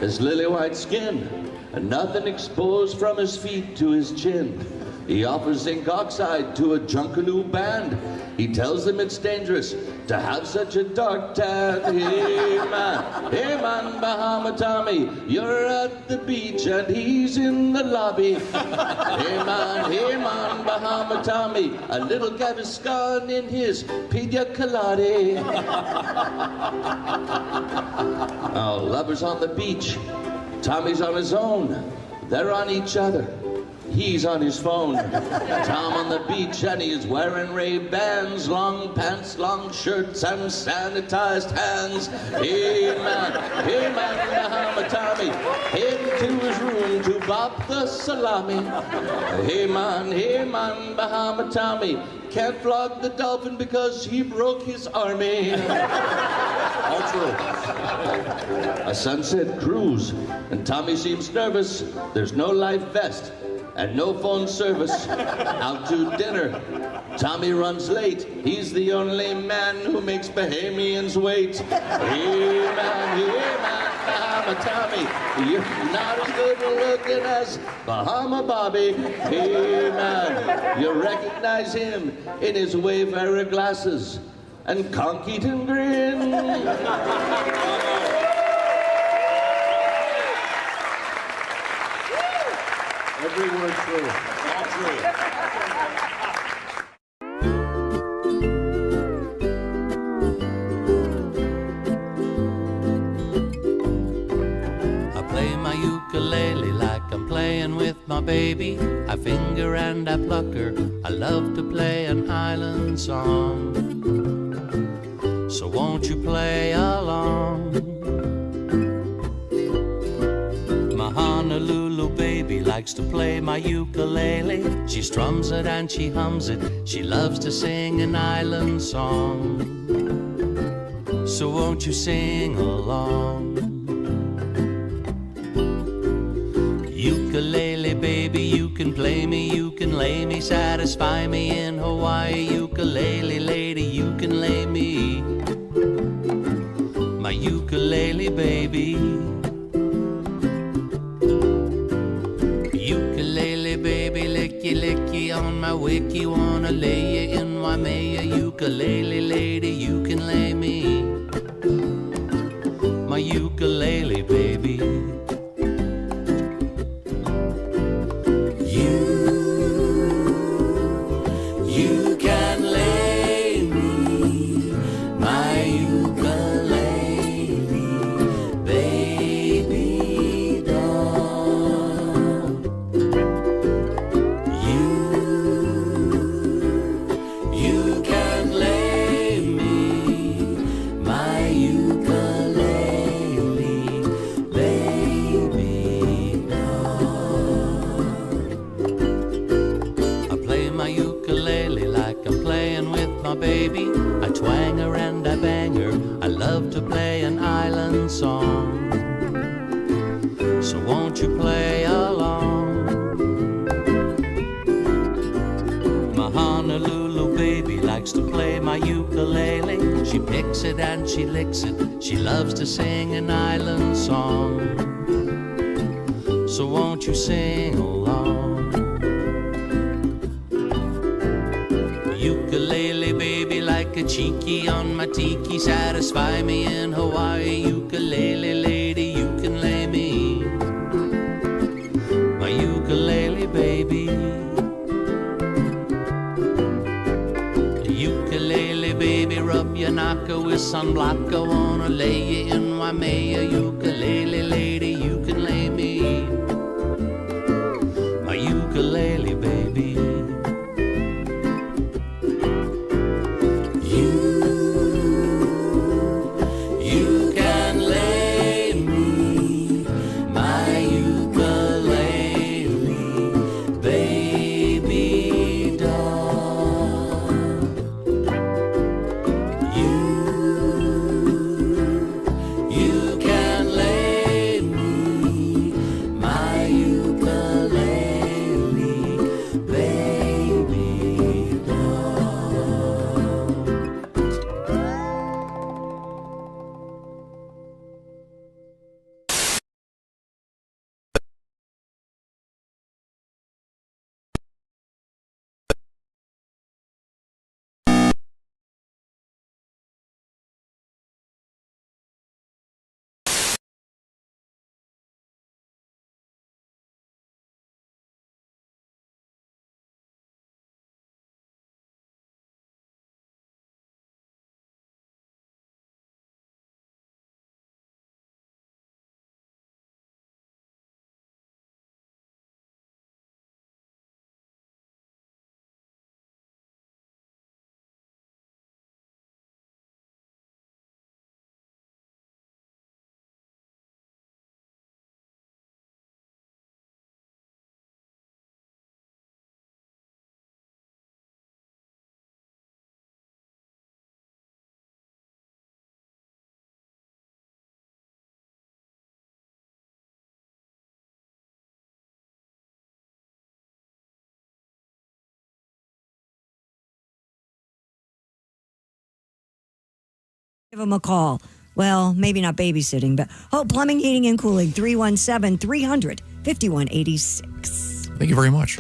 his lily white skin, and nothing exposed from his feet to his chin. He offers zinc oxide to a Junkanoo band. He tells them it's dangerous to have such a dark tan. Hey man, Bahama Tommy, you're at the beach and he's in the lobby. Hey man, Bahama Tommy, a little Gaviscon in his pina colada. Oh, lovers on the beach. Tommy's on his own. They're on each other. He's on his phone. Tom on the beach and he's wearing Ray-Bans, long pants, long shirts, and sanitized hands. Hey man, Bahama Tommy, heading to his room to bop the salami. Hey man, Bahama Tommy, can't flog the dolphin because he broke his army. All true. A sunset cruise, and Tommy seems nervous. There's no life vest and no phone service. Out to dinner, Tommy runs late. He's the only man who makes Bahamians wait. Hey man, Bahama Tommy, you're not as good looking as Bahama Bobby. Hey man, you recognize him in his Wayfarer glasses and conch-eating grin. Every word true. All true. ukulele like I'm playing with my baby. I finger and I pluck her. I love to play an island song. So won't you play along? My Honolulu baby likes to play my ukulele. She strums it and she hums it. She loves to sing an island song. So won't you sing along? Ukulele baby, you can play me, you can lay me, satisfy me in Hawaii. Ukulele lady, you can lay me, my ukulele baby. Ukulele baby, licky licky on my wiki, wanna lay you in Waimea. Ukulele lady, you can lay me, my ukulele baby. You can lay me, my ukulele baby doll. You can lay me, my ukulele baby doll. I play my ukulele like I'm playing with my baby. I twang her and I bang her. I love to play an island song. So won't you play along? My Honolulu baby likes to play my ukulele. She picks it and she licks it. She loves to sing an island song. So won't you sing along? Ukulele baby like a cheeky on my tiki, satisfy me in Hawaii. Ukulele lady, you can lay me, my ukulele baby. Ukulele baby, rub your knocker with sunblock. I wanna lay you in Waimea. Ukulele lady, you can lay me, my ukulele baby. You can lay me, my ukulele baby doll. You can lay me, my ukulele baby doll. Give them a call. Well, maybe not babysitting, but Plumbing, Heating, and Cooling, 317-300-5186. Thank you very much.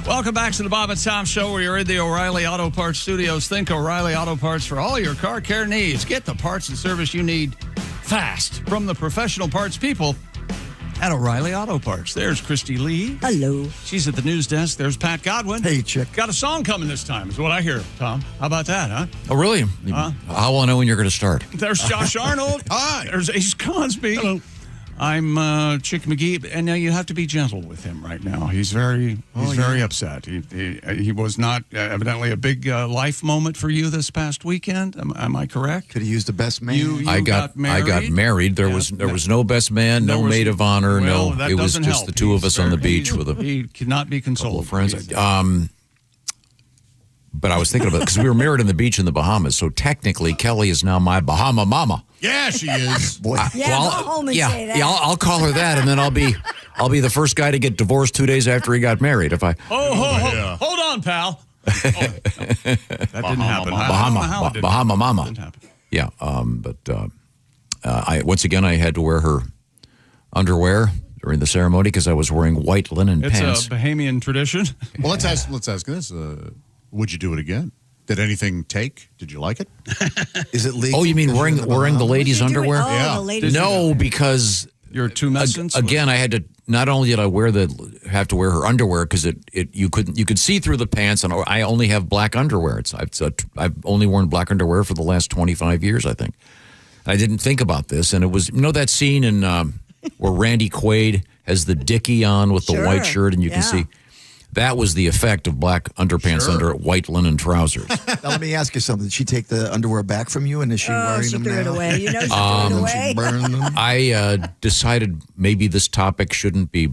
Welcome back to the Bob and Tom Show, where you're in the O'Reilly Auto Parts Studios. Think O'Reilly Auto Parts for all your car care needs. Get the parts and service you need fast from the professional parts people at O'Reilly Auto Parts. There's Christy Lee. Hello. She's at the news desk. There's Pat Godwin. Hey, chick. Got a song coming this time, is what I hear, Tom. How about that, huh? Oh, really? How will I know when you're going to start? There's Josh Arnold. Hi. There's Ace Cosby. Hello. I'm Chick McGee, and now you have to be gentle with him right now. He's very upset. He was not evidently a big life moment for you this past weekend. Am I correct? Could have used the best man. You I got married. There was no best man, no maid of honor, well, no. It was just help. the two of us on the beach with he cannot be consoled. couple of friends. But I was thinking about it because we were married on the beach in the Bahamas. So technically, Kelly is now my Bahama mama. Yeah, she is. Go home and say that. Yeah, I'll call her that, and then I'll be the first guy to get divorced 2 days after he got married. If I hold on, pal. That didn't happen. Bahama mama. Didn't happen. Yeah, I had to wear her underwear during the ceremony because I was wearing white linen pants. It's a Bahamian tradition. Well, let's ask this. Would you do it again? Did anything take? Did you like it? Is it legal? Oh, you mean wearing the ladies' underwear? The ladies' No, because you're too messing. Again, I had to. Not only did I have to wear her underwear because you could see through the pants, and I only have black underwear. I've only worn black underwear for the last 25 years, I think. I didn't think about this, and it was that scene in where Randy Quaid has the dickie on with the white shirt, and you can see. That was the effect of black underpants under white linen trousers. Now, let me ask you something. Did she take the underwear back from you, and is she wearing them now? She threw it away. You know, she threw it away. She burned them. I decided maybe this topic shouldn't be.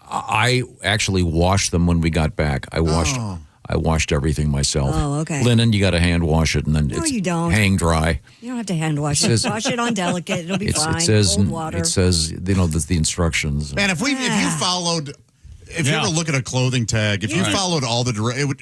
I actually washed them when we got back. I washed everything myself. Oh, okay. Linen, you got to hand wash it, and then you don't. hang dry. You don't have to hand wash it. Wash it on delicate. It'll be fine. Cold water. It says the instructions. Man, if you followed. If you ever look at a clothing tag, if you followed all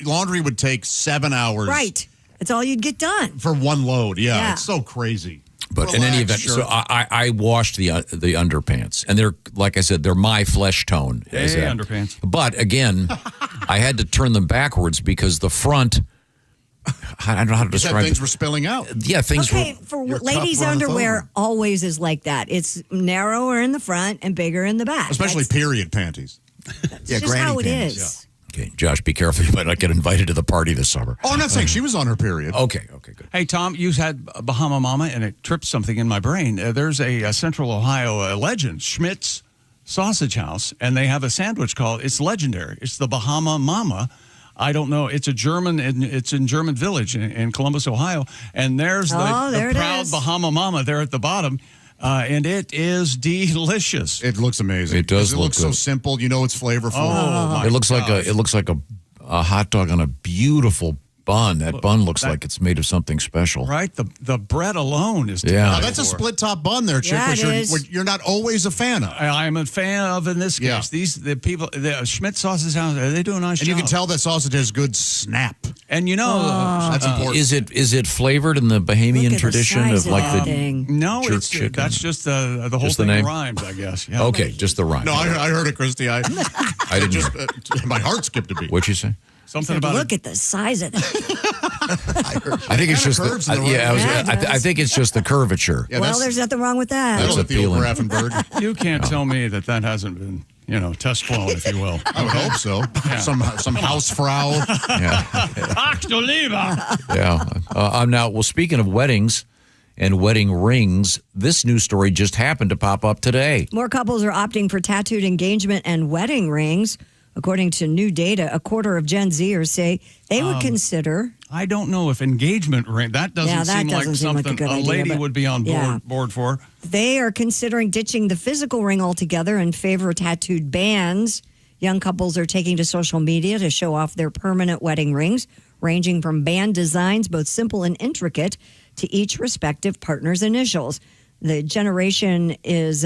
laundry would take 7 hours. Right. That's all you'd get done. For one load. Yeah. It's so crazy. But in any event, so I washed the underpants. And they're, like I said, they're my flesh tone. Underpants. But again, I had to turn them backwards because the front, I don't know how to describe it. Things were spilling out. Yeah, things were. For ladies' underwear, always is like that. It's narrower in the front and bigger in the back. Especially period panties. That's just how it is. Okay, Josh, be careful. You might not get invited to the party this summer. Oh, I'm not saying she was on her period. Okay, good. Hey, Tom, you had Bahama Mama, and it tripped something in my brain. There's a Central Ohio legend, Schmidt's Sausage House, and they have a sandwich called, it's legendary. It's the Bahama Mama. I don't know. It's it's in German Village in Columbus, Ohio. And there's the proud Bahama Mama there at the bottom. And it is delicious. It looks amazing. It does look so simple. You know it's flavorful. Oh, it looks like a hot dog on a beautiful bun. That bun looks like it's made of something special. Right? The bread alone is Now, that's a split top bun there, Chick, which you're not always a fan of. I'm a fan of in this case. The Schmidt Sausage House, they do a nice job. And you can tell that sausage has good snap. And that's important. Is it flavored in the Bahamian tradition of like the thing. No, church chicken? That's just the whole just the thing name? rhymes, I guess. Yeah. Okay, just the rhyme. No, I heard it, Christy. I didn't. Just my heart skipped a beat. What'd you say? Something about look at the size of that. I think it's just I think it's just the curvature. Yeah, well, there's nothing wrong with that. That's appealing. You can't tell me that hasn't been, test flown, if you will. I would hope so. Yeah. Some Hausfrau. Yeah. Now, speaking of weddings and wedding rings, this news story just happened to pop up today. More couples are opting for tattooed engagement and wedding rings. According to new data, a quarter of Gen Zers say they would consider. I don't know if engagement ring, that doesn't seem like something a lady would be on board for. They are considering ditching the physical ring altogether in favor of tattooed bands. Young couples are taking to social media to show off their permanent wedding rings, ranging from band designs, both simple and intricate, to each respective partner's initials. The generation is.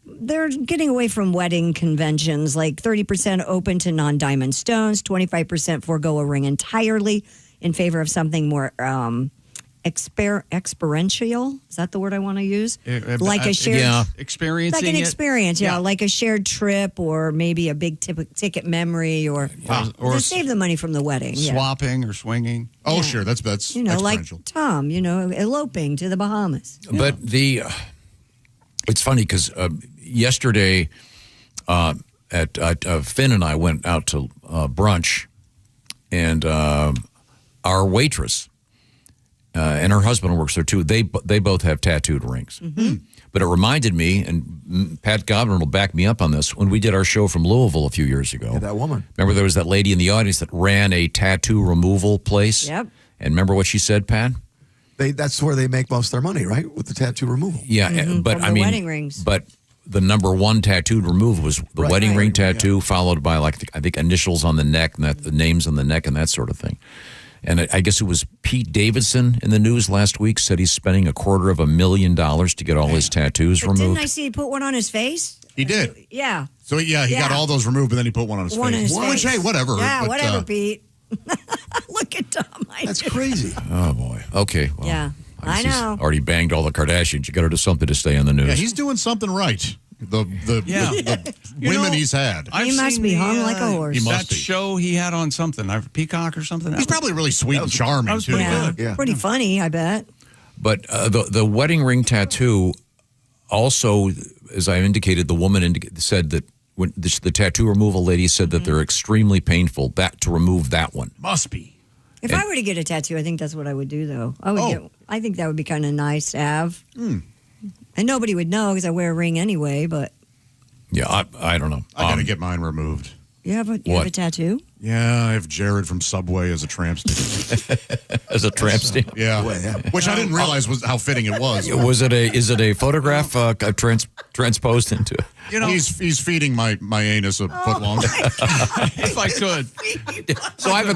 They're getting away from wedding conventions, like 30% open to non-diamond stones, 25% forego a ring entirely in favor of something more experiential. Is that the word I want to use? Like a shared experience. Like an experience, like a shared trip or maybe a big ticket memory or to save the money from the wedding. Swapping or swinging. Oh, sure. That's like Tom, eloping to the Bahamas. But it's funny because yesterday, Finn and I went out to brunch, and our waitress and her husband works there too. They both have tattooed rings. But it reminded me, and Pat Godwin will back me up on this, when we did our show from Louisville a few years ago. Yeah, that woman. Remember there was that lady in the audience that ran a tattoo removal place? Yep. And remember what she said, Pat? That's where they make most of their money, right? With the tattoo removal. Yeah, but From I the mean, wedding rings. But the number one tattooed removed was the Right. wedding Right. ring tattoo, followed by I think initials on the neck, and the names on the neck, and that sort of thing. And I guess it was Pete Davidson in the news last week said he's spending $250,000 to get all his tattoos But removed. didn't I see he put one on his face? He did. Yeah. So he got all those removed, but then he put one on his One face. on his Which, face. hey, whatever. Yeah, but, whatever, Pete. Look at Tom. That's crazy. Oh boy. Okay. Well, Yeah, I I guess he's know. already banged all the Kardashians. You got to do something to stay on the news. Yeah, he's doing something right. The You women know, he's had. He must seen be the, hung like a horse. He must That be. show he had on something, Peacock or something. He's probably really sweet and charming, that was too. pretty Yeah. good. Yeah. Pretty funny, I bet. But the wedding ring tattoo also, as I indicated, the woman said that when the tattoo removal lady said that they're extremely painful to remove that one. Must be. If I were to get a tattoo, I think that's what I would do, though. I think that would be kind of nice to have. And nobody would know because I wear a ring anyway, but Yeah, I don't know. I got to get mine removed. you have a tattoo? Yeah, I have Jared from Subway as a tramp stamp. As a tramp stamp. Yeah. Which I didn't realize was how fitting it was. Is it a photograph transposed into? You know, He's feeding my anus a foot long. if I could. So I have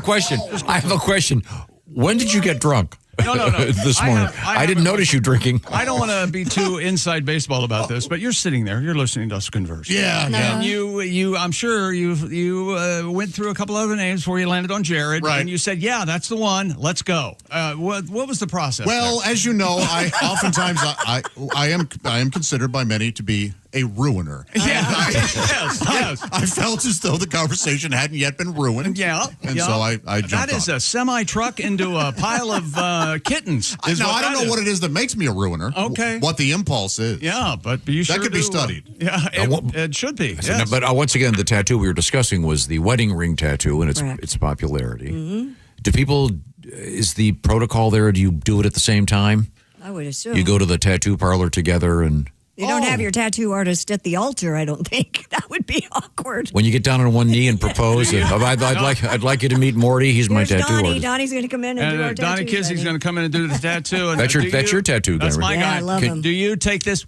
a question. When did you get drunk? No. This morning. I didn't notice you drinking. I don't want to be too inside baseball about this, but you're sitting there, you're listening to us converse. Yeah. And you, I'm sure you went through a couple other names before you landed on Jared, Right. and you said, "Yeah, that's the one. Let's go." What was the process? Well, as you know, I oftentimes I am considered by many to be a ruiner. Yes. I felt as though the conversation hadn't yet been ruined. Yeah. And so I jumped That is on. a semi truck into a pile of kittens. I don't know what it is that makes me a ruiner. Okay. What the impulse is. Yeah, but you That sure could be do. studied. Yeah, it should be. I said, Yes. But once again, the tattoo we were discussing was the wedding ring tattoo and Correct. its popularity. Do people? Is the protocol there? Do you do it at the same time? I would assume. You go to the tattoo parlor together, and You don't have your tattoo artist at the altar, I don't think. That would be awkward. when you get down on one knee and propose, I'd like you to meet Morty. He's my Here's tattoo Donnie. artist. Donnie's going to come in and do our And Donnie tattoos. Kissie's going to come in and do the tattoo. And That's your tattoo guy, That's right? my Yeah, guy. I love him. Do you take this?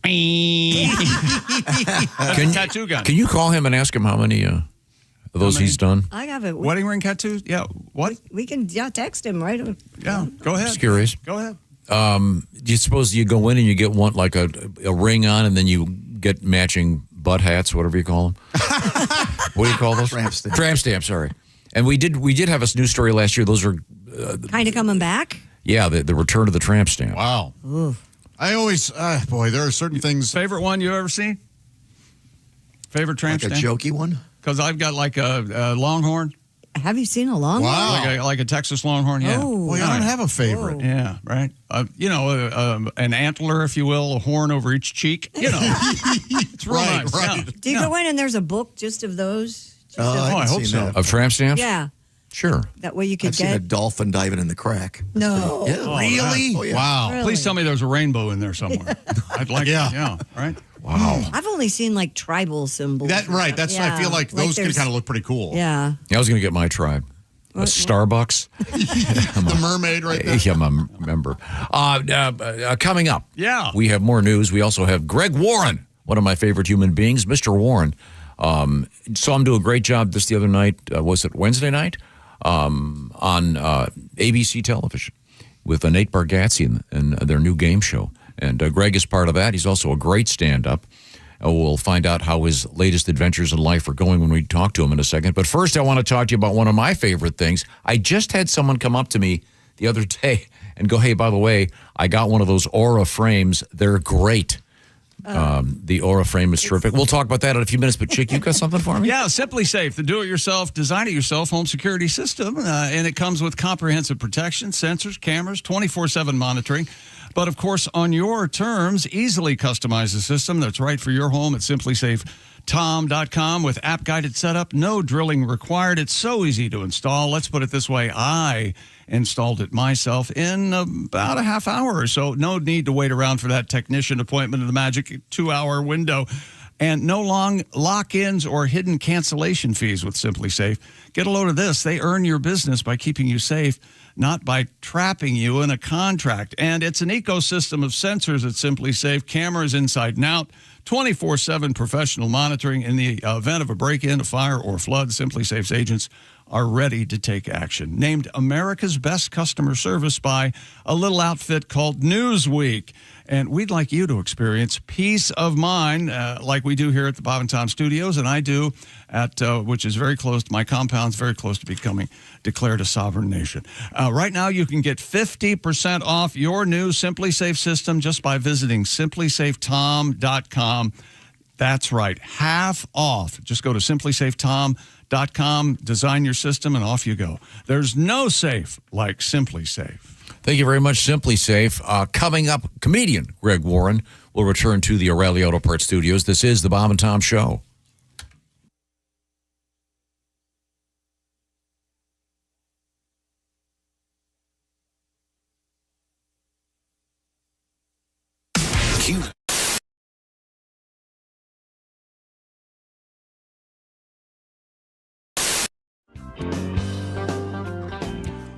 Tattoo guy. Can you call him and ask him how many of those he's done? I have it. Wedding ring tattoos? Yeah. What? We can text him, right? Yeah. Go ahead. Just curious. Go ahead. Do you suppose you go in and you get one like a ring on, and then you get matching butt hats, whatever you call them? What do you call those? Tramp stamp. Tramp stamp. Sorry. And we did have a news story last year. Those are Kind of coming back? the return of the tramp stamp. Wow. Oof. I always, there are certain things. Favorite one you ever seen? Favorite tramp Like a stamp? jokey one? Because I've got like a longhorn. Have you seen a long Wow. one? Like a Texas longhorn, yeah. Oh. Boy, I don't have a favorite. Yeah, right. An antler, if you will, a horn over each cheek. You know, it's real Right, nice. right. Yeah. Do you go in and there's a book just of those? I hope so. Of tramp stamps? Yeah. Sure. That way you could I've seen a get. dolphin diving in the crack. No. Yeah. Really? Oh, yeah. Wow. Really? Please tell me there's a rainbow in there somewhere. I'd like yeah, right? Wow. I've only seen like tribal symbols. That's I feel like those can there's- kind of look pretty cool. Yeah. I was going to get my tribe. A Starbucks. The mermaid right there. Yeah, I'm a member. Coming up, Yeah. we have more news. We also have Greg Warren, one of my favorite human beings, Mr. Warren. Saw him do a great job just the other night. Was it Wednesday night? On ABC television with Nate Bargatze and their new game show. And Greg is part of that. He's also a great stand-up. We'll find out how his latest adventures in life are going when we talk to him in a second. But first, I want to talk to you about one of my favorite things. I just had someone come up to me the other day and go, hey, by the way, I got one of those Aura frames. They're great. The Aura frame is terrific. We'll talk about that in a few minutes. But, Chick, you got something for me? Yeah, SimpliSafe, the do-it-yourself, design-it-yourself home security system. And it comes with comprehensive protection, sensors, cameras, 24/7 monitoring. But, of course, on your terms, easily customize a system that's right for your home at SimpliSafe. SimpliSafeTom.com with app-guided setup. No drilling required. It's so easy to install. Let's put it this way. I installed it myself in about a half hour or so. No need to wait around for that technician appointment in the magic 2-hour window. And no long lock-ins or hidden cancellation fees with SimpliSafe. Get a load of this. They earn your business by keeping you safe, not by trapping you in a contract. And it's an ecosystem of sensors at SimpliSafe, cameras inside and out, 24/7 professional monitoring. In the event of a break-in, a fire, or flood, SimpliSafe's agents are ready to take action. Named America's Best Customer Service by a little outfit called Newsweek. And we'd like you to experience peace of mind like we do here at the Bob and Tom Studios, and I do at which is very close to my compound's very close to becoming declared a sovereign nation. Right now, you can get 50% off your new SimpliSafe system just by visiting SimpliSafeTom.com. That's right, half off. Just go to SimpliSafeTom.com, design your system, and off you go. There's no safe like SimpliSafe. Thank you very much, SimpliSafe. Coming up, comedian Greg Warren will return to the O'Reilly Auto Parts Studios. This is the Bob and Tom Show.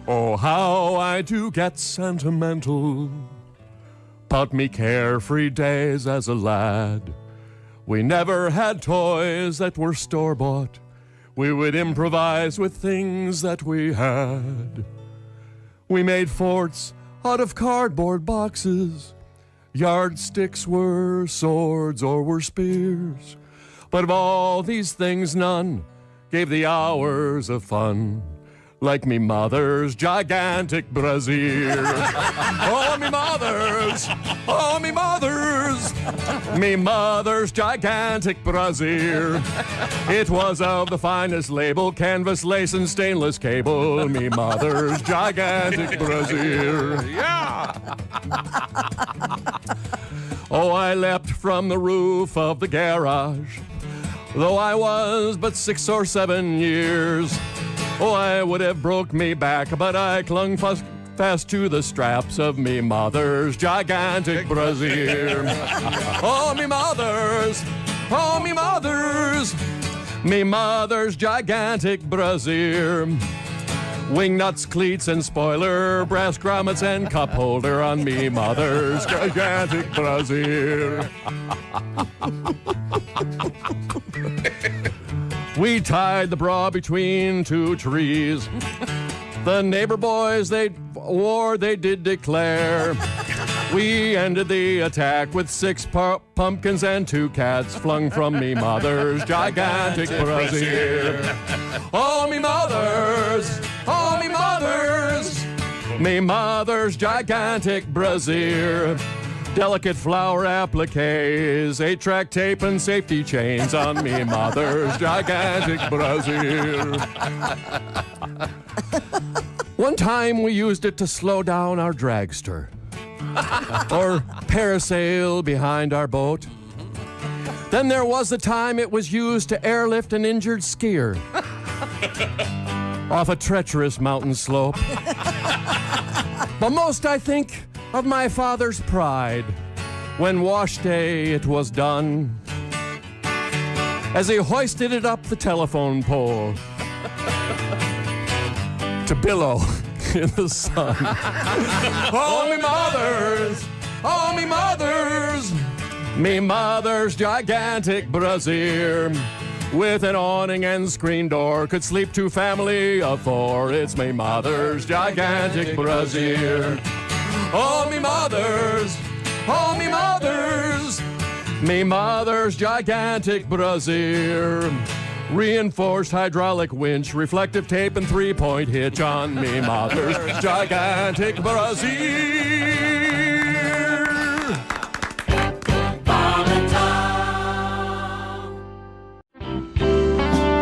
Oh, how I do get sentimental about me carefree days as a lad. We never had toys that were store-bought. We would improvise with things that we had. We made forts out of cardboard boxes. Yardsticks were swords or were spears. But of all these things, none gave the hours of fun like me mother's gigantic brazier. Oh, me mother's, oh, me mother's, me mother's gigantic brazier. It was of the finest label, canvas, lace, and stainless cable. Me mother's gigantic brazier. Yeah! Oh, I leapt from the roof of the garage, though I was but 6 or 7 years. Oh, I would have broke me back, but I clung fast to the straps of me mother's gigantic brazier. Oh, me mother's, oh, me mother's, me mother's gigantic brazier. Wing nuts, cleats, and spoiler, brass grommets, and cup holder on me mother's gigantic brazier. We tied the bra between 2 trees. The neighbor boys, they did declare. We ended the attack with 6 pumpkins and 2 cats flung from me mother's gigantic brazier. Oh, me mother's, oh, me mother's, me mother's gigantic brazier. Delicate flower appliques, 8-track tape and safety chains on me mother's gigantic brazier. One time we used it to slow down our dragster or parasail behind our boat. Then there was the time it was used to airlift an injured skier off a treacherous mountain slope. But most I think of my father's pride when wash day it was done, as he hoisted it up the telephone pole to billow in the sun. Oh, me mother's, oh, me mother's, me mother's gigantic brazier. With an awning and screen door, could sleep 2 family of 4. It's me mother's gigantic brazier. Oh, me mother's, oh, me mother's, me mother's gigantic brazier. Reinforced hydraulic winch, reflective tape, and 3-point hitch on me mother's gigantic brazier.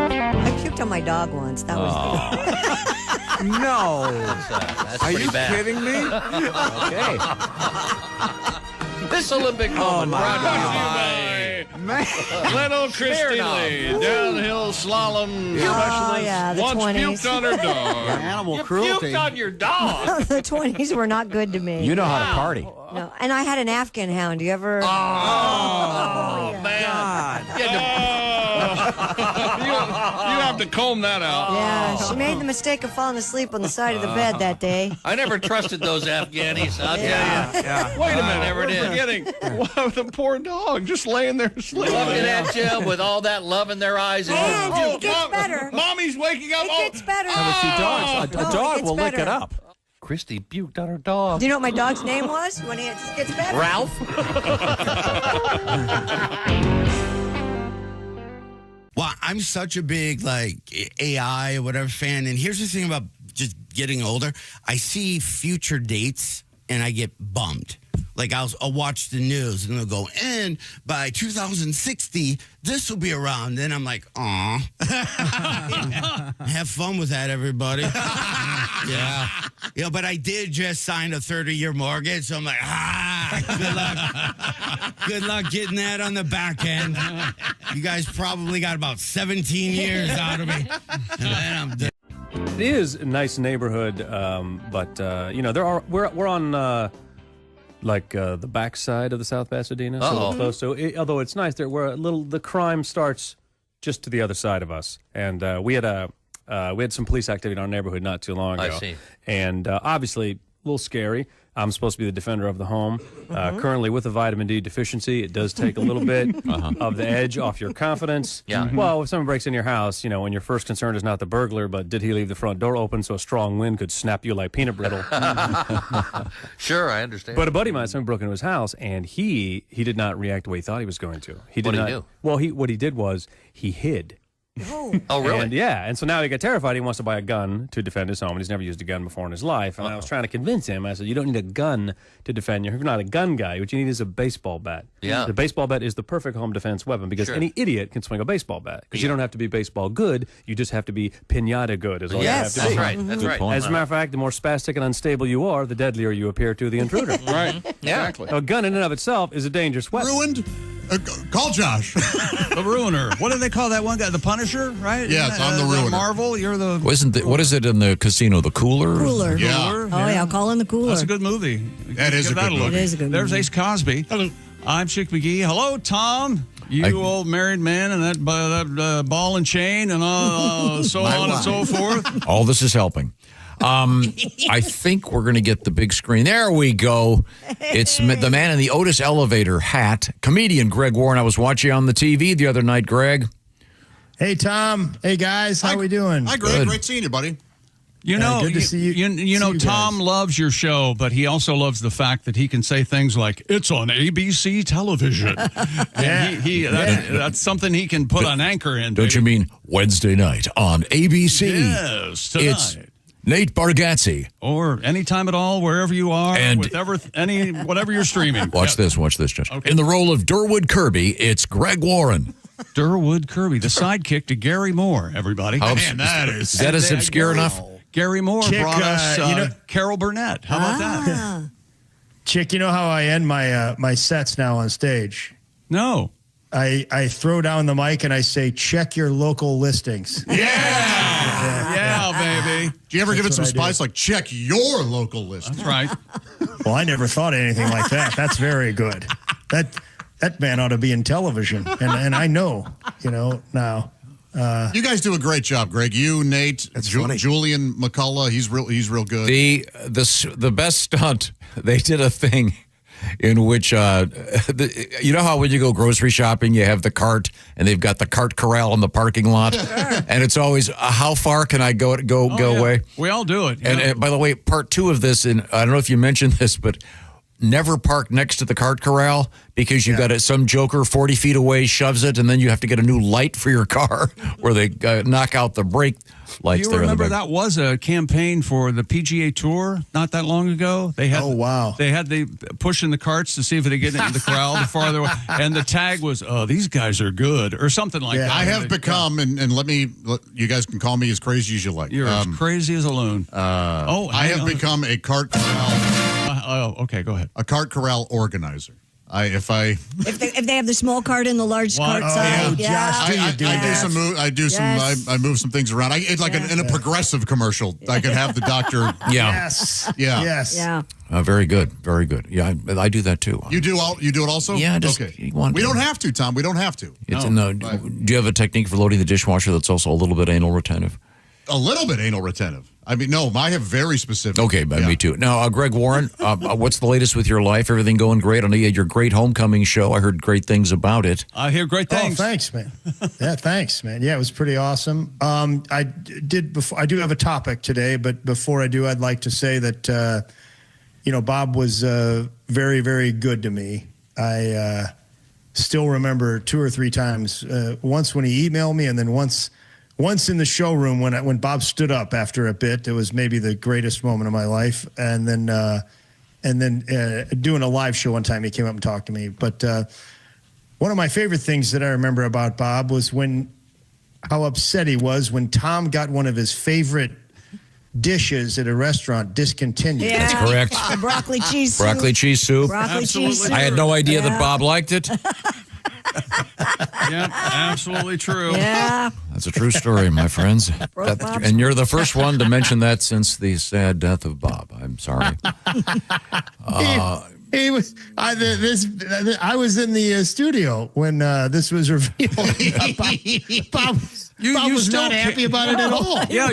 I puked on my dog once. That was No. That's Are pretty you bad. kidding me? Okay. This Olympic moment brought to you by man. Little Christy Lee, downhill slalom specialist, yeah, the once 20s. puked on her dog. Animal cruelty. Puked on your dog. The 20s were not good to me. You know how to party. No, and I had an Afghan hound. Do you ever? Oh, man. God. You have to comb that out. Yeah, she made the mistake of falling asleep on the side of the bed that day. I never trusted those Afghanis. I'll tell you. Yeah. Wait a minute. Never We're did. forgetting the poor dog just laying there asleep. Looking at you with all that love in their eyes. And it gets better. Mommy's waking up. It gets better. A No, it dog gets will lick better. it up. Christy puked on her dog. Do you know what my dog's name was when it gets better? Ralph? Well, I'm such a big AI or whatever fan, and here's the thing about just getting older. I see future dates and I get bummed. Like I'll watch the news and they'll go, and by 2060, this will be around. Then I'm like, aw. Have fun with that, everybody. Yeah. But I did just sign a 30-year mortgage, so I'm like, good luck. Good luck getting that on the back end. You guys probably got about 17 years out of me. And then I'm done. It is a nice neighborhood, but we're on the backside of the South Pasadena, so we're close. So although it's nice, the crime starts just to the other side of us, and we had some police activity in our neighborhood not too long ago. I see. And obviously a little scary. I'm supposed to be the defender of the home. Currently with a vitamin D deficiency, it does take a little bit of the edge off your confidence. Yeah. Well, if someone breaks in your house, when your first concern is not the burglar, but did he leave the front door open so a strong wind could snap you like peanut brittle? Sure, I understand. But a buddy of mine, someone broke into his house, and he did not react the way he thought he was going to. He did What did not, he do? Well, what he did was he hid. Oh, really? And, and so now he got terrified. He wants to buy a gun to defend his home, and he's never used a gun before in his life. And I was trying to convince him. I said, you don't need a gun to defend you. You're not a gun guy. What you need is a baseball bat. Yeah. The baseball bat is the perfect home defense weapon because Sure. any idiot can swing a baseball bat. Because you don't have to be baseball good. You just have to be pinata good is all Yes, you have to be. that's right. That's right. As a matter of fact, the more spastic and unstable you are, the deadlier you appear to the intruder. Right. Yeah. Exactly. A gun in and of itself is a dangerous weapon. Ruined? Call Josh. The Ruiner. What do they call that one guy? The Punisher, right? Yes, I'm the Ruiner. Marvel, you're the... What is it in the casino? The Cooler? Cooler. Yeah. Oh, yeah, call in the cooler. That's a good movie. That is a good movie. It is a good There's movie. Ace Cosby. Hello. I'm Chick McGee. Hello, Tom. You old married man and that ball and chain and so on and so forth. All this is helping. I think we're going to get the big screen. There we go. It's the man in the Otis elevator hat, comedian Greg Warren. I was watching on the TV the other night, Greg. Hey, Tom. Hey, guys. How we doing? Hi, Greg. Good. Great seeing you, buddy. You know, good to see you. You know, see you Tom guys. loves your show, but he also loves the fact that he can say things like "It's on ABC television." And that's something he can put an anchor in. Don't you mean Wednesday night on ABC? Yes, tonight. It's Nate Bargatze. Or anytime at all, wherever you are, And- whatever you're streaming. Watch this, Josh. Okay. In the role of Durwood Kirby, it's Greg Warren. Durwood Kirby, the sidekick to Gary Moore. Everybody, Is that as obscure enough? Gary Moore Chick, brought us Carol Burnett. How about that? Chick, you know how I end my sets now on stage? No. I throw down the mic and I say, check your local listings. Yeah, baby. Do you ever give it some what I do. spice? Like, check your local list. That's right. Well, I never thought of anything like that. That's very good. That man ought to be in television. And I know, now. You guys do a great job, Greg. You, Nate, Julian McCullough. He's real good. The best stunt, they did a thing in which, you know how when you go grocery shopping, you have the cart and they've got the cart corral in the parking lot, and it's always how far can I go away? We all do it. And by the way, part 2 of this, and I don't know if you mentioned this, but never park next to the cart corral because you got some joker 40 feet away shoves it, and then you have to get a new light for your car where they knock out the brake lights. You remember that was a campaign for the PGA Tour not that long ago? They had They had the pushing the carts to see if they get into the corral the farther away, and the tag was, "Oh, these guys are good," or something like that. I have become, and you guys can call me as crazy as you like. You're as crazy as a loon. I have become a cart corral. Okay, go ahead. A cart corral organizer. If they have the small cart and the large cart side, I do some. I move some things around. In a progressive commercial. I could have the doctor. Yes. Yeah. Yes. Yeah. Very good. Very good. Yeah, I do that too. You do it also? Yeah. Okay. We don't have to, Tom. We don't have to. Do you have a technique for loading the dishwasher that's also a little bit anal retentive? A little bit anal retentive. I mean, no, I have very specific. Okay, but me too. Now, Greg Warren, what's the latest with your life? Everything going great? I know you had your great homecoming show. I heard great things about it. I hear great things. Oh, thanks, man. Yeah, thanks, man. Yeah, it was pretty awesome. I do have a topic today, but before I do, I'd like to say that, Bob was very, very good to me. I still remember 2 or 3 times. Once when he emailed me, and then once in the showroom when Bob stood up after a bit. It was maybe the greatest moment of my life. And then doing a live show one time, he came up and talked to me. But one of my favorite things that I remember about Bob was how upset he was when Tom got one of his favorite dishes at a restaurant discontinued. Yeah. That's correct. The broccoli cheese soup. Broccoli cheese soup. Broccoli cheese soup. I had no idea that Bob liked it. Yep, absolutely true. Yeah. That's a true story, my friends. And you're the first one to mention that since the sad death of Bob. I'm sorry. He was. I was in the studio when this was revealed. Bob was not happy about it at all. Yeah,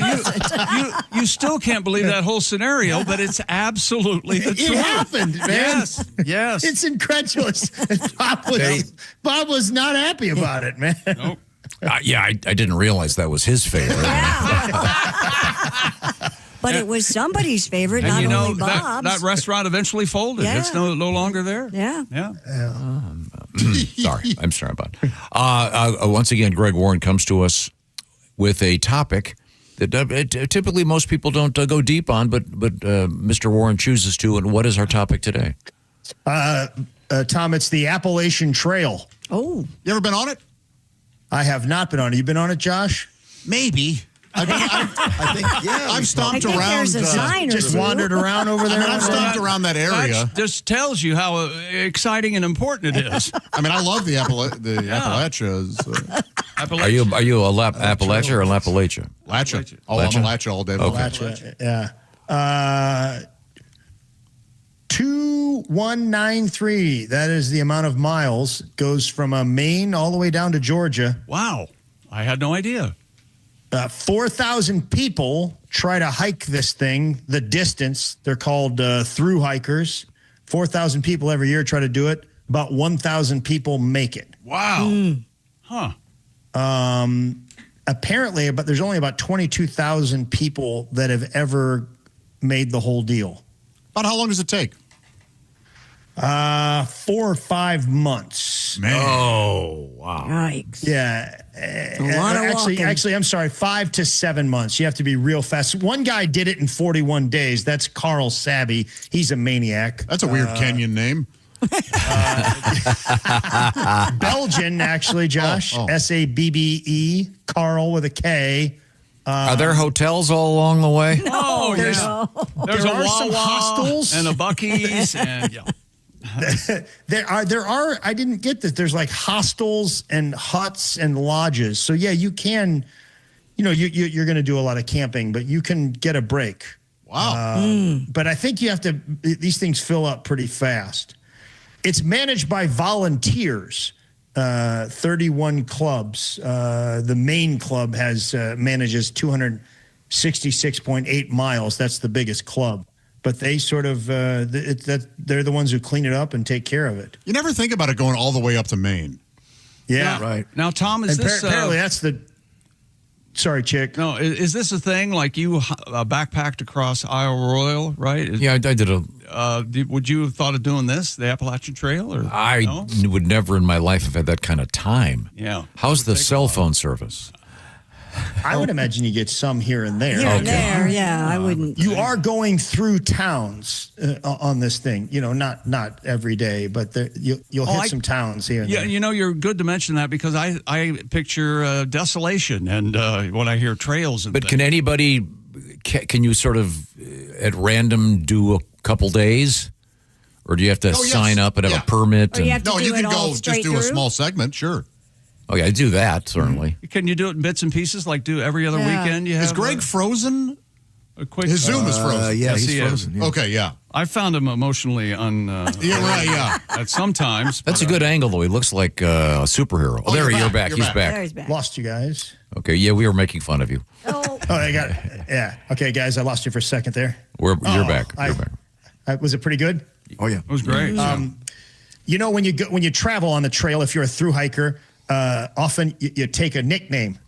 you still can't believe that whole scenario, but it's absolutely the truth. It happened, man. Yes. It's incredulous. Bob was not happy about it, man. Nope. I didn't realize that was his favorite. But it was somebody's favorite, And not only Bob's. that restaurant eventually folded. Yeah. It's no longer there. Yeah. Sorry. I'm sorry about it. Once again, Greg Warren comes to us with a topic that typically most people don't go deep on, but Mr. Warren chooses to. And what is our topic today? Tom, it's the Appalachian Trail. Oh. You ever been on it? I have not been on it. You been on it, Josh? Maybe. I think, yeah. I've stomped around. Just wandered around over there. I've stomped around that area. That just tells you how exciting and important it is. I mean, I love the Appalachias. Are you a Appalachia or a Appalachia? Latcha. Oh, I'm a Latcha all day long. Okay. Yeah. 2193. That is the amount of miles. Goes from Maine all the way down to Georgia. Wow. I had no idea. 4,000 people try to hike this thing, the distance. They're called through hikers. 4,000 people every year try to do it. About 1,000 people make it. Wow. Huh. Apparently, but there's only about 22,000 people that have ever made the whole deal. About how long does it take? 4 or 5 months. Man. Oh, wow. Yikes. Yeah. A lot of walking. Actually, I'm sorry, 5 to 7 months. You have to be real fast. One guy did it in 41 days. That's Carl Sabby. He's a maniac. That's a weird Kenyan name. Belgian, actually, Josh. Oh. Sabbe, Carl with a K. Are there hotels all along the way? Oh, There's a are some Wawa hostels and a Buc-ee's and there are I didn't get this. There's like hostels and huts and lodges. So yeah, you can, you're going to do a lot of camping, but you can get a break. Wow. But I think you have to, these things fill up pretty fast. It's managed by volunteers. 31 clubs. The main club manages 266.8 miles. That's the biggest club. But they sort of they're the ones who clean it up and take care of it. You never think about it going all the way up to Maine. Yeah, right. Now, Tom, is this apparently that's the? Sorry, chick. No, is this a thing like you backpacked across Isle Royale, right? Yeah, I did a. Would you have thought of doing this, the Appalachian Trail? Or I would never in my life have had that kind of time. Yeah. How's the cell phone service? I would imagine you get some here and there. Here and there, yeah. I wouldn't. You are going through towns on this thing. Not every day, but you'll hit some towns here and there. Yeah, you're good to mention that because I picture desolation and when I hear trails. But can anybody? Can you sort of at random do a couple days? Or do you have to sign up and have a permit? Or you have to No, do you it can all go straight just do a through? small segment, sure. Oh, yeah, I do that, certainly. Can you do it in bits and pieces, like do every other Yeah. weekend? You have Is Greg frozen? a quick? His Zoom is frozen. Yeah, Yes, he's he is. frozen. Yeah. Okay, yeah. I found him emotionally Yeah, right, yeah. at sometimes. That's a good angle, though. He looks like a superhero. Oh, there you're back. You're He's back. back. There he's back. Lost you guys. Okay, yeah, we were making fun of you. Oh, I got yeah. Okay, guys, I lost you for a second there. You're back. You're back. Was it pretty good? Oh yeah, It was great. You know, when you travel on the trail, if you're a through hiker, often you take a nickname.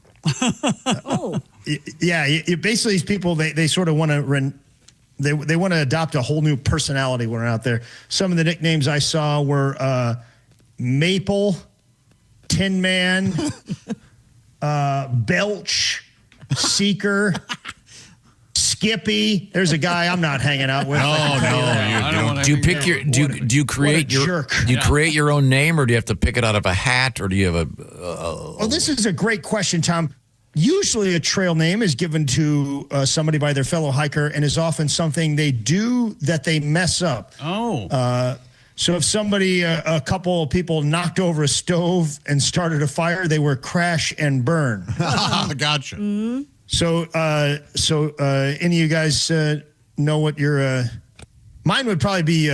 oh. Yeah, you basically these people they sort of want to they want to adopt a whole new personality when they're out there. Some of the nicknames I saw were Maple, Tin Man, Belch, Seeker, Skippy. There's a guy I'm not hanging out with. I don't want Do you pick your do you create your jerk. do you create your own name, or do you have to pick it out of a hat, or do you have Well, this is a great question, Tom. Usually a trail name is given to somebody by their fellow hiker and is often something they do that they mess up. Oh. So if somebody, a couple of people knocked over a stove and started a fire, they were crash and burn. Gotcha. Mm-hmm. So any of you guys know what your... Mine would probably be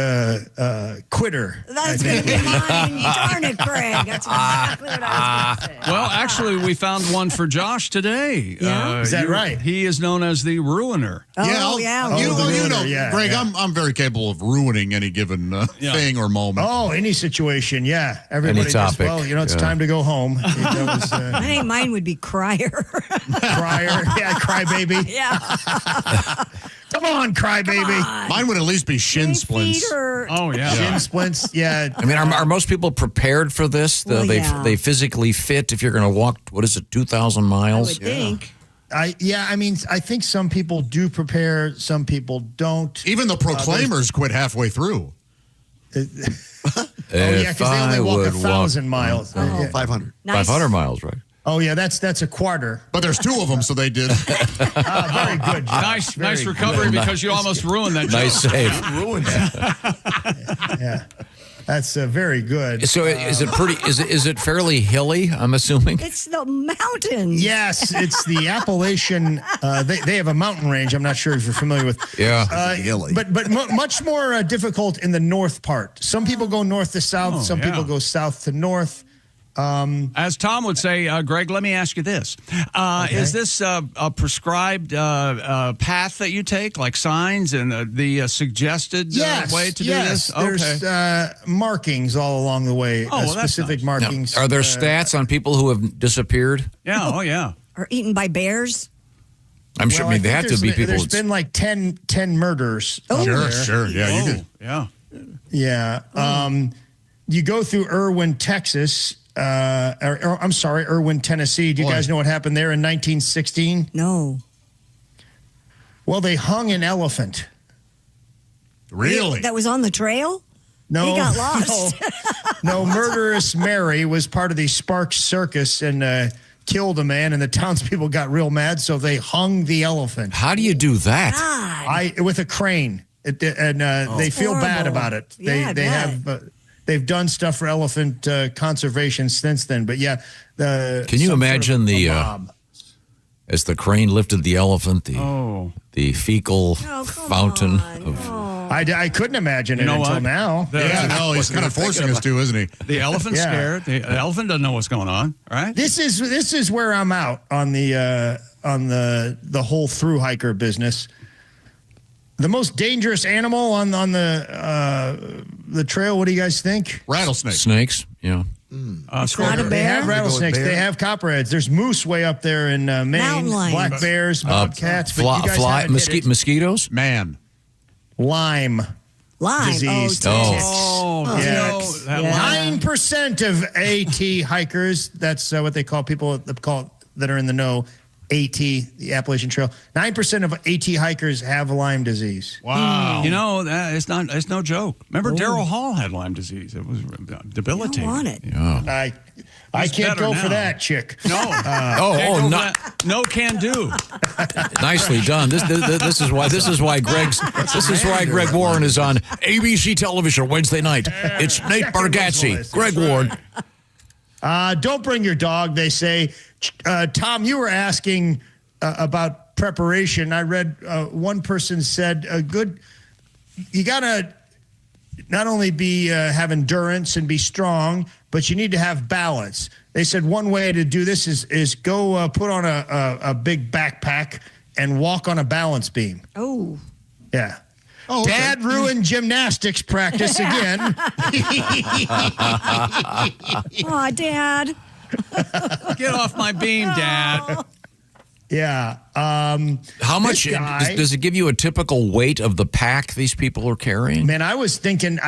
quitter. That's going to be mine. Darn it, Greg. That's exactly what I was going to say. Well, actually, we found one for Josh today. Yeah? Is that right? He is known as the Ruiner. Oh, yeah. You know, yeah, Greg, yeah. I'm very capable of ruining any given thing or moment. Oh, any situation, yeah. Everybody Any just, topic, well, it's yeah. time to go home. That was, I think mine would be Crier. crier. Yeah, crybaby. yeah. Come on, crybaby. Mine would at least be shin splints. Oh, yeah. Shin splints, yeah. I mean, are most people prepared for this? Well, yeah. They physically fit if you're going to walk, 2,000 I miles? would think. I think some people do prepare, some people don't. Even the proclaimers quit halfway through. Yeah, because they only walk 1,000 miles. Oh. 500. Nice. 500 miles, right? Oh, yeah, that's a quarter. But there's two of them, so they did. Very good, Josh. Nice recovery because you almost ruined that Nice joke. save. Ruined. Yeah, that's very good. So is it pretty? Is it fairly hilly? I'm assuming. It's the mountains. Yes, it's the Appalachian. They have a mountain range. I'm not sure if you're familiar with. Yeah. Hilly. But much more difficult in the north part. Some people go north to south. Some people go south to north. As Tom would say, Greg, let me ask you this. Is this a prescribed path that you take, like signs and the suggested way to do this? There's markings all along the way, well, that's specific nice. markings. Are there stats on people who have disappeared? Yeah, oh, yeah. Or eaten by bears. I'm sure. I mean, they have to be people. There's been like 10 murders. Oh. Sure. Yeah, you could. Yeah. Yeah. You go through Irwin, Texas. Irwin, Tennessee. Do you guys know what happened there in 1916? No. Well, they hung an elephant. Really? That was on the trail? No. He got lost. No, Murderous Mary was part of the Sparks Circus and killed a man, and the townspeople got real mad, so they hung the elephant. How do you do that? God. With a crane. They feel bad about it. Yeah, they have. They've done stuff for elephant conservation since then, but yeah. Can you imagine as the crane lifted the elephant, the fecal fountain of? I couldn't imagine it until now. He's kind of forcing us to, isn't he? The elephant's scared. The elephant doesn't know what's going on, right? This is where I'm out on the whole through hiker business. The most dangerous animal on the trail, what do you guys think? Rattlesnakes. Snakes, yeah. It's not a They bear? have rattlesnakes. They have copperheads. There's moose way up there in Maine. Mountain lions. Black bears, bobcats. But you guys haven't hit it. Mosquitoes? Man. Lyme. Lyme. Disease. Oh, yeah. 9% of AT hikers, that's what they call people that are in the know, AT, the Appalachian Trail. 9% of AT hikers have Lyme disease. Wow. You know, it's no joke. Remember, Daryl Hall had Lyme disease. It was debilitating. You don't want it. Yeah. I can't better go now. for that, chick. No. No can do. Nicely done. This is why Greg Warren is on ABC television Wednesday night. It's Nate Bargatze, Greg Warren. Don't bring your dog, they say. Tom, you were asking about preparation. I read one person said, you got to not only have endurance and be strong, but you need to have balance. They said one way to do this is go put on a big backpack and walk on a balance beam. Oh. Yeah. Oh, okay. Dad ruined gymnastics practice again. Aw, Dad. Get off my beam, Dad. Yeah. How much does it give you a typical weight of the pack these people are carrying? Man, I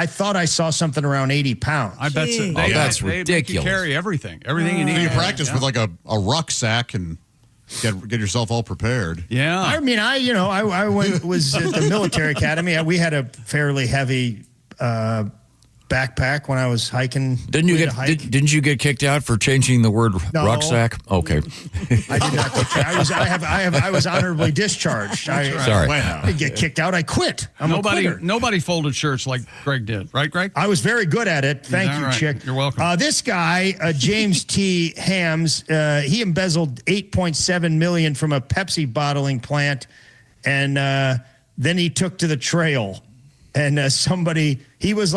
thought I saw something around 80 pounds. I bet so. That's They make ridiculous. you carry everything you need. You practice with like a rucksack and get yourself all prepared. Yeah. I mean, I was at the military academy. We had a fairly heavy backpack when I was hiking. Didn't you get kicked out for changing the word No. rucksack? Okay. I did not get I was honorably discharged. Sorry. I didn't get kicked out. I quit. I'm a quitter. Nobody folded shirts like Greg did, right, Greg? I was very good at it. Thank you, right? Chick. You're welcome. This guy, James T. Hams, he embezzled $8.7 million from a Pepsi bottling plant, and then he took to the trail. And he was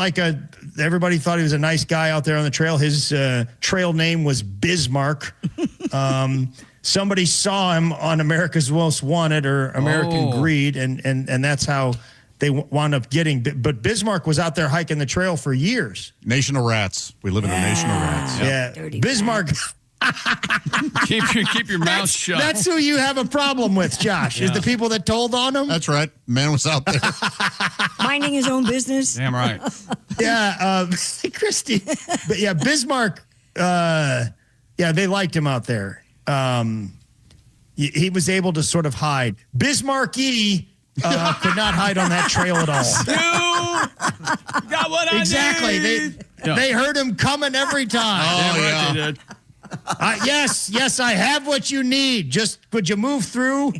everybody thought he was a nice guy out there on the trail. His trail name was Bismarck. Somebody saw him on America's Most Wanted or American Greed, and that's how they wound up getting. But Bismarck was out there hiking the trail for years. Nation of rats. We live in a nation of rats. Yeah. Bismarck. Keep your mouth shut. That's who you have a problem with, Josh, is the people that told on him. That's right. Man was out there. Minding his own business. Damn right. Yeah, Christy. But yeah, Bismarck, they liked him out there. He was able to sort of hide. Bismarck could not hide on that trail at all. You got what I Exactly. need. They heard him coming every time. Damn right they did. Yes, I have what you need. Just could you move through?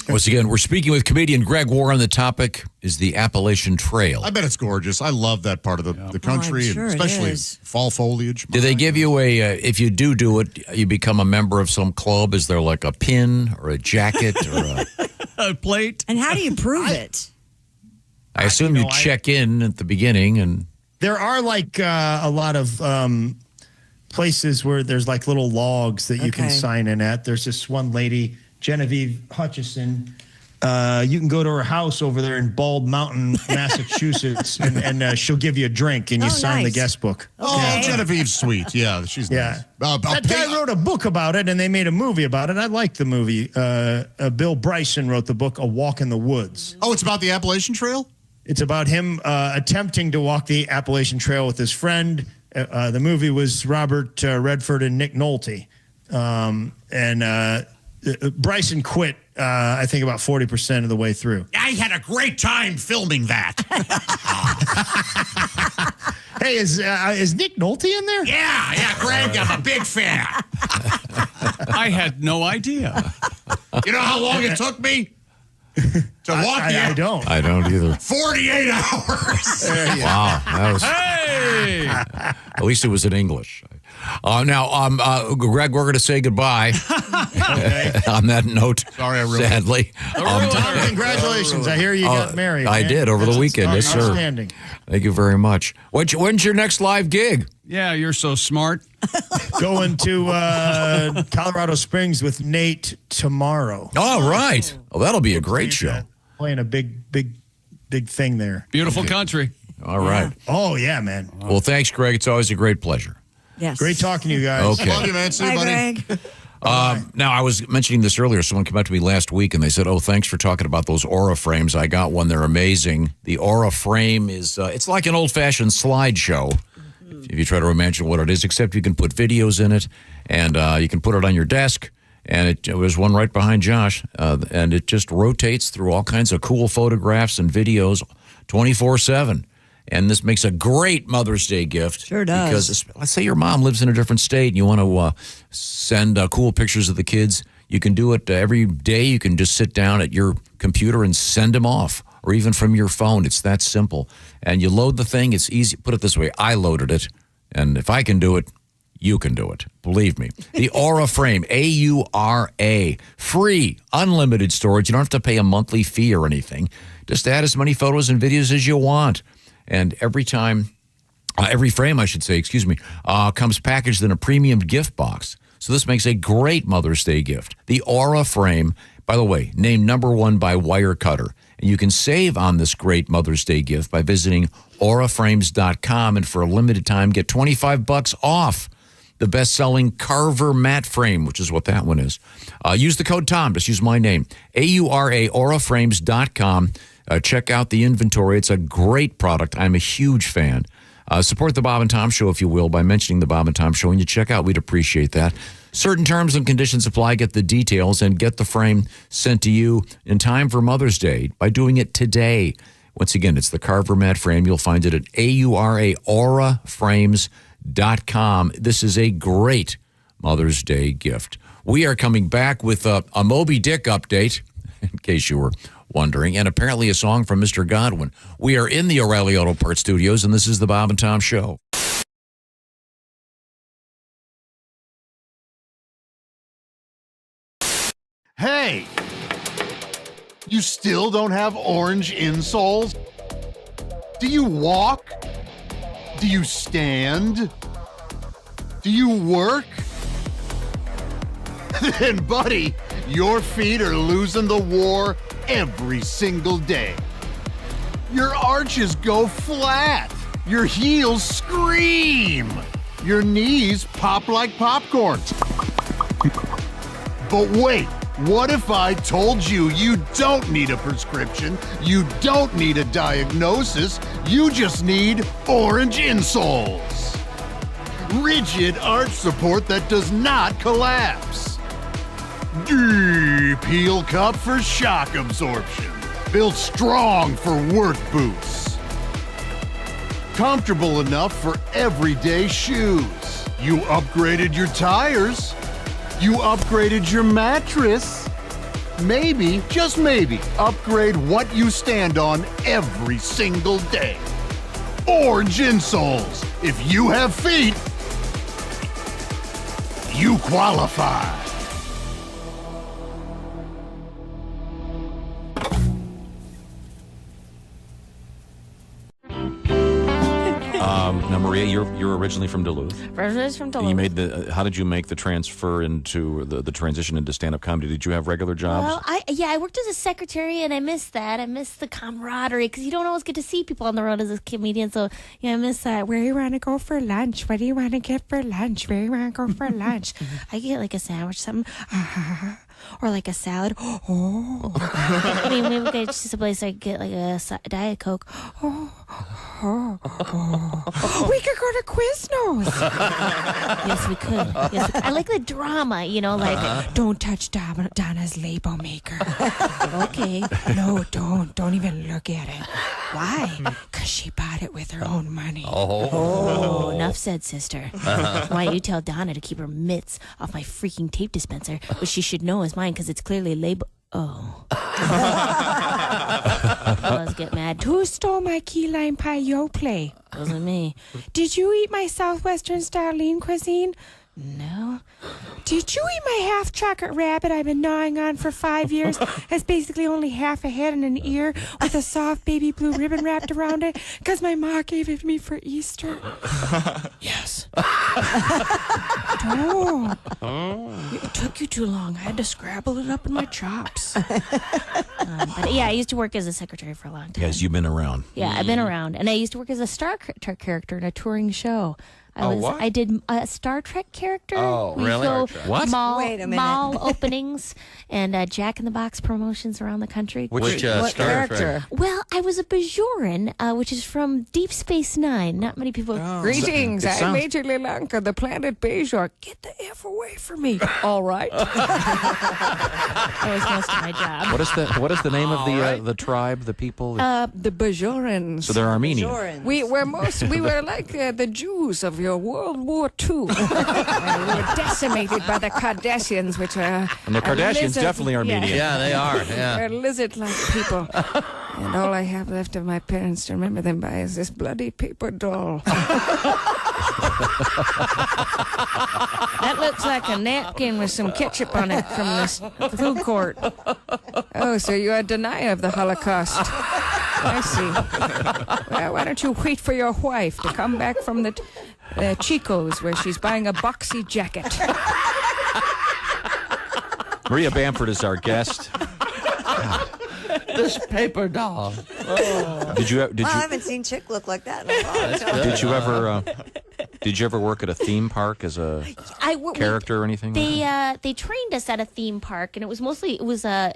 Once again, we're speaking with comedian Greg Warren. The topic is the Appalachian Trail. I bet it's gorgeous. I love that part of the country, I'm sure and it especially is. fall foliage. Do they give you if you do it, you become a member of some club? Is there like a pin or a jacket or a plate? And how do you prove it? I assume you check in at the beginning and. There are a lot of places where there's like little logs that you can sign in at. There's this one lady, Genevieve Hutchison. You can go to her house over there in Bald Mountain, Massachusetts, and she'll give you a drink and you sign the guest book. Oh, Genevieve's sweet. Yeah, she's nice. That guy wrote a book about it, and they made a movie about it. I liked the movie. Bill Bryson wrote the book, A Walk in the Woods. Oh, it's about the Appalachian Trail? It's about him attempting to walk the Appalachian Trail with his friend. The movie was Robert Redford and Nick Nolte. Bryson quit, I think, about 40% of the way through. I had a great time filming that. Hey, is Nick Nolte in there? Yeah, Greg, I'm a big fan. I had no idea. You know how long it took me to walk the I don't. I don't either. 48 hours. Wow. That was, Hey! at least it was in English. Now, Greg, we're going to say goodbye. On that note, sorry, I ruined sadly. Tom, congratulations. I hear you got married. I did over the weekend. Yes, sir. Outstanding. Thank you very much. When's your next live gig? Yeah, you're so smart. Going to Colorado Springs with Nate tomorrow. All right. Oh, that'll be a great show. Playing a big thing there. Beautiful country. All right. Oh, yeah, man. Well, thanks, Greg. It's always a great pleasure. Yes. Great talking to you guys. Okay. Love you, man. See you, Bye, buddy. Greg. Now, I was mentioning this earlier. Someone came up to me last week and they said, thanks for talking about those Aura frames. I got one. They're amazing. The Aura frame is, it's like an old-fashioned slideshow, if you try to imagine what it is, except you can put videos in it, and you can put it on your desk. And it was one right behind Josh, and it just rotates through all kinds of cool photographs and videos 24/7. And this makes a great Mother's Day gift. Sure does. Because let's say your mom lives in a different state and you want to send cool pictures of the kids. You can do it every day. You can just sit down at your computer and send them off, or even from your phone. It's that simple. And you load the thing. It's easy. Put it this way. I loaded it. And if I can do it, you can do it. Believe me. The Aura Frame, A-U-R-A. Free, unlimited storage. You don't have to pay a monthly fee or anything. Just add as many photos and videos as you want. And every frame, comes packaged in a premium gift box. So this makes a great Mother's Day gift. The Aura Frame, by the way, named #1 by Wirecutter. And you can save on this great Mother's Day gift by visiting auraframes.com, and for a limited time, get $25 off the best-selling Carver mat frame, which is what that one is. Use the code TOM. Just use my name. AURA, auraframes.com. Check out the inventory. It's a great product. I'm a huge fan. Support the Bob and Tom Show, if you will, by mentioning the Bob and Tom Show. When you check out, we'd appreciate that. Certain terms and conditions apply. Get the details and get the frame sent to you in time for Mother's Day by doing it today. Once again, it's the Carver mat frame. You'll find it at AURA, auraframes.com. This is a great Mother's Day gift. We are coming back with a Moby Dick update, in case you were wondering, and apparently a song from Mr. Godwin. We are in the O'Reilly Auto Parts Studios, and this is the Bob and Tom Show. Hey! You still don't have orange insoles? Do you walk? Do you stand? Do you work? Then, buddy, your feet are losing the war every single day. Your arches go flat. Your heels scream. Your knees pop like popcorn. But wait, what if I told you you don't need a prescription, you don't need a diagnosis, you just need orange insoles? Rigid arch support that does not collapse. Deep heel cup for shock absorption. Built strong for work boots. Comfortable enough for everyday shoes. You upgraded your tires. You upgraded your mattress. Maybe, just maybe, upgrade what you stand on every single day. Orange insoles. If you have feet, you qualify. Now, Maria, you're originally from Duluth. Originally from Duluth. You made how did you make the transfer into the transition into stand-up comedy? Did you have regular jobs? Well, I worked as a secretary, and I missed that. I missed the camaraderie because you don't always get to see people on the road as a comedian. So I miss that. Where do you want to go for lunch? What do you want to get for lunch? Where do you want to go for lunch? I get like a sandwich, something. Or like a salad. Oh. I mean, maybe we could just a place I could get like a Diet Coke. We could go to Quiznos. Yes, we could. Yes, I like the drama, like don't touch Donna's label maker. Okay. No, don't even look at it. Why? Because she bought it with her own money. Oh, enough said, sister. Why don't you tell Donna to keep her mitts off my freaking tape dispenser, which she should know is mine because it's clearly labeled. Oh. Fellas get mad. Who stole my key lime pie yo play? Wasn't me. Did you eat my Southwestern style lean cuisine? No. Did you eat my half chocolate rabbit I've been gnawing on for 5 years? It's basically only half a head and an ear with a soft baby blue ribbon wrapped around it because my ma gave it to me for Easter. Yes. Don't. It took you too long. I had to scrabble it up in my chops. But yeah, I used to work as a secretary for a long time. Yes, you've been around. Yeah, I've been around. And I used to work as a star character in a touring show. I did a Star Trek character. Oh, we really? Go What? Wait a minute. Mall openings and Jack in the Box promotions around the country. Which What Star character? Trek? Well, I was a Bajoran, which is from Deep Space Nine. Not many people. Greetings, It I'm sounds- Major Lelanka, the planet Bajor. Get the F away from me. All right. That was most of my job. What is the name of the tribe, the people? The Bajorans. So they're Armenian. We were like the Jews of your World War II. We were decimated by the Kardashians, which are And the Kardashians definitely Armenian. Yeah, they are. Yeah. They're lizard-like people. And all I have left of my parents to remember them by is this bloody paper doll. That looks like a napkin with some ketchup on it from this food court. Oh, so you're a denier of the Holocaust. I see. Well, why don't you wait for your wife to come back from the Chico's where she's buying a boxy jacket. Maria Bamford is our guest. This paper doll. Did you? I haven't seen Chick look like that in a long time. Did you ever? Did you ever work at a theme park as a character or anything? They trained us at a theme park, and it was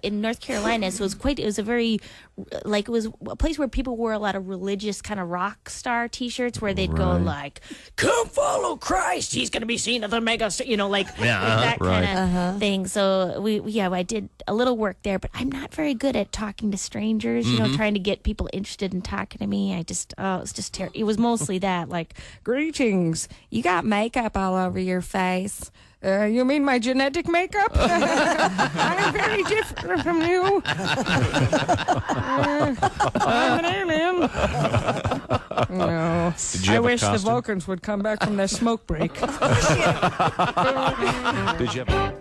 in North Carolina, so it was a very it was a place where people wore a lot of religious kind of rock star T-shirts where they'd go like, "Come follow Christ, he's going to be seen at the mega," that kind of thing. So I did a little work there, but I'm not very good at talking to strangers. Trying to get people interested in talking to me. It was just terrible. It was mostly that Greetings. You got makeup all over your face. You mean my genetic makeup? I'm very different from you. I'm an alien. No. I wish the Vulcans would come back from their smoke break. Did you ever?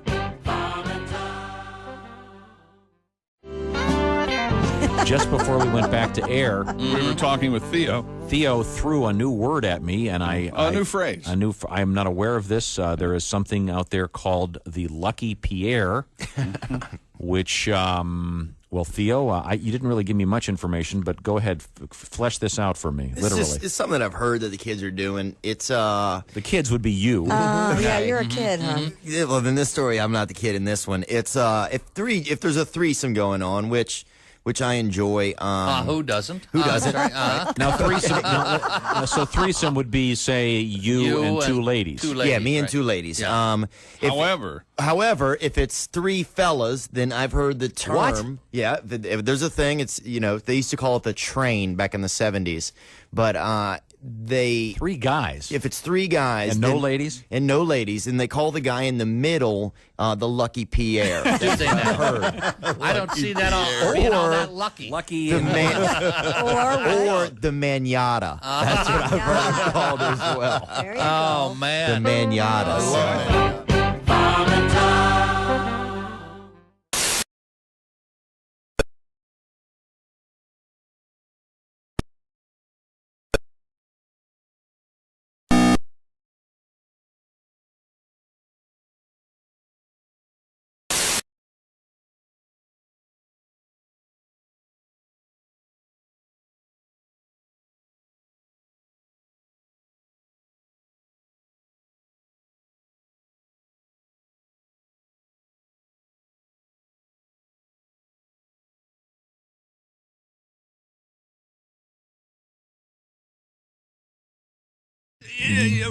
Just before we went back to air, we were talking with Theo. Theo threw a new word at me, and a new phrase. I am not aware of this. There is something out there called the Lucky Pierre, which, Theo, you didn't really give me much information, but go ahead, flesh this out for me, literally. It's something that I've heard that the kids are doing. It's the kids would be you. Yeah, you're a kid, huh? Yeah, well, in this story, I'm not the kid in this one. It's if there's a threesome going on, which I enjoy. Who doesn't? Who doesn't? Now, threesome. So threesome would be, say, you and two ladies. Yeah, me and two ladies. Yeah. However, if it's three fellas, then I've heard the term. What? Yeah, if there's a thing. It's they used to call it the train back in the 70s, but three guys. If it's three guys and no ladies, and they call the guy in the middle the Lucky Pierre. Do they now? I don't see that being all that lucky. Lucky or the manata. That's what I've heard called as well. There you go. Oh man, the manata. I love it.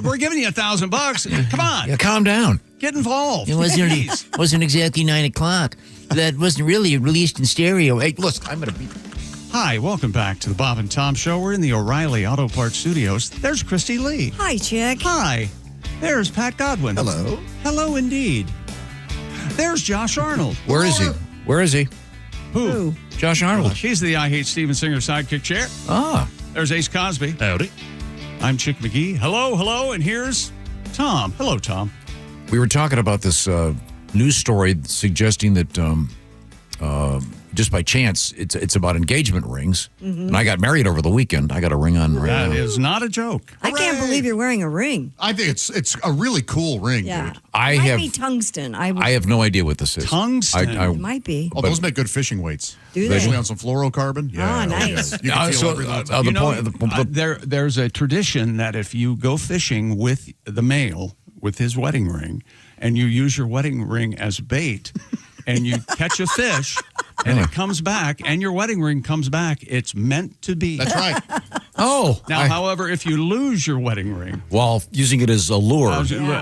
We're giving you $1,000. Come on. Yeah, calm down. Get involved. It wasn't exactly 9 o'clock. That wasn't really released in stereo. Hey, listen, I'm going to be... Hi, welcome back to the Bob and Tom Show. We're in the O'Reilly Auto Parts Studios. There's Christy Lee. Hi, Chick. Hi. There's Pat Godwin. Hello. Hello, indeed. There's Josh Arnold. Where is he? Where is he? Who? Josh Arnold. He's the I Hate Steven Singer sidekick chair. Ah. There's Ace Cosby. Howdy. I'm Chick McGee. Hello, and here's Tom. Hello, Tom. We were talking about this news story suggesting that just by chance, it's about engagement rings. Mhm. And I got married over the weekend. I got a ring on right That now. is not a joke. I can't believe you're wearing a ring. I think it's a really cool ring, Yeah. dude. I Might have be tungsten. I have no idea what this is. Tungsten. It might be. Oh, those make good fishing weights. Do they? Especially on some fluorocarbon. Yeah. Oh, nice. Yeah. You can feel every little time. You know, there's a tradition that if you go fishing with the male with his wedding ring, and you use your wedding ring as bait, and you catch a fish, and it comes back, and your wedding ring comes back, it's meant to be. That's right. Oh. Now, however, if you lose your wedding ring While using it as a lure,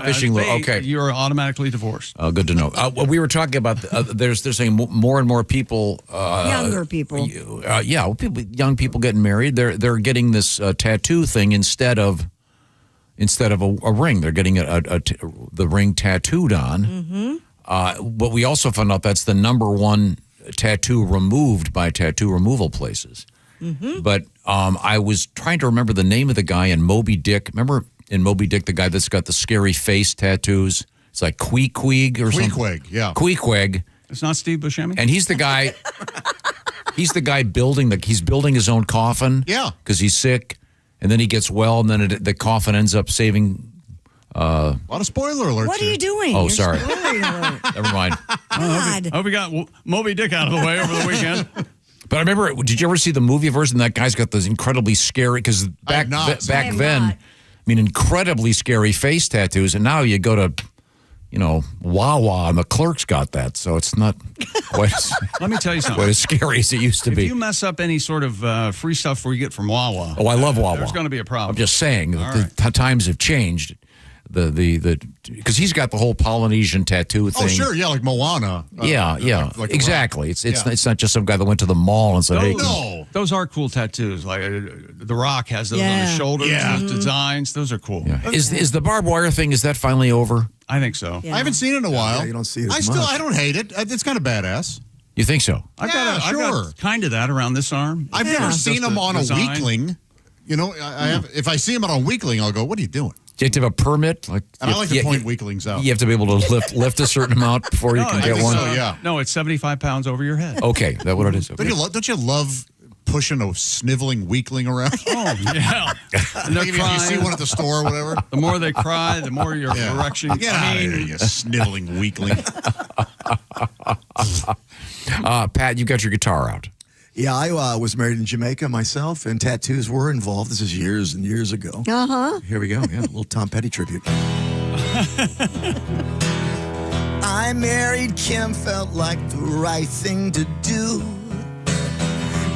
fishing lure. bait, Okay. you're automatically divorced. Good to know. Well, we were talking about they're saying more and more people, Younger people. young people getting married. They're getting this tattoo thing instead of a ring. They're getting the ring tattooed on. Mm-hmm. But we also found out that's the number one tattoo removed by tattoo removal places. Mm-hmm. But I was trying to remember the name of the guy in Moby Dick. Remember in Moby Dick, the guy that's got the scary face tattoos? It's like Queequeg or something. Queequeg, yeah. Queequeg. It's not Steve Buscemi? And he's the guy. He's the guy building his own coffin. Yeah. Because he's sick, and then he gets well, and then the coffin ends up saving. A lot of spoiler alerts. What are you doing? Oh, You're sorry. spoiling alert. Never mind. God. I hope we got Moby Dick out of the way over the weekend. But I remember, did you ever see the movie version? That guy's got those incredibly scary, because back then, incredibly scary face tattoos, and now you go to, Wawa, and the clerk's got that, so it's not quite as, Let me tell you something. quite as scary as it used to If be. you mess up any sort of free stuff we get from Wawa, Oh, I love Wawa. there's going to be a problem. I'm just saying, All the times have changed. Because he's got the whole Polynesian tattoo thing. Oh, sure. Yeah, like Moana. Yeah, like a exactly. rock. It's not just some guy that went to the mall and said, "Hey, Those are cool tattoos. Like The Rock has those on Yeah. his shoulders, Yeah. those designs. Those are cool. yeah." Is the barbed wire thing? Is that finally over? I think so. Yeah. I haven't seen it in a while. Yeah, you don't see it as I much. don't hate it. It's kind of badass. You think so? I've Yeah, got sure. kind of that around this arm. I've Yeah. never Just seen him the on design. a weakling. I have. If I see him on a weakling, I'll go, "What are you doing?" Do you have to have a permit? And I like to point weaklings out. You have to be able to lift a certain amount before you No, can I get think one. so, yeah. No, it's 75 pounds over your head. Okay, that's what it is. Okay. Don't you love pushing a sniveling weakling around? Oh, yeah. And they're Like if you see crying. one at the store or whatever. The more they cry, the more your erection. Get out of here, you sniveling weakling. Pat, you got your guitar out. Yeah, I was married in Jamaica myself, and tattoos were involved. This is years and years ago. Uh-huh. Here we go. Yeah, a little Tom Petty tribute. I married Kim, felt like the right thing to do.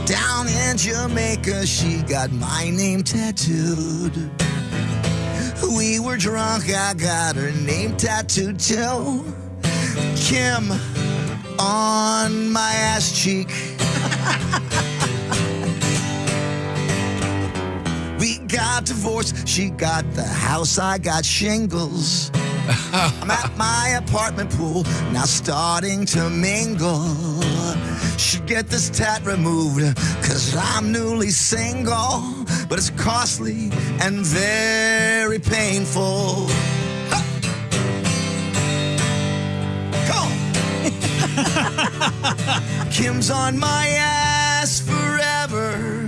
Down in Jamaica, she got my name tattooed. We were drunk, I got her name tattooed too. Kim on my ass cheek. We got divorced, she got the house, I got shingles. I'm at my apartment pool, now starting to mingle. Should get this tat removed, cause I'm newly single. But it's costly and very painful. Ha! Come on. Kim's on my ass forever.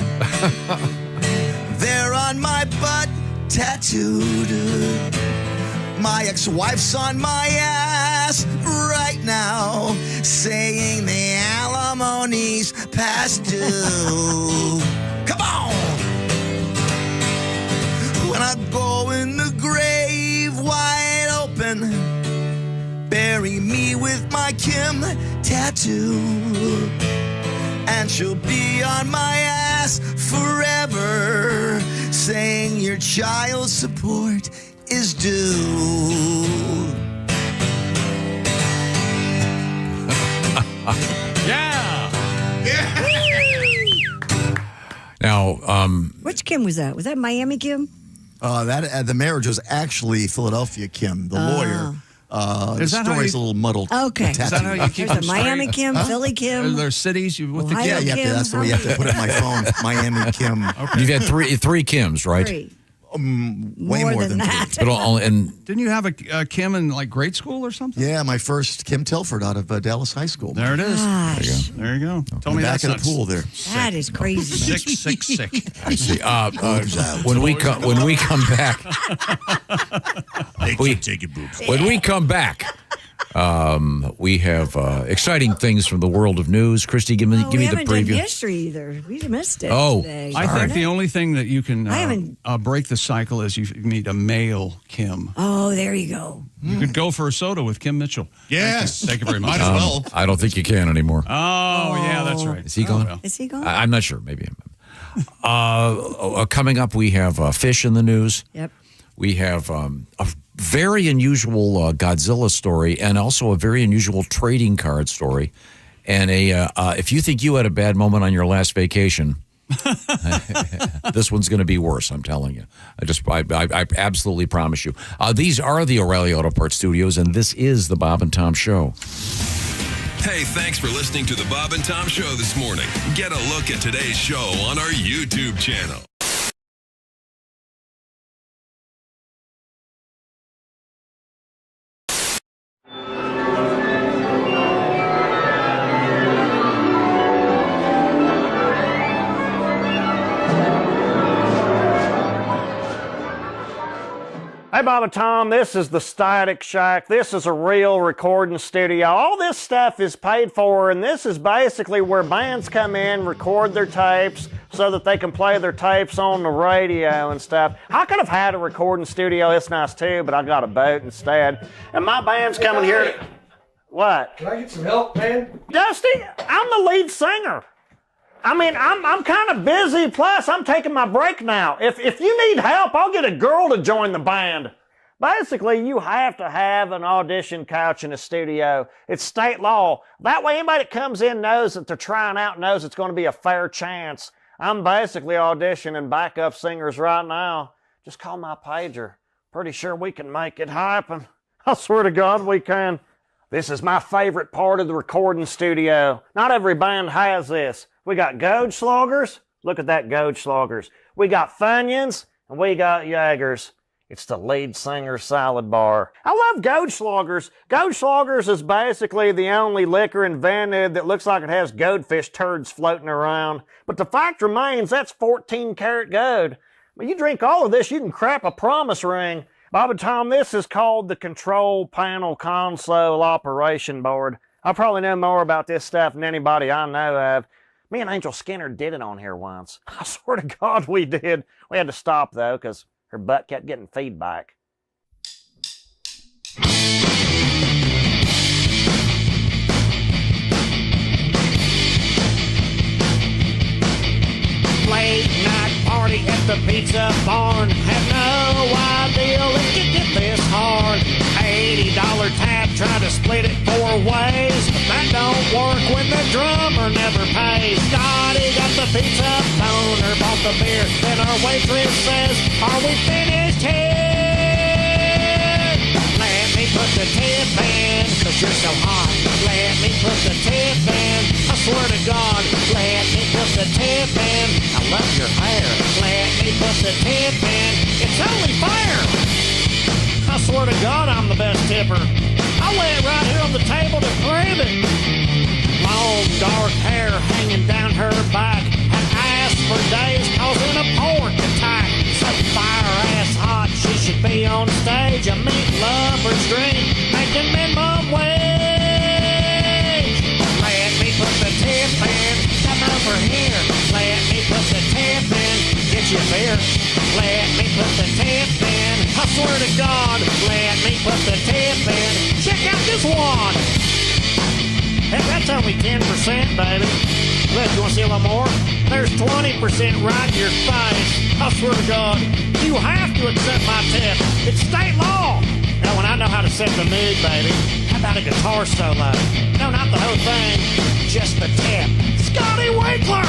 They're on my butt tattooed. My ex-wife's on my ass right now, saying the alimony's past due. Come on! When I go in the grave wide open, bury me with my Kim tattoo. And she'll be on my ass forever, saying your child support is due. Yeah. Now, Which Kim was that? Was that Miami Kim? The marriage was actually Philadelphia Kim, the lawyer. The Is that how story's you- a little muddled. Okay. Is that how you keep There's a them Miami straight? Kim, Philly Kim. Are there cities with the Ohio Yeah, Kim? that's the way you have to put it in my phone. Miami Kim. you've had three Kims, right? Three. Way more than that. But and didn't you have a Kim in like grade school or something? Yeah, my first Kim Tilford out of Dallas High School. There it is. Gosh. There you go. Tell me back that's in the not pool there. That is crazy. Sick. I see. When we come back, take your boobs. When we come back, we have exciting things from the world of news. Christy, give me the We haven't preview. done history either. We missed it today. I think the only thing that you can I haven't- break the cycle is you meet a male Kim. Oh, there you go. You could go for a soda with Kim Mitchell. Yes. Thank you very much. Might as well. I don't think you can anymore. Oh, yeah, that's right. Is he gone? well. Is he gone? I'm not sure. Maybe. Coming up, we have fish in the news. Yep. We have a very unusual Godzilla story and also a very unusual trading card story. And if you think you had a bad moment on your last vacation, this one's going to be worse, I'm telling you. I absolutely promise you. These are the O'Reilly Auto Parts Studios, and this is the Bob and Tom Show. Hey, thanks for listening to the Bob and Tom Show this morning. Get a look at today's show on our YouTube channel. Hey, Bob and Tom, this is the Static Shack. This is a real recording studio. All this stuff is paid for, and this is basically where bands come in, record their tapes so that they can play their tapes on the radio and stuff. I could have had a recording studio. It's nice too, but I got a boat instead. And my band's coming here. What? Can I get some help, man? Dusty, I'm the lead singer. I mean, I'm kind of busy, plus I'm taking my break now. If you need help, I'll get a girl to join the band. Basically, you have to have an audition couch in a studio. It's state law. That way anybody that comes in knows that they're trying out, knows it's going to be a fair chance. I'm basically auditioning backup singers right now. Just call my pager. Pretty sure we can make it happen. I swear to God we can. This is my favorite part of the recording studio. Not every band has this. We got Goldschlagers. Look at that, Goldschlagers. We got Funyuns, and we got Jaegers. It's the lead singer salad bar. I love Goldschlagers. Goldschlagers is basically the only liquor invented that looks like it has goldfish turds floating around. But the fact remains, that's 14-karat gold. When you drink all of this, you can crap a promise ring. Bob and Tom, this is called the Control Panel Console Operation Board. I probably know more about this stuff than anybody I know of. Me and Angel Skinner did it on here once. I swear to God we did. We had to stop, though, because her butt kept getting feedback. Late night party at the pizza barn. Have no idea it could get this hard. $80 tab, try to split it 4 ways. That don't work when the drummer never pays. Scotty got the pizza, boner bought the beer. Then our waitress says, are we finished here? Let me put the tip in, cause you're so hot. Let me put the tip in, I swear to God. Let me put the tip in, I love your hair. Let me put the tip in, it's only fair. I swear to God I'm the best tipper. I lay it right here on the table to prove it. Long dark hair hanging down her back. Had asked for days causing a pork attack. So fire ass hot she should be on stage. A meat lover's dream making minimum wage. Let me put the tip in, come over here. Let me put the tip in, get your beer. Let me put the tip in, I swear to God. Let me put the tip in, check out this wad. Hey, that's only 10%, baby. Look, you want to see a little more? There's 20% right in your face. I swear to God, you have to accept my tip. It's state law. Now, when I know how to set the mood, baby, how about a guitar solo? No, not the whole thing, just the tip. Scotty Winkler!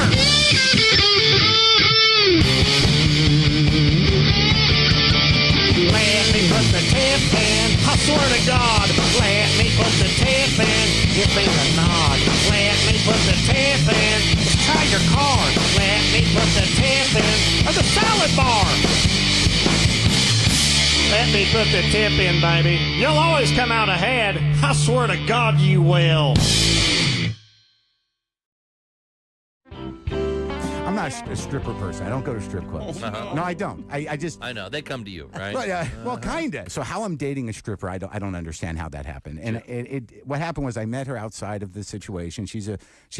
Let me put the tip in, I swear to God. Let me put the tip in, give me the nod. Let me put the tip in, let's try your card. Let me put the tip in, or the salad bar. Let me put the tip in, baby. You'll always come out ahead. I swear to God you will. I'm not a stripper person. I don't go to strip clubs. Uh-huh. No, I don't. I just. I know they come to you, right? Well, kinda. So how I'm dating a stripper, I don't understand how that happened. And what happened was I met her outside of the situation. She's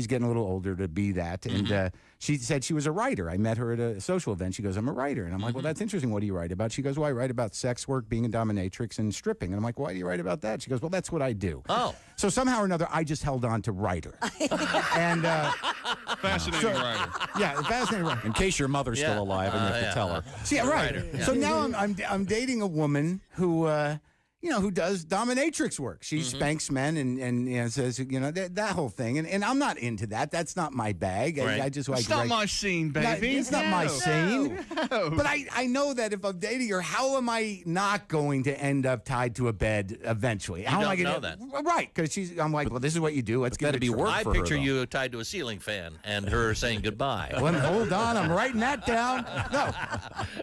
getting a little older to be that, and she said she was a writer. I met her at a social event. She goes, "I'm a writer," and I'm like, "Well, that's interesting. What do you write about?" She goes, "Well, I write about sex work, being a dominatrix, and stripping." And I'm like, "Why do you write about that?" She goes, "Well, that's what I do." Oh. So somehow or another, I just held on to writer. And fascinating writer. Yeah, fascinating writer. In case your mother's still alive and you have to tell her. See, right. So now I'm dating a woman who who does dominatrix work. She spanks men and says that whole thing. And I'm not into that. That's not my bag. Right. I just It's not my scene, baby. It's not my scene. No. But I know that if I'm dating her, how am I not going to end up tied to a bed eventually? How You am I don't gonna know that. Right? Because I'm like, well, this is what you do. Let's give it a be try. work I for her, picture though. you tied to a ceiling fan and her saying goodbye. Well, hold on, I'm writing that down. No,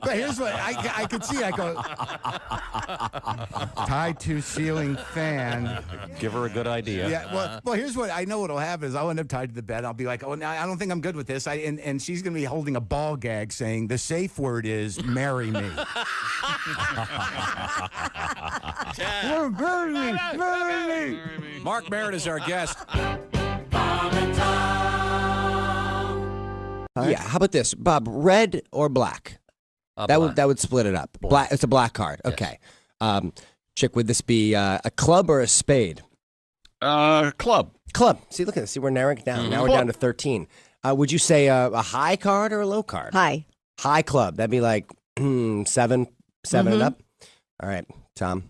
but here's what I could see. I go tied to ceiling fan. Give her a good idea. Yeah. Well, here's what I know. What'll happen is I'll end up tied to the bed. I'll be like, oh, no, I don't think I'm good with this. And she's gonna be holding a ball gag, saying the safe word is "marry me." Marry me. Mark Merritt is our guest. Yeah, how about this, Bob? Red or black? That would split it up. Black. It's a black card. Okay. Chick, would this be a club or a spade? Club. Club. See, look at this. See, we're narrowing it down. Now we're down to 13. Would you say a high card or a low card? High. High club. That'd be like 7 and up. All right, Tom.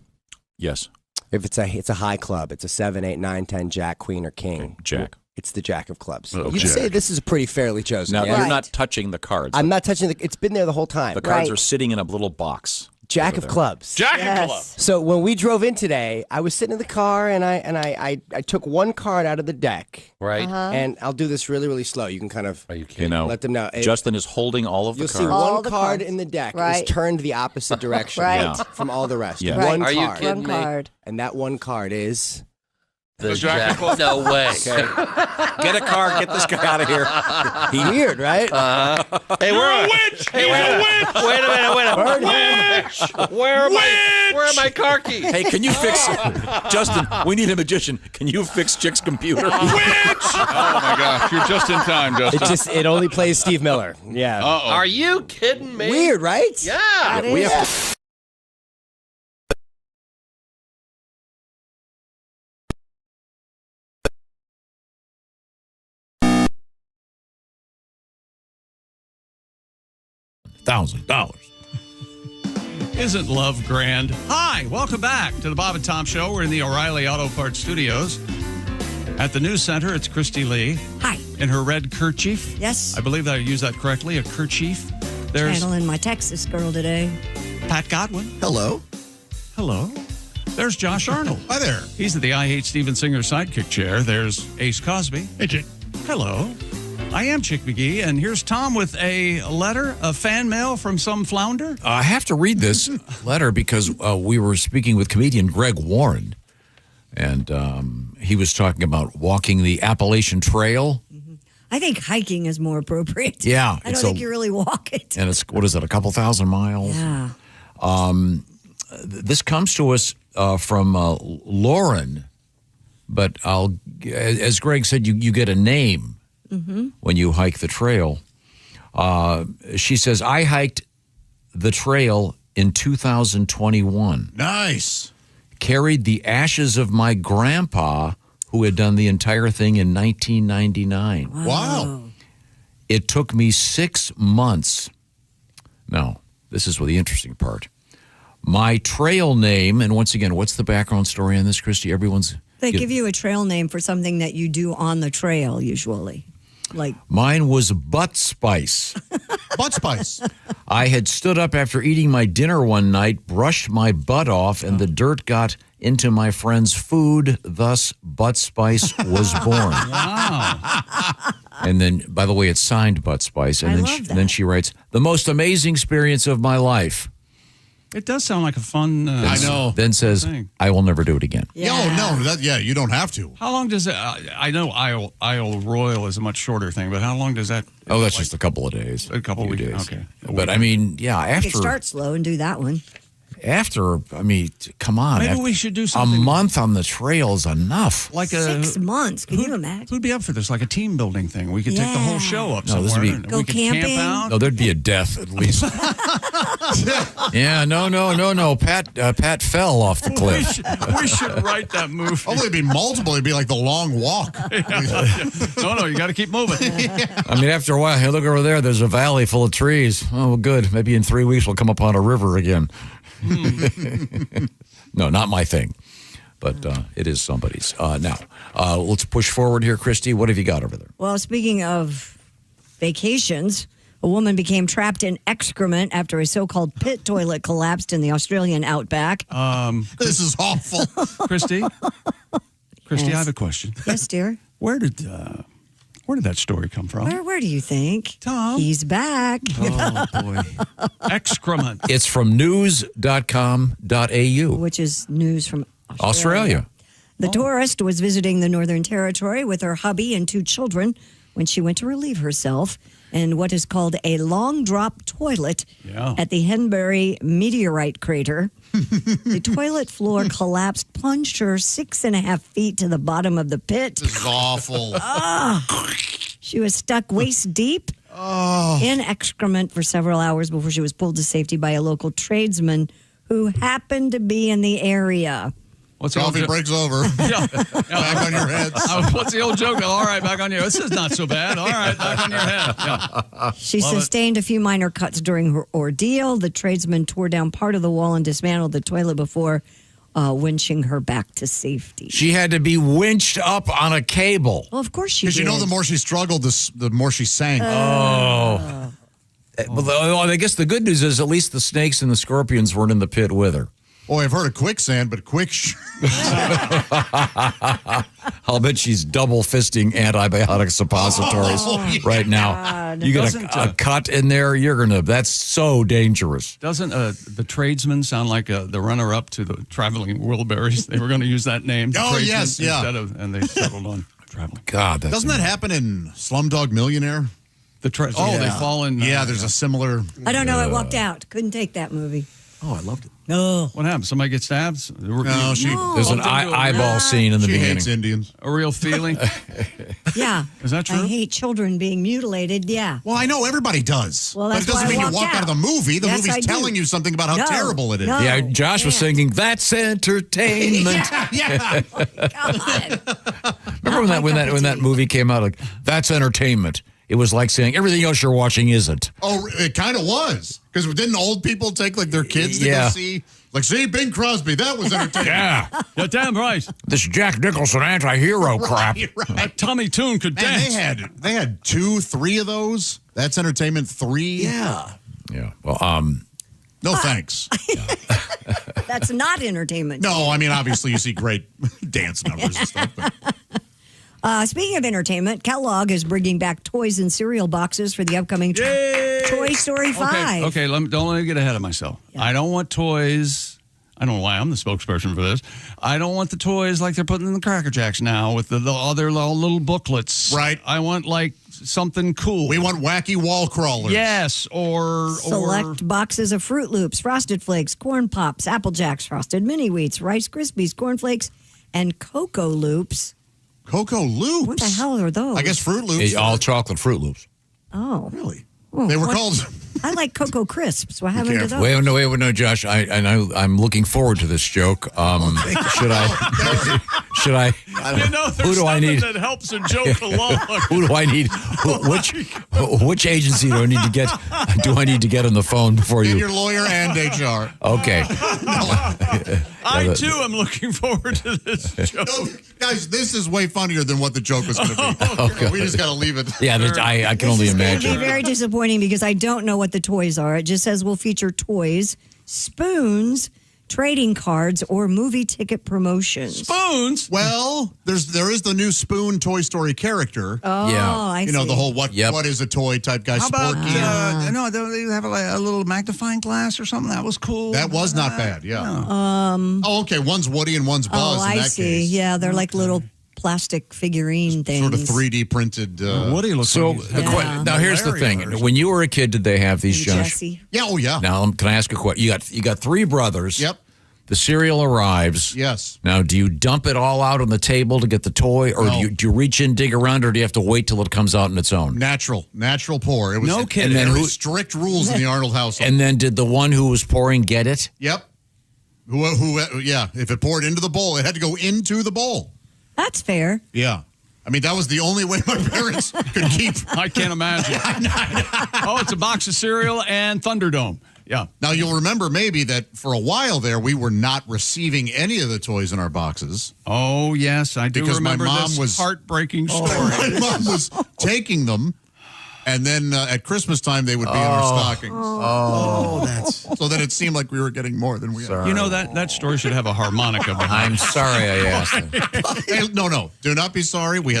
Yes. If it's a high club, it's a 7, 8, 9, 10, jack, queen, or king. Jack. It's the jack of clubs. Oh, You'd jack. say this is pretty fairly chosen. Now, yeah? you're not touching the cards. I'm not touching it's been there the whole time. The cards are sitting in a little box. Jack of clubs. Jack of clubs. So when we drove in today, I was sitting in the car and I took one card out of the deck. Right. And I'll do this really, really slow. You can kind of let them know. Justin is holding all of the You'll cards. see one card in the deck is turned the opposite direction from all the rest. Yeah. One Are you card. kidding me? And that one card is... The Jack. No way. Okay. Get a card. Get this guy out of here. Weird, right? Hey, we're a witch. Hey, wait a minute. Witch. Where are my car keys? Hey, can you fix Justin? We need a magician. Can you fix Chick's computer? Witch! Oh my gosh, you're just in time, Justin. It only plays Steve Miller. Yeah. Uh-oh. Are you kidding me? Weird, right? Yeah. We have $1,000. Isn't love grand? Hi, welcome back to the Bob and Tom Show. We're in the O'Reilly Auto Parts Studios. At the news center, it's Christy Lee. Hi. In her red kerchief. Yes. I believe that I used that correctly, a kerchief. There's Channeling my Texas girl today. Pat Godwin. Hello. Hello. There's Josh Arnold. Hi there. He's at the I Hate Steven Singer sidekick chair. There's Ace Cosby. Hey, Chick. Hello. I am Chick McGee, and here's Tom with a letter, a fan mail from some flounder. I have to read this letter because we were speaking with comedian Greg Warren, and he was talking about walking the Appalachian Trail. I think hiking is more appropriate. Yeah. I don't think you really walk it. And it's, what is it, a couple thousand miles? Yeah. This comes to us from Lauren, but as Greg said, you get a name when you hike the trail. She says, I hiked the trail in 2021. Nice. Carried the ashes of my grandpa, who had done the entire thing in 1999. Wow. It took me 6 months. Now, this is the interesting part. My trail name, and once again, what's the background story on this, Christy? They give you a trail name for something that you do on the trail, usually. Like mine was Butt Spice. Butt Spice. I had stood up after eating my dinner one night, brushed my butt off, and the dirt got into my friend's food. Thus, Butt Spice was born. Wow. And then, by the way, it's signed Butt Spice. And then she writes, the most amazing experience of my life. It does sound like a fun. I know. Then says, thing. I will never do it again. No, you don't have to. How long does it? I know Isle Royal is a much shorter thing, but how long does that? Oh, that's just a couple of days. A couple of days. Okay. But I mean, yeah, You after could start slow and do that one. Come on. Maybe we should do something. A month on the trail is enough. Like 6 months. Can you imagine? Who'd be up for this? Like a team building thing. We could take the whole show up No, this somewhere. would be- and Go we could camping? Camp out. No, there'd be a death at least. Yeah, no. Pat fell off the cliff. We should write that movie. Hopefully it'd be multiple. It'd be like the long walk. No, you got to keep moving. I mean, after a while, hey, look over there. There's a valley full of trees. Oh, good. Maybe in 3 weeks we'll come upon a river again. No, not my thing, but it is somebody's. Now, let's push forward here, Christy. What have you got over there? Well, speaking of vacations, a woman became trapped in excrement after a so-called pit toilet collapsed in the Australian outback. This is awful. Christy, Yes. I have a question. Yes, dear. Where did that story come from? Where do you think? Tom. He's back. Oh, boy. Excrement. It's from news.com.au. Which is news from Australia. The tourist was visiting the Northern Territory with her hubby and 2 children when she went to relieve herself in what is called a long drop toilet at the Henbury meteorite crater. The toilet floor collapsed, plunged her 6.5 feet to the bottom of the pit. This is awful. She was stuck waist deep in excrement for several hours before she was pulled to safety by a local tradesman who happened to be in the area. What's the Coffee old breaks over. Back on your head. What's the old joke? All right, back on your. This is not so bad. All right, back on your head. Yeah. She sustained a few minor cuts during her ordeal. The tradesman tore down part of the wall and dismantled the toilet before winching her back to safety. She had to be winched up on a cable. Well, of course she Because did. you know, the more she struggled, the more she sank. Well, I guess the good news is at least the snakes and the scorpions weren't in the pit with her. Oh, I've heard of quicksand, but I'll bet she's double fisting antibiotic suppositories right now. God. You get a cut in there, that's so dangerous. Doesn't the tradesman sound like the runner-up to the traveling Wilburys? They were going to use that name. Oh, tradesman, yes, yeah. and they settled on traveling. God, doesn't that happen in Slumdog Millionaire? They fall in. Yeah, there's a similar. I don't know. I walked out. Couldn't take that movie. Oh, I loved it. No. What happened? Somebody gets stabbed? No, there's an eyeball scene in the beginning. Hates Indians. A real feeling? Yeah. Is that true? I hate children being mutilated. Yeah. Well, I know everybody does. Well, but that's it doesn't why I mean you walked walk out of the out. movie. The Yes, movie's I do. telling you something about how No. terrible it is. No. Yeah, Josh was singing, "That's entertainment." Yeah. Remember when that movie came out? Like, that's entertainment. It was like saying everything else you're watching isn't. Oh, it kind of was. Because didn't old people take like their kids to go see? Like, see, Bing Crosby, that was entertaining. Yeah. You're damn right. This Jack Nicholson anti-hero crap. That Tommy Toon could dance. They had 2, 3 of those. That's entertainment 3. Yeah. Yeah. Well, no thanks. That's not entertainment. No, I mean, obviously you see great dance numbers and stuff. But. Speaking of entertainment, Kellogg is bringing back toys and cereal boxes for the upcoming Toy Story 5. Okay, don't let me get ahead of myself. Yeah. I don't want toys. I don't know why I'm the spokesperson for this. I don't want the toys like they're putting in the Cracker Jacks now with the other little booklets. Right. I want like something cool. We want wacky wall crawlers. Yes, or select boxes of Fruit Loops, Frosted Flakes, Corn Pops, Apple Jacks, Frosted Mini Wheats, Rice Krispies, Corn Flakes, and Cocoa Loops. Cocoa Loops? What the hell are those? I guess Fruit Loops. All chocolate Fruit Loops. Oh. Really? Oh, they were called... I like Cocoa Crisps. What happened to those? Wait, no, Josh. I'm looking forward to this joke. Should I? Who do I need? That helps a joke along. Who do I need? Which agency do I need to get? Do I need to get on the phone before you? Get your lawyer and HR. Okay. I too am looking forward to this joke. No, guys, this is way funnier than what the joke was going to be. Okay. We just got to leave it. Yeah, I can only imagine. It's going to be very disappointing because I don't know what the toys are. It just says we'll feature toys, spoons, trading cards, or movie ticket promotions. Spoons? Well, there is the new Spoon Toy Story character. Oh, I You know, see. the whole what is a toy type guy. How about, Sporky. no, they have a little magnifying glass or something. That was cool. That was not bad, yeah. Oh, okay. One's Woody and one's Buzz in I that see. case. Yeah, they're like little plastic figurine things. Sort of 3D printed. Woody looks So like he's now here's the thing: when you were a kid, did they have these? And Josh? Jesse. Yeah. Oh, yeah. Now, can I ask a question? You got three brothers. Yep. The cereal arrives. Yes. Now, do you dump it all out on the table to get the toy, or No. do you reach in, dig around, or do you have to wait till it comes out on its own? Natural pour. It was No kidding. And then Who- strict rules in the Arnold household. And then did the one who was pouring get it? Yep. Yeah. If it poured into the bowl, it had to go into the bowl. That's fair. Yeah. I mean, that was the only way my parents could keep. I can't imagine. Oh, it's a box of cereal and Thunderdome. Yeah. Now, you'll remember maybe that for a while there, we were not receiving any of the toys in our boxes. Oh, yes. I do Because remember my mom this was heartbreaking story. My mom was taking them, and then at Christmas time, they would be in our stockings. Oh, that's... So that it seemed like we were getting more than we had. You know, that story should have a harmonica behind I'm it. sorry I asked. Hey, no. Do not be sorry. We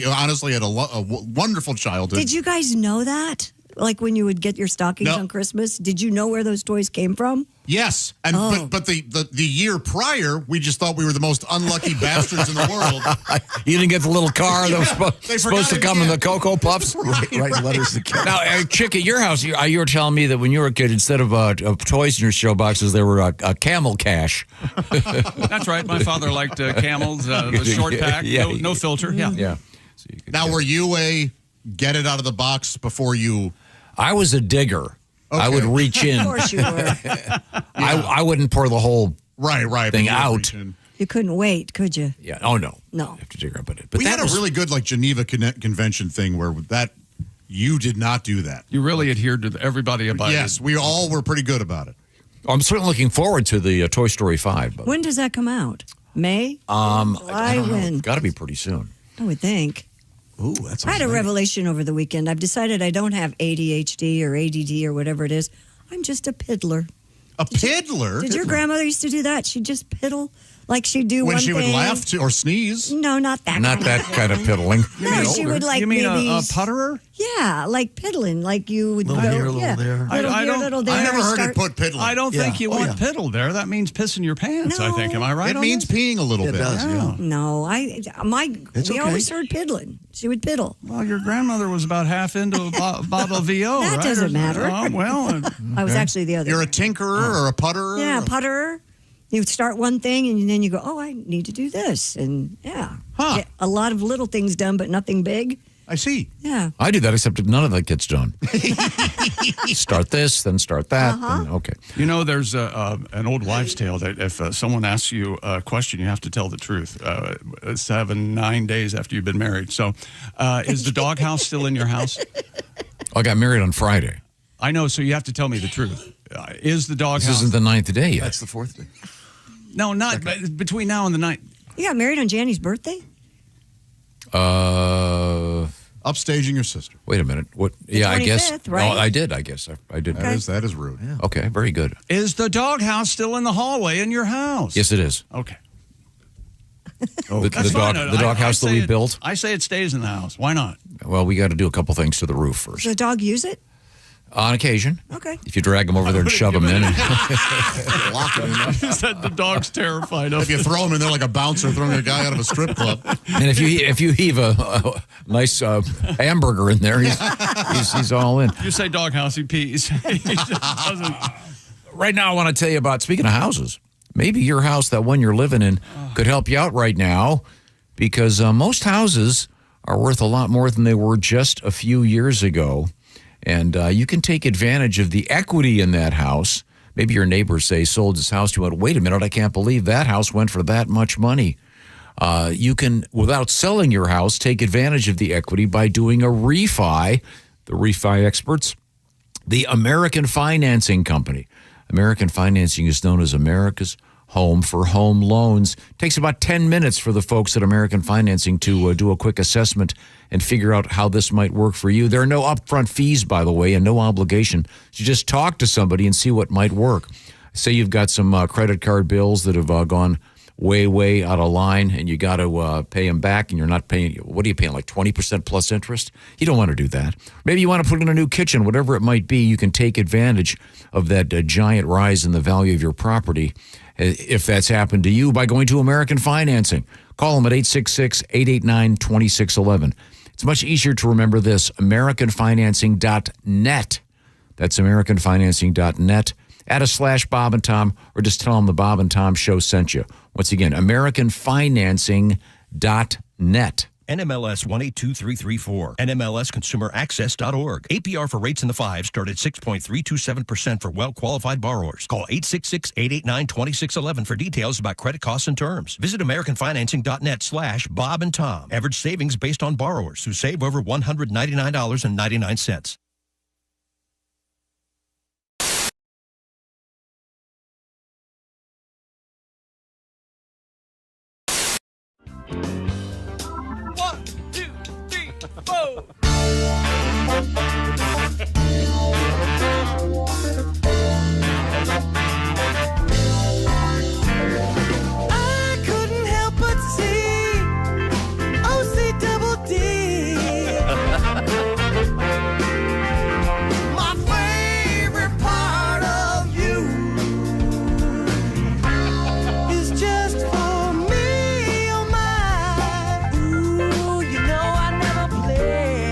honestly had a wonderful childhood. Did you guys know that? Like when you would get your stockings No. on Christmas, did you know where those toys came from? Yes, and but the year prior, we just thought we were the most unlucky bastards in the world. You didn't get the little car that was supposed to come in the Cocoa Puffs? Write letters to kids. Now, Chick, at your house, you were telling me that when you were a kid, instead of toys in your show boxes, there were a camel cache. That's right. My father liked camels, the short pack, no filter. Yeah. Yeah. Now, were you a get it out of the box before you? I was a digger. I would reach in. Of course you were. I wouldn't pour the whole thing you out. You couldn't wait, could you? Yeah. Oh no. No. I have to dig up at it. But We had a really good Geneva Convention thing where you did not do that. You really adhered to everybody about it. Yes, we all were pretty good about it. I'm certainly looking forward to the Toy Story 5. But, When does that come out? May? July? When? Got to be pretty soon. I would think. Ooh, that's. I had a revelation over the weekend. I've decided I don't have ADHD or ADD or whatever it is. I'm just a piddler. A piddler? Did your grandmother used to do that? She'd just piddle? Like she'd do When one she would thing. laugh or sneeze? No, not that Not kind that kind of piddling. No, she would like You mean maybe a putterer? Yeah, like piddling, like you would Little go, here, little yeah, there. Little I here, don't- little there. I never heard start- it put piddling. I don't think you want piddle there. That means pissing your pants, I think. Am I right It on means this? peeing a little It bit. does, yeah. No, It's we okay. always heard piddling. She would piddle. Well, your grandmother was about half into a bottle of VO, That right? doesn't matter. Oh, well. I was actually the other. You're a tinkerer or a putterer? Yeah, putterer. You start one thing and then you go, oh, I need to do this. And yeah. Huh. Get a lot of little things done, but nothing big. I see. Yeah. I do that, except none of that gets done. Start this, then start that. Then, okay. You know, there's an old wives' tale that if someone asks you a question, you have to tell the truth. 9 days after you've been married. So, is the doghouse still in your house? I got married on Friday. I know, so you have to tell me the truth. Is the doghouse? This isn't the 9th day yet. That's the 4th day. No, not between now and the 9th. You got married on Janny's birthday? Upstaging your sister. Wait a minute. What? Yeah, I guess. 25th, right? Oh, I did. I guess I did. That is rude. Yeah. Okay, very good. Is the doghouse still in the hallway in your house? Yes, it is. Okay. The That's fine. doghouse that say we it- built. I say it stays in the house. Why not? Well, we got to do a couple things to the roof first. Does the dog use it? On occasion. Okay. If you drag them over there and shove them in. Lock it in there. Is that the dog's terrified of? If you throw him in there like a bouncer throwing a guy out of a strip club. And if you heave a nice hamburger in there, he's all in. You say doghouse, he pees. He just doesn't. Right now, I want to tell you about, speaking of houses, maybe your house, that one you're living in, could help you out right now, because most houses are worth a lot more than they were just a few years ago. And you can take advantage of the equity in that house. Maybe your neighbors say sold his house. You went, wait a minute, I can't believe that house went for that much money. You can, without selling your house, take advantage of the equity by doing a refi. The refi experts, the American Financing Company. American Financing is known as America's home for home loans. It takes about 10 minutes for the folks at American Financing to do a quick assessment and figure out how this might work for you. There are no upfront fees, by the way, and no obligation to just talk to somebody and see what might work. Say you've got some credit card bills that have gone way out of line, and you got to pay them back, and you're not paying. What are you paying? Like 20% plus interest? You don't want to do that. Maybe you want to put in a new kitchen, whatever it might be. You can take advantage of that giant rise in the value of your property, if that's happened to you, by going to American Financing. Call them at 866-889-2611. It's much easier to remember this: AmericanFinancing.net. That's AmericanFinancing.net. Add a /Bob and Tom, or just tell them the Bob and Tom Show sent you. Once again, AmericanFinancing.net. NMLS 182334. NMLSConsumerAccess.org. APR for rates in the 5 start at 6.327% for well-qualified borrowers. Call 866-889-2611 for details about credit costs and terms. Visit AmericanFinancing.net /Bob and Tom. Average savings based on borrowers who save over $199.99. I couldn't help but see OC double D. My favorite part of you is just for me, oh my. Ooh, you know I never play.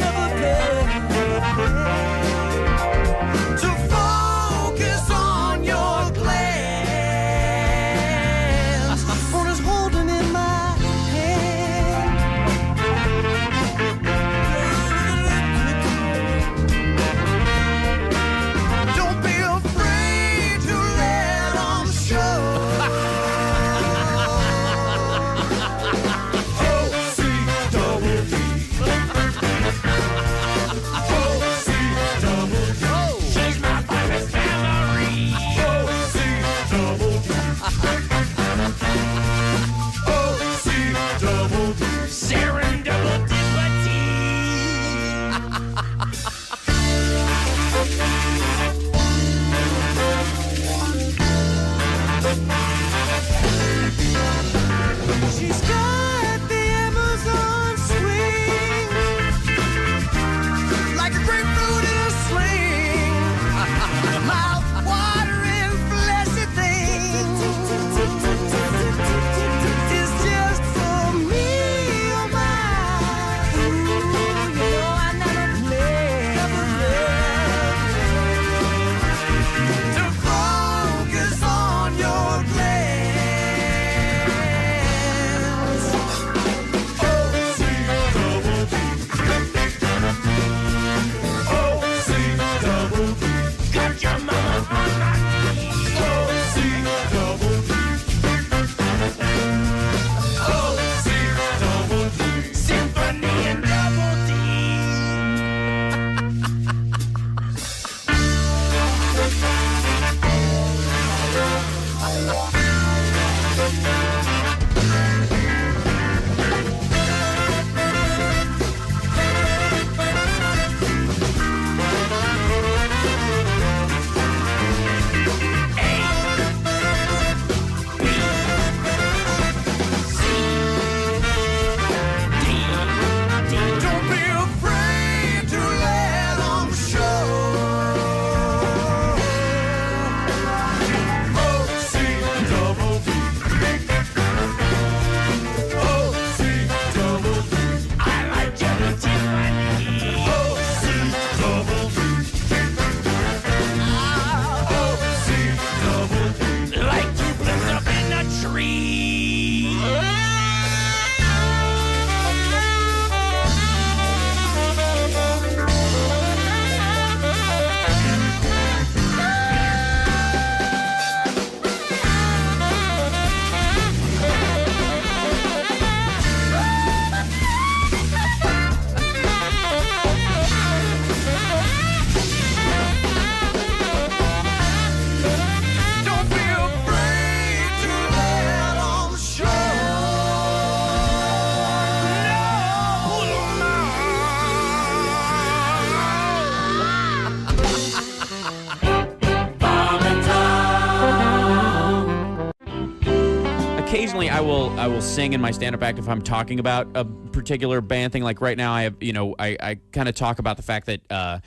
will sing in my stand-up act if I'm talking about a particular band thing. Like right now, I have I kind of talk about the fact that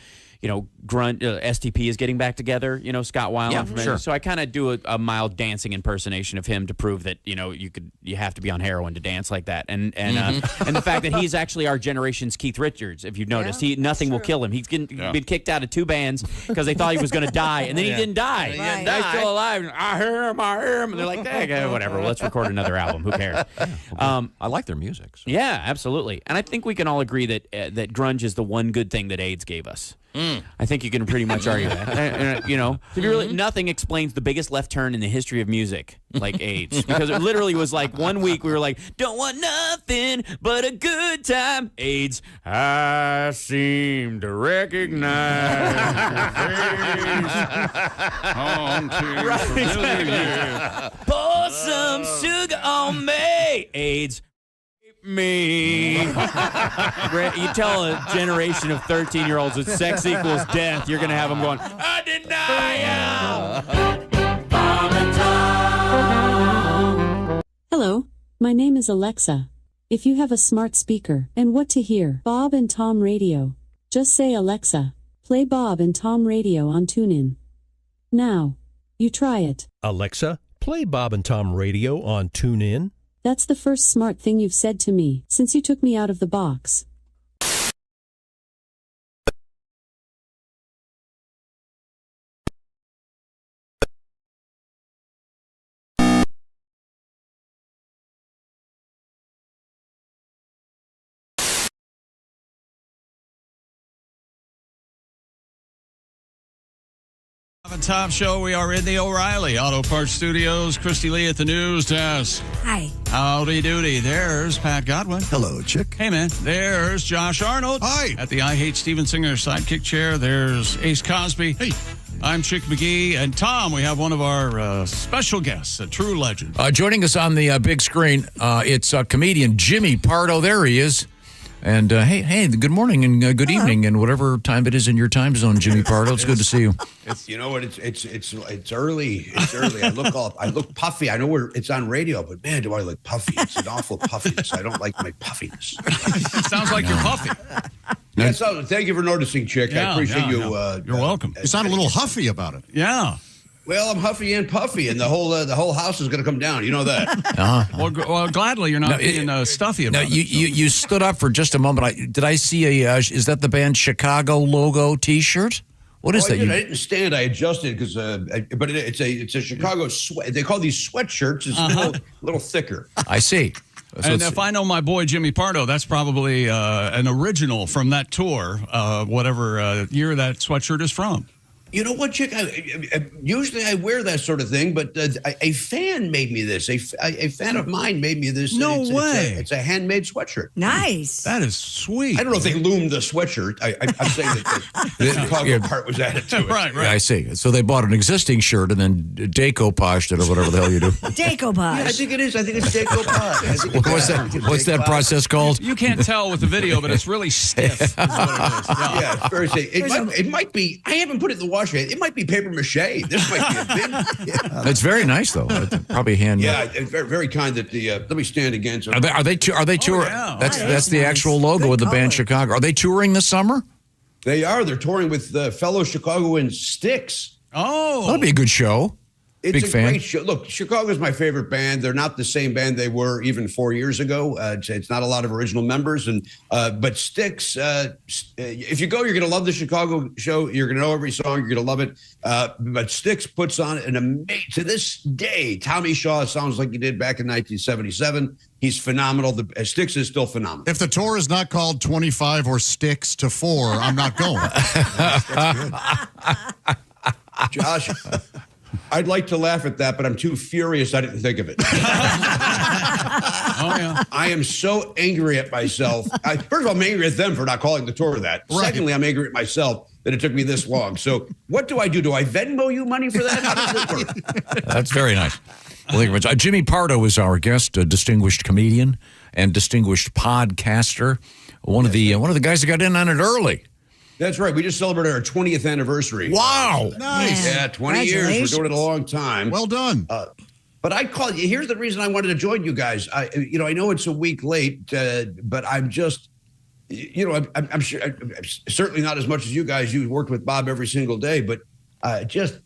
Grunt STP is getting back together. Scott Weiland from sure. So I kind of do a mild dancing impersonation of him to prove that you have to be on heroin to dance like that. And the fact that he's actually our generation's Keith Richards. If you've noticed, nothing will kill him. He's been kicked out of 2 bands because they thought he was going to die, and then he didn't die. He's still alive. I hear him. And they're like, hey, whatever. Let's record another album. Who cares? I like their music. So. Yeah, absolutely. And I think we can all agree that grunge is the one good thing that AIDS gave us. I think you can pretty much argue that. Nothing explains the biggest left turn in the history of music like AIDS. Because it literally was like 1 week we were like, don't want nothing but a good time. AIDS, I seem to recognize your face. Pour some sugar on me. AIDS. Me. You tell a generation of 13-year-olds that sex equals death, you're going to have them going, I deny you. Hello, my name is Alexa. If you have a smart speaker and what to hear, Bob and Tom Radio, just say Alexa, play Bob and Tom Radio on TuneIn. Now, you try it. Alexa, play Bob and Tom Radio on TuneIn. That's the first smart thing you've said to me since you took me out of the box. Top show. We are in the O'Reilly Auto Parts Studios. Christy Lee at the news desk. Hi. Howdy doody. There's Pat Godwin. Hello, Chick. Hey, man. There's Josh Arnold. Hi. At the I Hate Steven Singer sidekick chair. There's Ace Cosby. Hey. I'm Chick McGee. And Tom, we have one of our special guests, a true legend. Joining us on the big screen, it's comedian Jimmy Pardo. There he is. And hey, good morning and good evening, and whatever time it is in your time zone, Jimmy Pardo. It's good to see you. You know what? It's early. It's early. I look puffy. I know it's on radio, but man, do I look puffy? It's an awful puffiness. I don't like my puffiness. It sounds like you're puffy. Yeah, so thank you for noticing, Chick. I appreciate you. You're welcome. You sound a little huffy about it. Yeah. Well, I'm huffy and puffy, and the whole house is going to come down. You know that. Well, gladly you're not being stuffy about it. You stood up for just a moment. Did I see is that the band Chicago logo T-shirt? What is that? I didn't stand. I adjusted because, but it's a Chicago sweat. They call these sweatshirts. It's a little thicker. I see. So and if I know my boy Jimmy Pardo, that's probably an original from that tour, whatever year that sweatshirt is from. You know what, Chick? Usually I wear that sort of thing, but a fan made me this. A fan of mine made me this. No way. It's a handmade sweatshirt. Nice. That is sweet. I don't know if they loomed the sweatshirt. I'm saying that the Chicago part was added to it. Right. I see. So they bought an existing shirt and then decopaged it or whatever the hell you do. Decoupage. Yeah, I think it is. I think it's decoupage. What's that process called? You can't tell with the video, but it's really stiff. That's what it is. Yeah, it's very stiff. It might be. I haven't put it in the washer. It might be paper mache. This might be a big. Yeah. It's very nice though. Probably handmade. Yeah, very, very kind. That the let me stand again. So. Are they touring? Yeah. That's the actual logo of the band Chicago. Are they touring this summer? They are. They're touring with fellow Chicagoans Styx. Oh, that'll be a good show. It's Big fan. Great show. Look, Chicago's my favorite band. They're not the same band they were even 4 years ago. It's not a lot of original members, and but Styx. If you go, you're going to love the Chicago show. You're going to know every song. You're going to love it. But Styx puts on an amazing. To this day, Tommy Shaw sounds like he did back in 1977. He's phenomenal. Styx is still phenomenal. If the tour is not called 25 or Sticks to 4, I'm not going. That's good. Josh. I'd like to laugh at that, but I'm too furious I didn't think of it. I am so angry at myself. First of all, I'm angry at them for not calling the tour that. Right. Secondly, I'm angry at myself that it took me this long. So what do? Do I Venmo you money for that? How does it work? That's very nice. Well, thank you very much. Jimmy Pardo is our guest, a distinguished comedian and distinguished podcaster. One of the guys that got in on it early. That's right. We just celebrated our 20th anniversary. Wow. Nice. Yeah, 20 years. We're doing it a long time. Well done. But I called you. Here's the reason I wanted to join you guys. I know it's a week late, but I'm just, I'm sure, certainly not as much as you guys. You worked with Bob every single day, but just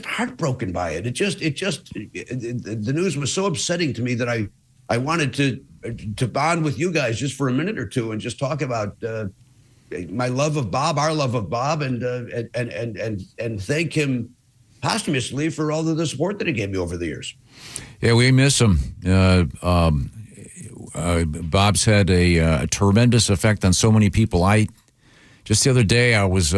heartbroken by it. The news was so upsetting to me that I wanted to bond with you guys just for a minute or two and just talk about my love of Bob, our love of Bob, and thank him posthumously for all of the support that he gave me over the years. Yeah, we miss him. Bob's had a tremendous effect on so many people. Just the other day, I was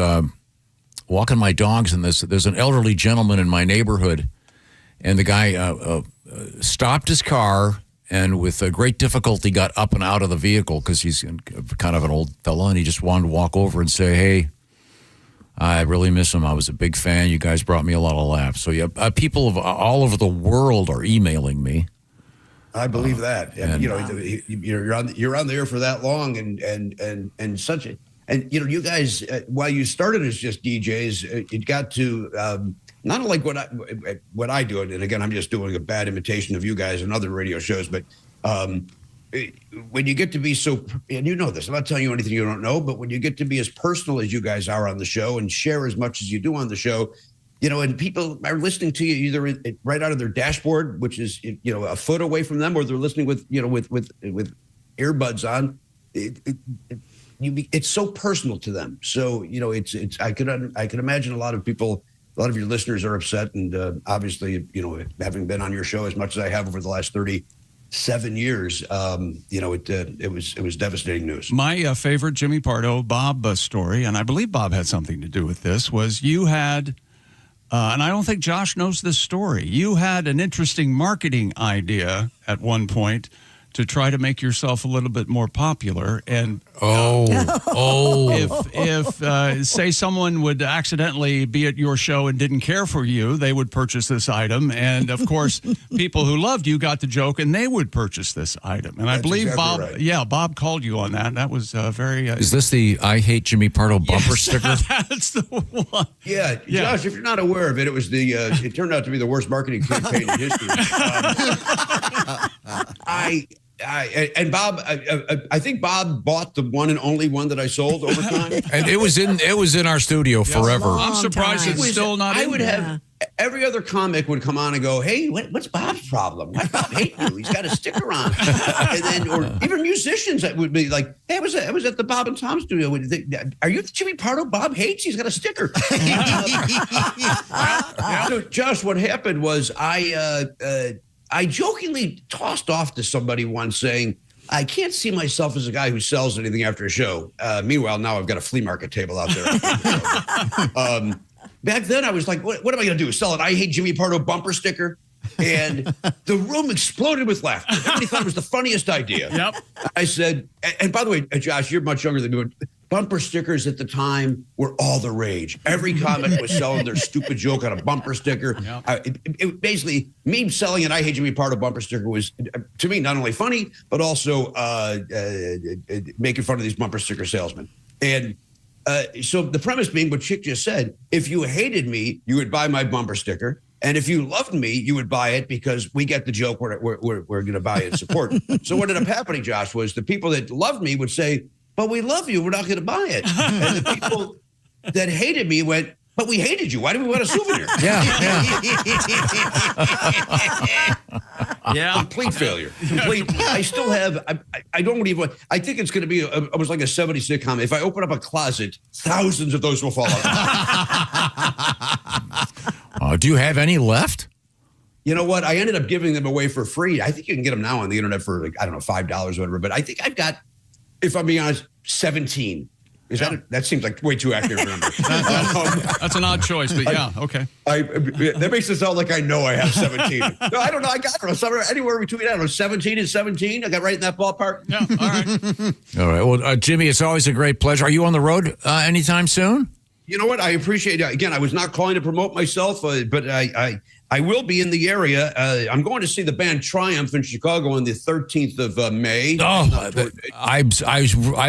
walking my dogs, and there's an elderly gentleman in my neighborhood, and the guy stopped his car and with great difficulty got up and out of the vehicle because he's kind of an old fellow, and he just wanted to walk over and say, hey, I really miss him. I was a big fan. You guys brought me a lot of laughs. So yeah, people all over the world are emailing me. I believe that. And you're on the air for that long, and such a. And you guys, while you started as just DJs, it got to not like what I do. And again, I'm just doing a bad imitation of you guys and other radio shows. But when you get to be so, and you know this, I'm not telling you anything you don't know, but when you get to be as personal as you guys are on the show and share as much as you do on the show, and people are listening to you either right out of their dashboard, which is a foot away from them, or they're listening with earbuds on. It's so personal to them. So it's I could imagine a lot of people, a lot of your listeners are upset, and obviously having been on your show as much as I have over the last 37 years, it was devastating news. My favorite Jimmy Pardo Bob story, and I believe Bob had something to do with this, was you had. And I don't think Josh knows this story. You had an interesting marketing idea at one point to try to make yourself a little bit more popular. And if say someone would accidentally be at your show and didn't care for you, they would purchase this item. And of course, people who loved you got the joke and they would purchase this item. And I believe exactly Bob, Bob called you on that. That was very. Is this the I Hate Jimmy Pardo bumper sticker? That's the one. Yeah, Josh, if you're not aware of it, it was it turned out to be the worst marketing campaign in history. And Bob, I think Bob bought the one and only one that I sold over time. And it was in our studio forever. I'm surprised it's still not. I would have every other comic would come on and go, "Hey, what's Bob's problem? Why Bob hate you? He's got a sticker on." And then, or even musicians that would be like, "Hey, I was at the Bob and Tom studio. Are you the Jimmy Pardo Bob hates? He's got a sticker." So, Josh, what happened was I jokingly tossed off to somebody once saying, I can't see myself as a guy who sells anything after a show. Meanwhile, now I've got a flea market table out there. Back then, I was like, what am I going to do? Sell it? I Hate Jimmy Pardo bumper sticker? And the room exploded with laughter. Everybody thought it was the funniest idea. Yep. I said, and by the way, Josh, you're much younger than me, but bumper stickers at the time were all the rage. Every comic was selling their stupid joke on a bumper sticker. Yep. It basically, me selling an I Hate Jimmy Pardo bumper sticker was, to me, not only funny, but also making fun of these bumper sticker salesmen. And so the premise being what Chick just said, if you hated me, you would buy my bumper sticker. And if you loved me, you would buy it because we get the joke. We're going to buy it and support. So what ended up happening, Josh, was the people that loved me would say, but we love you. We're not going to buy it. And the people that hated me went, but we hated you. Why do we want a souvenir? Yeah. Complete failure. Complete. I still have, I don't even, I think it's going to be almost like a 70s sitcom. If I open up a closet, thousands of those will fall out. Do you have any left? You know what? I ended up giving them away for free. I think you can get them now on the internet for, like, I don't know, $5 or whatever. But I think I've got, if I'm being honest, 17. That seems like way too accurate a number. That's an odd choice, but yeah, okay. That makes it sound like I know I have 17. No, I don't know. I got somewhere anywhere between, I don't know, 17 and 17. I got right in that ballpark. Yeah, all right. All right. Well, Jimmy, it's always a great pleasure. Are you on the road anytime soon? You know what? I appreciate it. Again, I was not calling to promote myself, but I will be in the area. I'm going to see the band Triumph in Chicago on the 13th of May. I've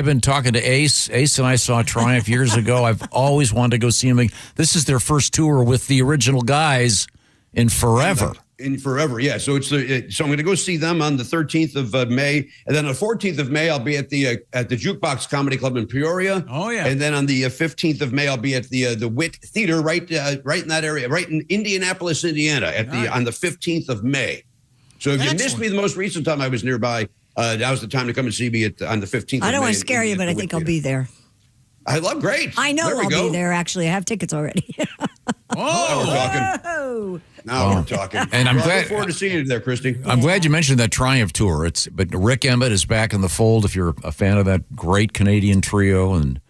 been talking to Ace. Ace and I saw Triumph years ago. I've always wanted to go see them. This is their first tour with the original guys in forever. In forever, yeah. So so I'm going to go see them on the 13th of May, and then on the 14th of May I'll be at the Jukebox Comedy Club in Peoria. Oh yeah. And then on the 15th of May I'll be at the Wit Theater right in that area, right in Indianapolis, Indiana, on the 15th of May. So if you missed me the most recent time I was nearby, that was the time to come and see me on the 15th. I don't want to scare you, but I think I'll be there. I love great. I know I'll be there. Actually, I have tickets already. Now we're talking. Oh. Now we're talking. And I'm glad. glad. Look forward to seeing you there, Christy. I'm glad you mentioned that Triumph tour. But Rick Emmett is back in the fold. If you're a fan of that great Canadian trio, and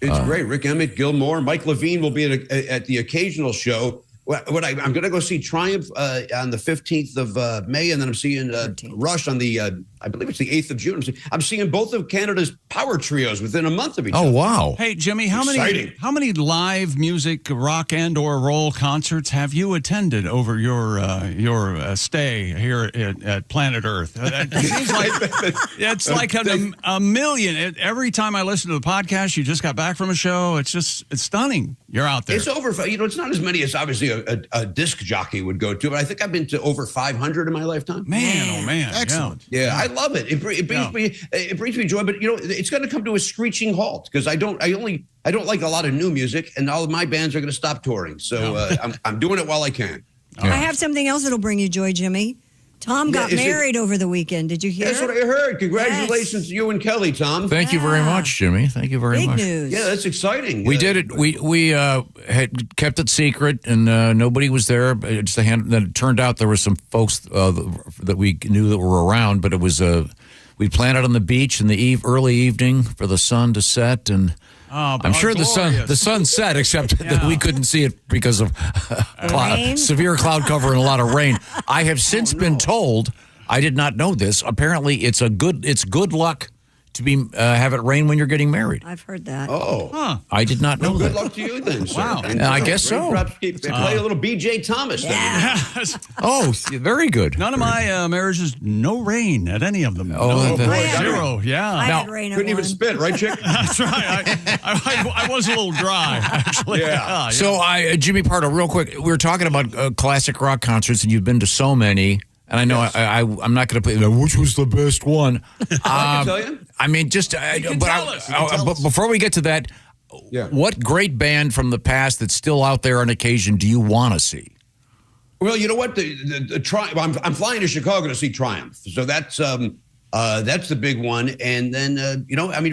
it's great. Rick Emmett, Gilmore, Mike Levine will be at the occasional show. I'm going to go see Triumph on the 15th of May, and then I'm seeing Rush on the, I believe it's the 8th of June. I'm seeing both of Canada's power trios within a month of each other. Oh, wow. Hey, Jimmy, how many live music, rock and or roll concerts have you attended over your stay here at Planet Earth? It seems like it's like a million. Every time I listen to the podcast, you just got back from a show. It's stunning. You're out there. It's over. It's not as many as obviously a disc jockey would go to, but I think I've been to over 500 in my lifetime. Man, oh man, excellent. Yeah, I love it. It brings me joy, but it's going to come to a screeching halt because I don't like a lot of new music, and all of my bands are going to stop touring. So I'm doing it while I can. I have something else that'll bring you joy, Jimmy. Tom got married over the weekend. Did you hear? That's what I heard. Congratulations to you and Kelly, Tom. Thank you very much, Jimmy. Thank you very much. Big news. Yeah, that's exciting. We did it. We had kept it secret, and nobody was there. Then it turned out there were some folks that we knew that were around, but it was we planned it on the beach in the early evening for the sun to set, and I'm sure the sun set, except that we couldn't see it because of severe cloud cover and a lot of rain. I have since been told, I did not know this. Apparently, it's good luck to be have it rain when you're getting married. I've heard that. I did not know that. Good luck to you then, sir. Wow. And I guess so. Perhaps play a little B.J. Thomas. Yeah. Oh, very good. None of my marriages, no rain at any of them. Oh, boy. Zero. Yeah. I had rain at couldn't even one. spit, right, Chick? That's right. I was a little dry, actually. Yeah. So, Jimmy Pardo, real quick, we were talking about classic rock concerts, and you've been to so many. And I know I'm not going to put which was the best one. I can tell you. I mean, but before we get to that, what great band from the past that's still out there on occasion do you want to see? Well, you know what? The Triumph. I'm flying to Chicago to see Triumph, so that's the big one. And then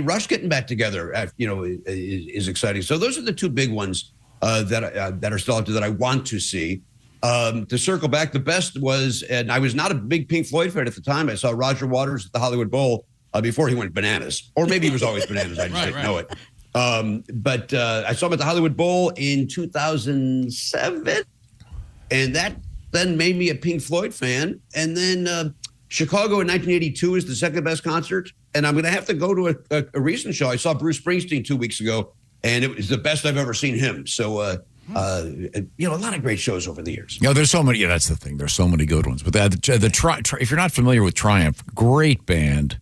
Rush getting back together, is exciting. So those are the two big ones that are still out there that I want to see. To circle back, the best was, and I was not a big Pink Floyd fan at the time. I saw Roger Waters at the Hollywood Bowl before he went bananas, or maybe he was always bananas. I just didn't know it. But I saw him at the Hollywood Bowl in 2007, and that then made me a Pink Floyd fan. And then Chicago in 1982 is the second best concert, and I'm going to have to go to a recent show. I saw Bruce Springsteen 2 weeks ago, and it was the best I've ever seen him. So, a lot of great shows over the years. There's so many. Yeah, that's the thing. There's so many good ones. But if you're not familiar with Triumph, great band.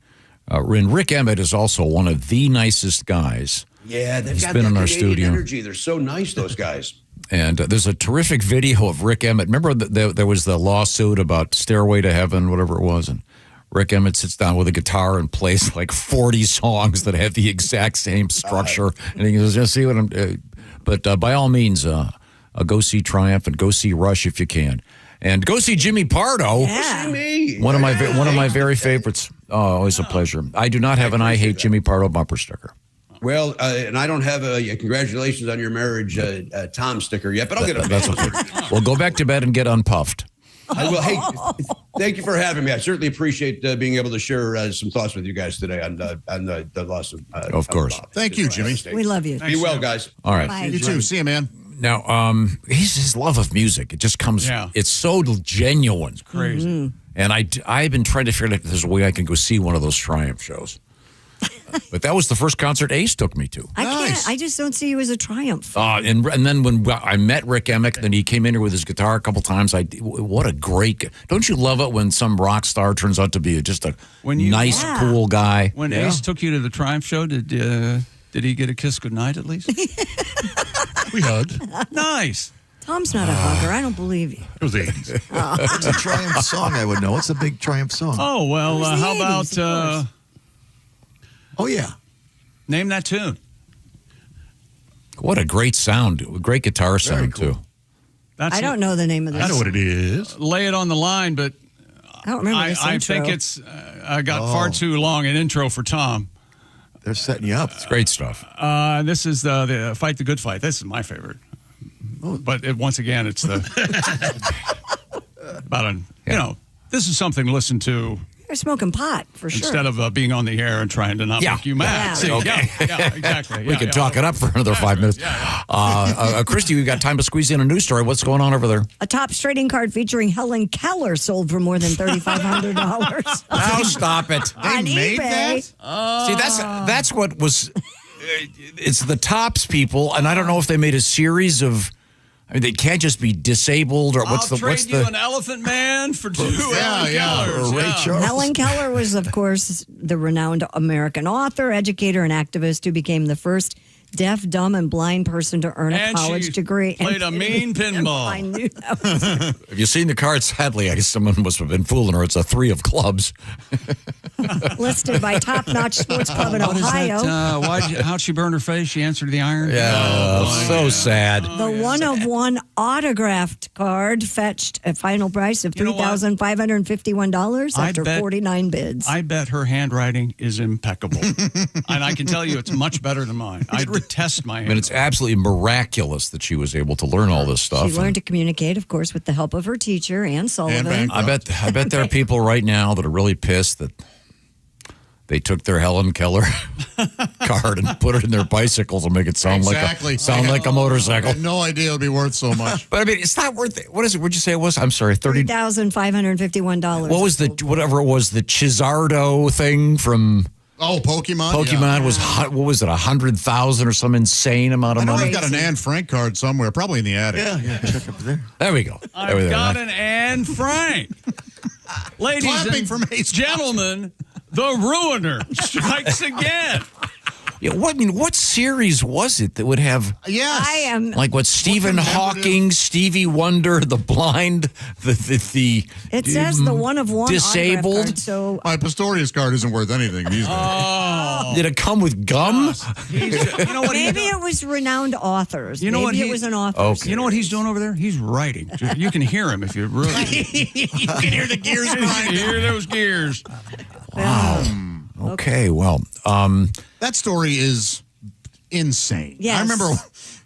And Rick Emmett is also one of the nicest guys. Yeah, they've got been that in our Canadian studio. energy. They're so nice, those guys. And there's a terrific video of Rick Emmett. Remember there was the lawsuit about Stairway to Heaven, whatever it was, and Rick Emmett sits down with a guitar and plays like 40 songs that have the exact same structure. And he goes, "Just see what I'm." But by all means, go see Triumph and go see Rush if you can, and go see Jimmy Pardo. Yeah. Me. One of my very favorites. Oh, always a pleasure. I do not have an I Hate Jimmy Pardo bumper sticker. Well, and I don't have a congratulations on your marriage Tom sticker yet, but I'll get it. That's okay. Well, go back to bed and get unpuffed. I will. Hey, thank you for having me. I certainly appreciate being able to share some thoughts with you guys today on the loss of. Of course. Thank you, Jimmy. We love you. Be well, guys. All right. Bye. You too. See you, man. Now, his love of music, it just comes, it's so genuine. It's crazy. Mm-hmm. And I've been trying to figure out if there's a way I can go see one of those Triumph shows. But that was the first concert Ace took me to. I can't. I just don't see you as a Triumph. And then when I met Rick Emmett, then he came in here with his guitar a couple times. What a great, don't you love it when some rock star turns out to be just a nice, cool guy? When Ace took you to the Triumph show, did he get a kiss goodnight at least? We hugged. Nice. Tom's not a hugger. I don't believe you. It was the 80s. What's a Triumph song I would know? What's a big Triumph song? Oh, well, how about... oh, yeah. Name that tune. What a great sound. Great guitar sound, too. I don't know the name of this. I know what it is. Lay it on the line, but I don't remember this I intro. think it's got far too long an intro for Tom. They're setting you up. It's great stuff. This is the Fight the Good Fight. This is my favorite. But once again, it's the this is something to listen to. You're smoking pot, for sure. Instead of being on the air and trying to not make you mad. Yeah. See, Okay. yeah, exactly. We could talk it up for another 5 minutes. Christy, we've got time to squeeze in a news story. What's going on over there? A Topps trading card featuring Helen Keller sold for more than $3,500. Now stop it. On made eBay. that? See, that's what was... It's the Topps people, and I don't know if they made a series of... I mean, they can't just be disabled, or what's I'll trade you an Elephant Man for two Helen Kellers. Or Ray Charles. Helen Keller was, of course, the renowned American author, educator, and activist who became the first deaf, dumb, and blind person to earn a And college she degree. played a mean pinball. I knew that was Have you seen the card? Sadly, I guess someone must have been fooling her. It's a 3 of clubs. listed by Top Notch Sports Club in Ohio. How'd she burn her face? She answered the iron? So sad. The one-of-one autographed card fetched a final price of $3,551 after 49 bids. I bet her handwriting is impeccable. And I can tell you it's much better than mine. I detest my I handwriting. mean, it's absolutely miraculous that she was able to learn all this stuff. She learned to communicate, of course, with the help of her teacher, Ann Sullivan. I bet there are people right now that are really pissed that they took their Helen Keller card and put it in their bicycles and make it sound like a motorcycle. I had no idea it would be worth so much. But I mean, it's not worth it. What is it? What'd you say it was? I'm sorry, $3,551. What was the Chizardo thing from? Oh, Pokemon. Pokemon was what was it? 100,000 or some insane amount of I know money. I've got an Anne Frank card somewhere, probably in the attic. Yeah, check up there. There we go. I've got an Anne Frank. Ladies Clapping and gentlemen, the ruiner strikes again. Yeah, what series was it that would have? Yes, I am like what Stephen Hawking, Stevie Wonder, the blind, the It says the one-of-one disabled. autograph card, so my Pistorius card isn't worth anything these days. Oh, did it come with gum? you know what? maybe it was renowned authors. You know maybe what it was an author. Okay. You know what he's doing over there? He's writing. You can hear him if you really. You can hear the gears You can grinding. hear those gears. Wow. Okay, well, that story is insane. Yes. I remember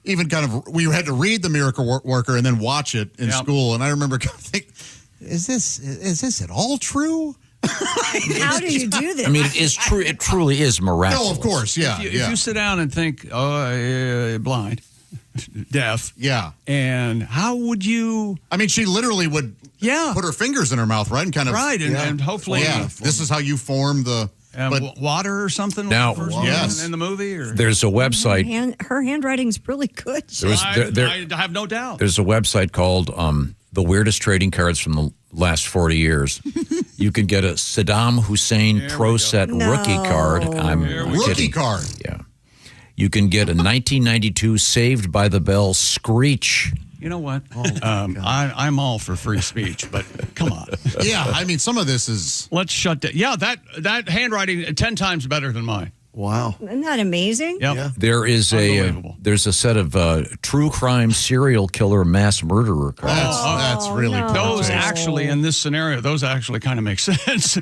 even we had to read The Miracle Worker and then watch it in school, and I remember kind of thinking, is this at all true? How do you do this? I mean, it is true. It truly is miraculous. No, of course, yeah. If you sit down and think, blind, deaf, and how would you? I mean, she literally would put her fingers in her mouth, right, and kind of and hopefully, this is how you form the water or something. Now, in the movie, or there's a website. Her handwriting's really good. I have no doubt. There's a website called The Weirdest Trading Cards from the Last 40 Years. You can get a Saddam Hussein Pro Set rookie card. Rookie card. Yeah. You can get a 1992 Saved by the Bell Screech. You know what? I'm all for free speech, but come on. Yeah, I mean, some of this is. Let's shut down. Yeah, that handwriting 10 times better than mine. Wow. Isn't that amazing? Yep. Yeah. There is there's a set of true crime serial killer mass murderer cards. That's really those actually in this scenario. Those actually kind of make sense.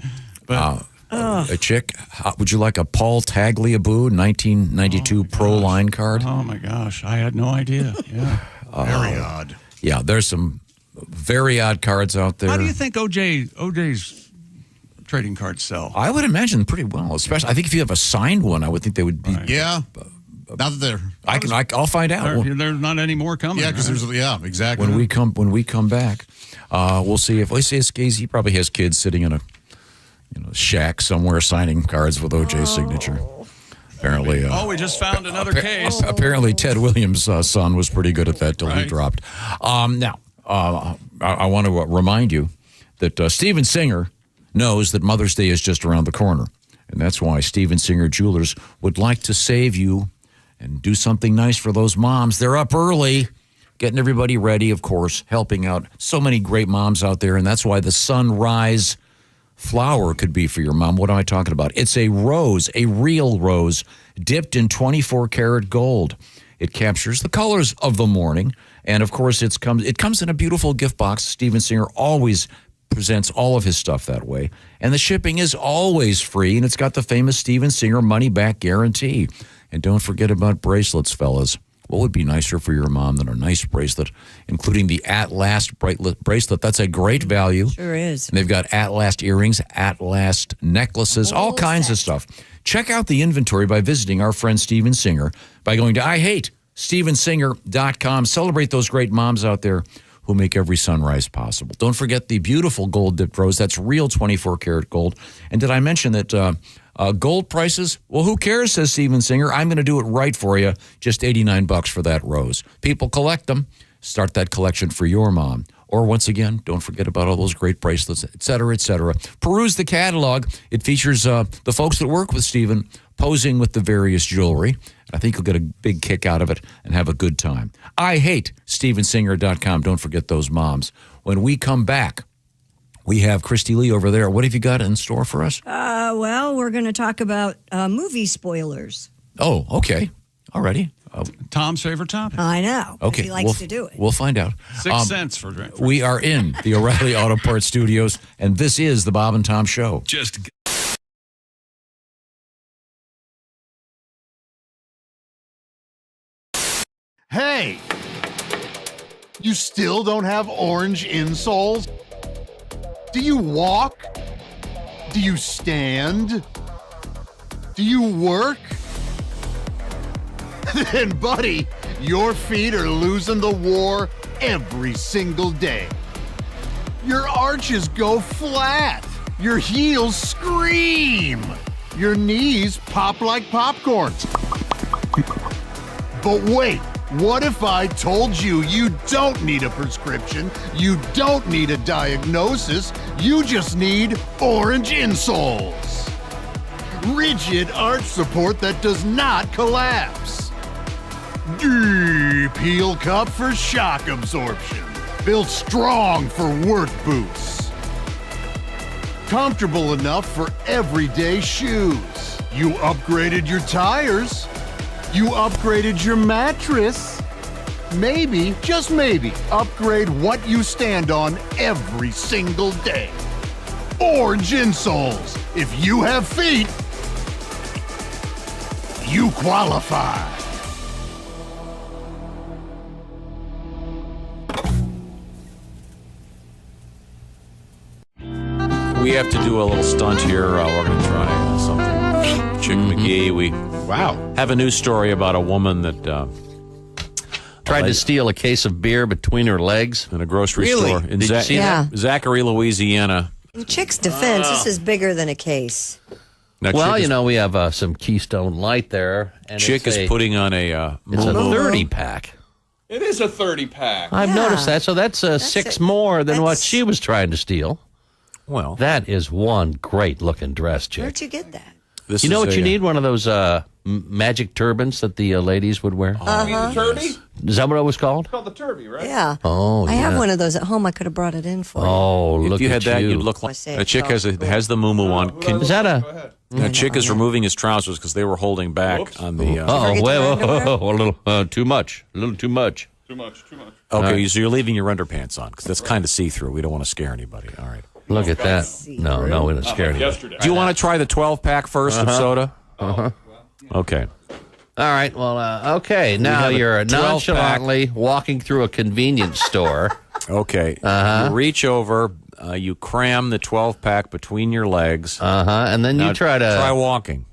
But a chick. Would you like a Paul Tagliabue 1992 Pro Line card? Oh my gosh, I had no idea. Yeah. Very odd. Yeah, there's some very odd cards out there. How do you think OJ's trading cards sell? I would imagine pretty well. Especially, I think if you have a signed one, I would think they would be. Right. Yeah. Now that they're, I'll find out. There's not any more coming. Yeah, because there's exactly. When we come back, we'll see if he probably has kids sitting in a shack somewhere signing cards with OJ's signature. Apparently, we just found another case. Apparently, Ted Williams' son was pretty good at that till he dropped. Now, I want to remind you that Steven Singer knows that Mother's Day is just around the corner. And that's why Steven Singer Jewelers would like to save you and do something nice for those moms. They're up early getting everybody ready, of course, helping out so many great moms out there. And that's why the sunrise flower could be for your mom. What am I talking about? It's a rose, a real rose, dipped in 24-karat gold. It captures the colors of the morning. And, of course, it comes in a beautiful gift box. Steven Singer always presents all of his stuff that way. And the shipping is always free, and it's got the famous Steven Singer money-back guarantee. And don't forget about bracelets, fellas. What would be nicer for your mom than a nice bracelet, including the At Last bracelet? That's a great value. Sure is. And they've got At Last earrings, At Last necklaces, all kinds of stuff. Check out the inventory by visiting our friend Steven Singer by going to IHateStevenSinger.com. Celebrate those great moms out there who make every sunrise possible. Don't forget the beautiful gold-dipped rose. That's real 24-karat gold. And did I mention that gold prices? Well, who cares, says Steven Singer. I'm going to do it right for you. Just $89 for that rose. People collect them. Start that collection for your mom. Or once again, don't forget about all those great bracelets, et cetera, et cetera. Peruse the catalog. It features the folks that work with Steven posing with the various jewelry. I think you'll get a big kick out of it and have a good time. IHateStevenSinger.com. Don't forget those moms. When we come back, we have Christy Lee over there. What have you got in store for us? Well, we're going to talk about movie spoilers. Oh, okay. Alrighty. Tom's favorite topic. I know. Okay. He likes to do it. We'll find out. 6 cents for drink. We are in the O'Reilly Auto Parts Studios, and this is the Bob and Tom Show. Hey! You still don't have orange insoles? Do you walk? Do you stand? Do you work? Then, buddy, your feet are losing the war every single day. Your arches go flat. Your heels scream. Your knees pop like popcorn. But wait. What if I told you you don't need a prescription, you don't need a diagnosis, you just need orange insoles? Rigid arch support that does not collapse. Deep heel cup for shock absorption. Built strong for work boots. Comfortable enough for everyday shoes. You upgraded your tires. You upgraded your mattress. Maybe, just maybe, upgrade what you stand on every single day. Orange insoles. If you have feet, you qualify. We have to do a little stunt here. We're going to try something. Chick McGee, we have a news story about a woman that tried to steal a case of beer between her legs in a grocery Really? store in Did you see that? Zachary, Louisiana. In Chick's defense, this is bigger than a case. Now, well, Chick you is- know, we have some Keystone Light there. And Chick it's is putting on a It's a moo-moo. 30-pack. It is a 30-pack. I've noticed that. So that's six more than what she was trying to steal. Well, that is one great-looking dress, Chick. Where'd you get that? You know what you need? One of those magic turbans that the ladies would wear. You mean the turby? Is that what it was called? It's called the turby, right? Yeah. Oh, I have yeah. one of those at home. I could have brought it in for you. Oh, look If you had at that, you. you'd look like I say a it's chick has the moo-moo on. Is that a? Now, Chick is removing his trousers because they were holding back on the. Oh, wait, whoa, a little too much. A little too much. Too much. Okay, so you're leaving your underpants on because that's kind of see-through. We don't want to scare anybody. All right. Look at that. No, we don't scare you. Do you want to try the 12-pack first of soda? Okay. All right. Well, okay. Now have a you're 12-pack. nonchalantly walking through a convenience store. Okay. You reach over, you cram the 12-pack between your legs. And then Now you try to try walking.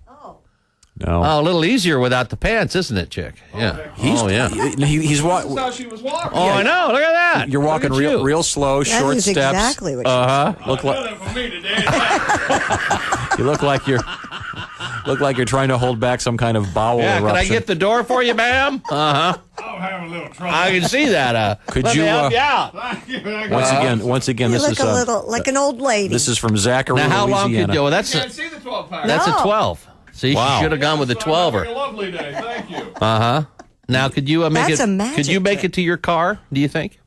No. Oh, a little easier without the pants, isn't it, Chick? Yeah. He's This walking. is how she was walking. Oh, I know. Look at that. You're walking Look at you. real slow, That short is steps. exactly what she Look like Nothing for me today. you look like you're trying to hold back some kind of bowel Yeah, eruption. can I get the door for you, ma'am? I'm having a little trouble. I can see that. Could let you, me help you out? Thank you. Once again, You this look is a little like an old lady. This is from Zachary, Now, how long Louisiana. could you? Well, that's Can't see the 12-pack. that's No. a 12. See, Wow. she should have gone with the Having 12er. a lovely day. Thank you. Now, could you make That's it? a magic Could you make trick. it to your car? Do you think?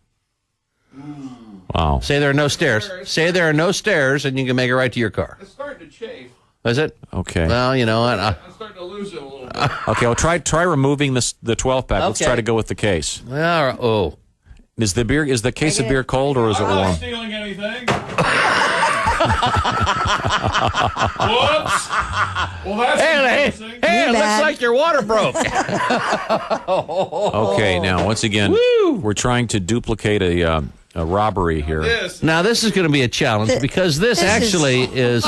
Wow. Say there are no stairs. Say there are no stairs, and you can make it right to your car. It's starting to chafe. Is it? Okay. Well, you know what? I'm starting to lose it a little bit. Okay, well, try removing the 12-pack. Let's Okay. try to go with the case. Oh. Is the case of beer cold or is it I'm not warm? stealing anything. Whoops. Well, that's embarrassing. Hey, it looks bad. like your water broke. Okay, now once again, we're trying to duplicate a robbery here. Now, this is going to be a challenge because this actually is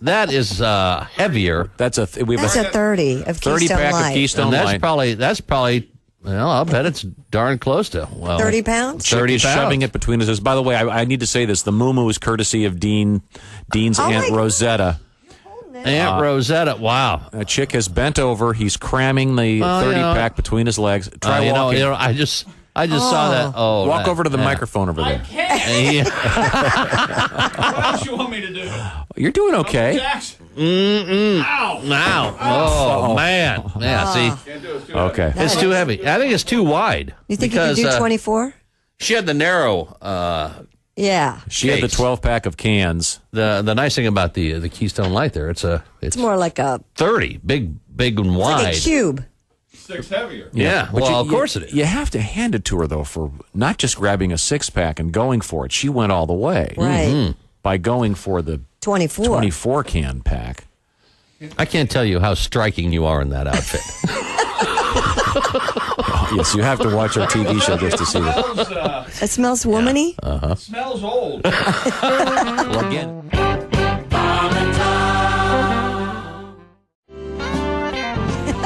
that is heavier. That's a 30 of 30 Keystone pack Light. of Keystone And Light. that's probably. Well, I'll bet it's darn close to 30 pounds? 30 Chick is pounds. shoving it between us. By the way, I need to say this: the moo is courtesy of Dean's Aunt Rosetta. Aunt Rosetta, wow. A Chick has bent over. He's cramming the 30-pack between his legs. Try walking. I just saw that. Oh, walk over to the microphone over there. What else you want me to do? You're doing okay. Ow. Now, oh man, yeah. See, Okay, it's too heavy. I think it's too wide. You think because, you could do 24? She had the narrow. Yeah. She had the 12-pack of cans. The nice thing about the Keystone Light there, it's more like a 30, big and wide. like a cube. 6 heavier. Yeah, But well, of course it is. You have to hand it to her, though, for not just grabbing a 6-pack and going for it. She went all the way. Right. By going for the 24. can pack. I can't tell you how striking you are in that outfit. Yes, you have to watch our TV show just to see that. Smells, It smells womany? smells old. Well, again.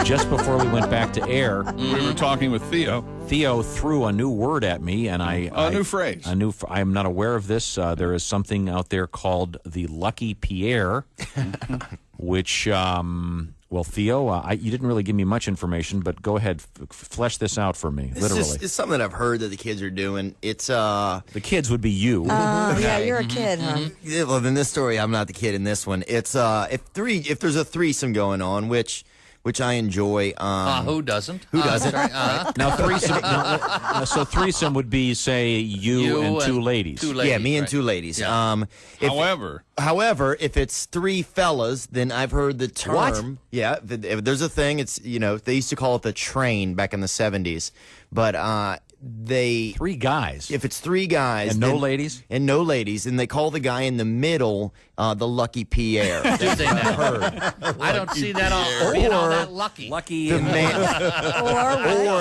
Just before we went back to air, we were talking with Theo. Theo threw a new word at me, and A new phrase. I am not aware of this. There is something out there called the Lucky Pierre, which, well, Theo, you didn't really give me much information, but go ahead, flesh this out for me, literally. It's something that I've heard that the kids are doing. It's The kids would be you. Yeah, you're a kid, huh? Yeah, well, in this story, I'm not the kid in this one. It's if there's a threesome going on, which I enjoy. Who doesn't? Who doesn't? Sorry, Now, threesome. So threesome would be, say, you and two ladies. Yeah, me and two ladies. Yeah. However, if it's three fellas, then I've heard the term. What? Yeah, if there's a thing. It's they used to call it the train back in the 70s, but three guys. If it's three guys And no ladies? and no ladies, and they call the guy in the middle the Lucky Pierre. Do they now? I don't see that all being all that lucky. Lucky. The or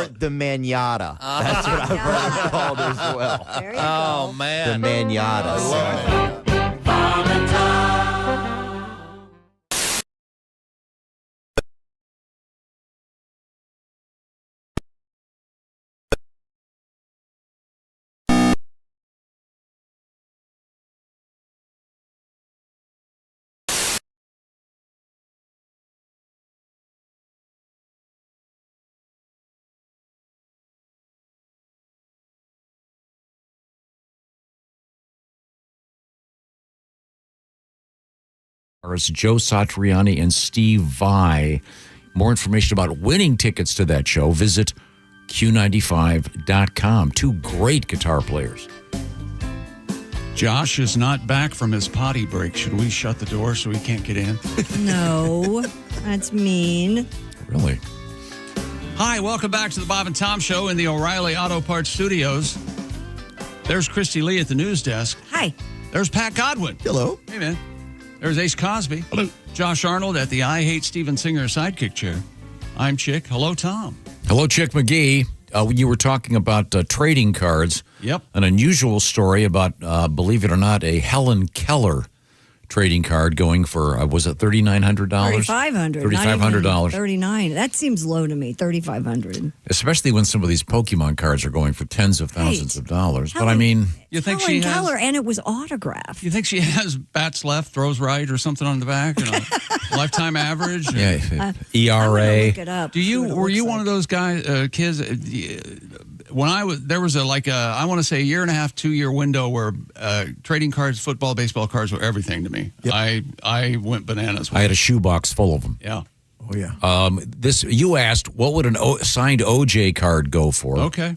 the manata. That's what I've heard it called as well. There you Oh go. man, The manata. I love it. It's Joe Satriani and Steve Vai. More information about winning tickets to that show, visit Q95.com. Two great guitar players. Josh is not back from his potty break. Should we shut the door so he can't get in? No, that's mean. Really? Hi, welcome back to the Bob and Tom Show in the O'Reilly Auto Parts Studios. There's Christy Lee at the news desk. Hi. There's Pat Godwin. Hello. Hey, man. There's Ace Cosby. Hello. Josh Arnold at the I Hate Steven Singer sidekick chair. I'm Chick. Hello, Tom. Hello, Chick McGee. You were talking about trading cards. Yep. An unusual story about, believe it or not, a Helen Keller trading card going for, was it $3,900? $3,500. $3,500. $39. That seems low to me. $3,500. Especially when some of these Pokemon cards are going for tens of thousands of dollars. But I mean, You think Helen she has? Keller, and it was autographed. You think she has bats left, throws right, or something on the back? Lifetime average? yeah, ERA. Look it up. Do you were you one of those guys, kids? When I was there was I want to say a year and a half, 2 year window where trading cards, football, baseball cards were everything to me. Yep. I went bananas. I had a shoebox full of them. Yeah. Oh, yeah. You asked, what would signed OJ card go for? Okay.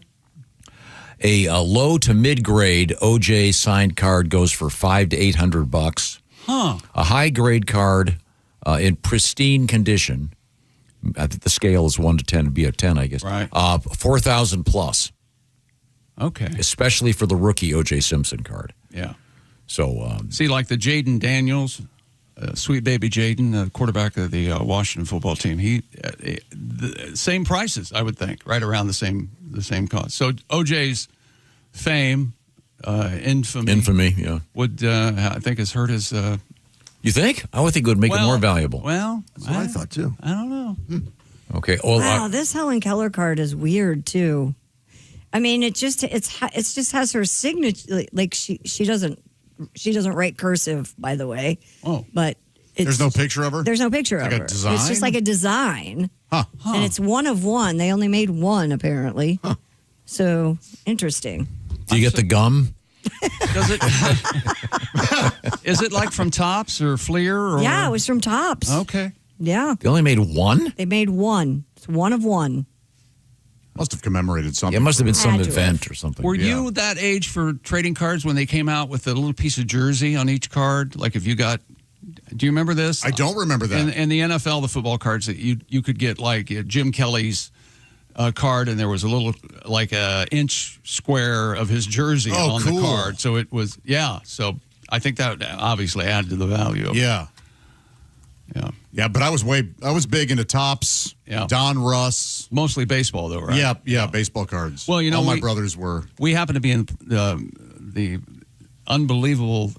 A low to mid grade OJ signed card goes for $500 to $800. Huh. A high grade card in pristine condition. I think the scale is 1 to 10. It'd be a 10, I guess. Right. 4,000 plus. Okay. Especially for the rookie O.J. Simpson card. Yeah. So, see, like the Jaden Daniels, sweet baby Jaden, the quarterback of the Washington football team. The same prices, I would think, right around the same cost. So O.J.'s fame, infamy, yeah, would I think has hurt his. You think? I would think it would make it more valuable. Well, that's what I thought too. I don't know. Okay. Well, wow, this Helen Keller card is weird too. I mean, it just has her signature. Like she doesn't write cursive, by the way. Oh, but there's no picture of her. There's no picture of her. A design? It's just like a design. Huh. And it's one of one. They only made one apparently. Huh. So interesting. Do you get the gum? Does it? Is it like from Topps or Fleer? Or? Yeah, it was from Topps. Okay. Yeah. They only made one? They made one. It's one of one. Must have commemorated something. Yeah, it must have been some event or something. Were you that age for trading cards when they came out with a little piece of jersey on each card? Like if you got, do you remember this? I don't remember that. In the NFL, the football cards that you could get like Jim Kelly's card, and there was a little like a inch square of his jersey on the card. So it was, yeah. So I think that obviously added to the value of it. Yeah. Yeah, but I was big into Topps, Don Russ. Mostly baseball, though, right? Yeah, baseball cards. Well, all my brothers were. We happen to be in the unbelievable.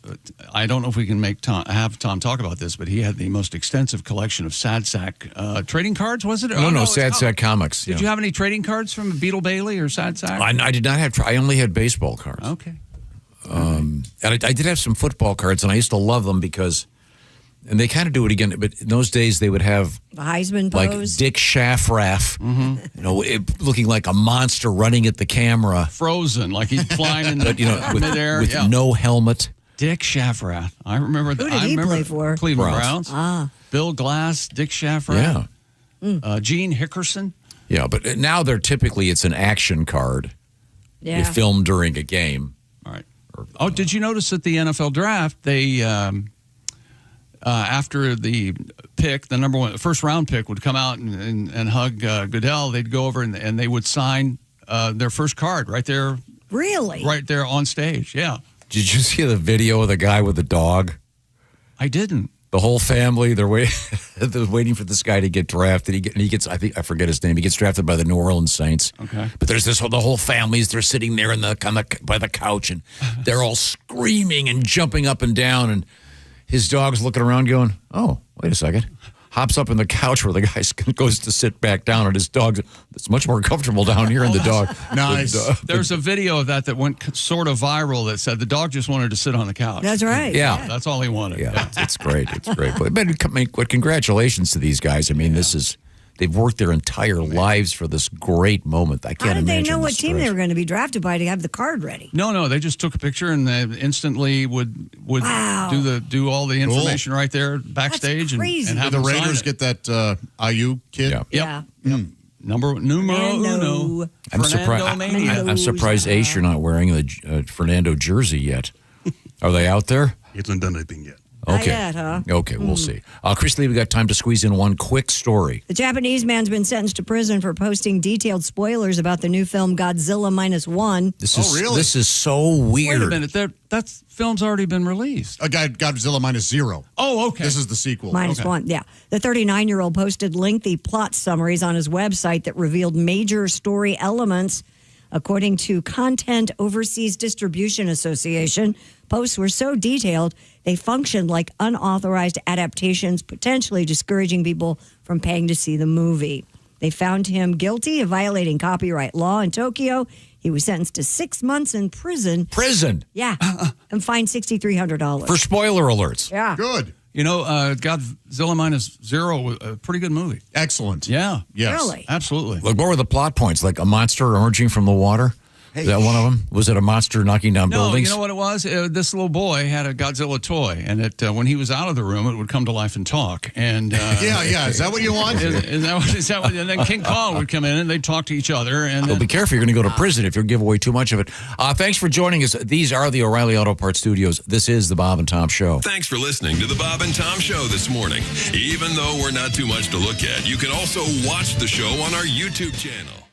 I don't know if we can have Tom talk about this, but he had the most extensive collection of Sad Sack trading cards. Was it? No, Sad Sack comics. Did you have any trading cards from Beetle Bailey or Sad Sack? I did not have. I only had baseball cards. Okay. And I did have some football cards, and I used to love them because. And they kind of do it again, but in those days they would have the Heisman like pose, Dick Shaffraff, looking like a monster running at the camera, frozen, like he's flying in the midair, with no helmet. Dick Shaffraff, I remember that. Who did he play for? Cleveland Browns. Bill Glass, Dick Shaffraff, Gene Hickerson. Yeah, but now it's an action card. Yeah, you film during a game. All right. Did you notice at the NFL draft they? After the pick, the number one, first round pick would come out and hug Goodell. They'd go over and they would sign their first card right there. Really? Right there on stage. Yeah. Did you see the video of the guy with the dog? I didn't. The whole family, they're waiting for this guy to get drafted. He gets, I forget his name. He gets drafted by the New Orleans Saints. Okay. But there's the whole families. They're sitting there by the couch, and they're all screaming and jumping up and down, and his dog's looking around going, oh, wait a second. Hops up in the couch where the guy goes to sit back down, and his dog, it's much more comfortable down here in the dog. Nice. There's a video of that went sort of viral that said the dog just wanted to sit on the couch. That's right. Yeah. That's all he wanted. Yeah, it's great. It's great. But congratulations to these guys. I mean, they've worked their entire lives for this great moment. I can't imagine. How did they know what stress. team they were going to be drafted by to have the card ready? No, they just took a picture and they instantly would do all the information right there backstage. That's crazy. And have Did the them sign Raiders it. get that IU kid? Yeah. Numero uno. I'm surprised, Ace, you're not wearing the Fernando jersey yet. Are they out there? He hasn't done anything yet. Not Okay. yet, huh? Okay, we'll see. Chris Lee, we got time to squeeze in one quick story. The Japanese man's been sentenced to prison for posting detailed spoilers about the new film Godzilla -1. This is so weird. Wait a minute. That film's already been released. Godzilla -0. Oh, okay. This is the sequel. -1, yeah. The 39-year-old posted lengthy plot summaries on his website that revealed major story elements. According to Content Overseas Distribution Association, posts were so detailed they functioned like unauthorized adaptations, potentially discouraging people from paying to see the movie. They found him guilty of violating copyright law in Tokyo. He was sentenced to 6 months in prison. Prison? Yeah. And fined $6,300. For spoiler alerts. Yeah. Good. You know, Godzilla -0 was a pretty good movie. Excellent. Yeah. Yes. Really? Absolutely. Like, what were the plot points? Like a monster emerging from the water? Is that one of them? Was it a monster knocking down No, buildings? you know what it was? This little boy had a Godzilla toy, and when he was out of the room, it would come to life and talk. And yeah. Is that what you want? Is that what? And then King Kong would come in, and they'd talk to each other. And Well, be careful. You're going to go to prison if you give away too much of it. Thanks for joining us. These are the O'Reilly Auto Parts Studios. This is the Bob and Tom Show. Thanks for listening to the Bob and Tom Show this morning. Even though we're not too much to look at, you can also watch the show on our YouTube channel.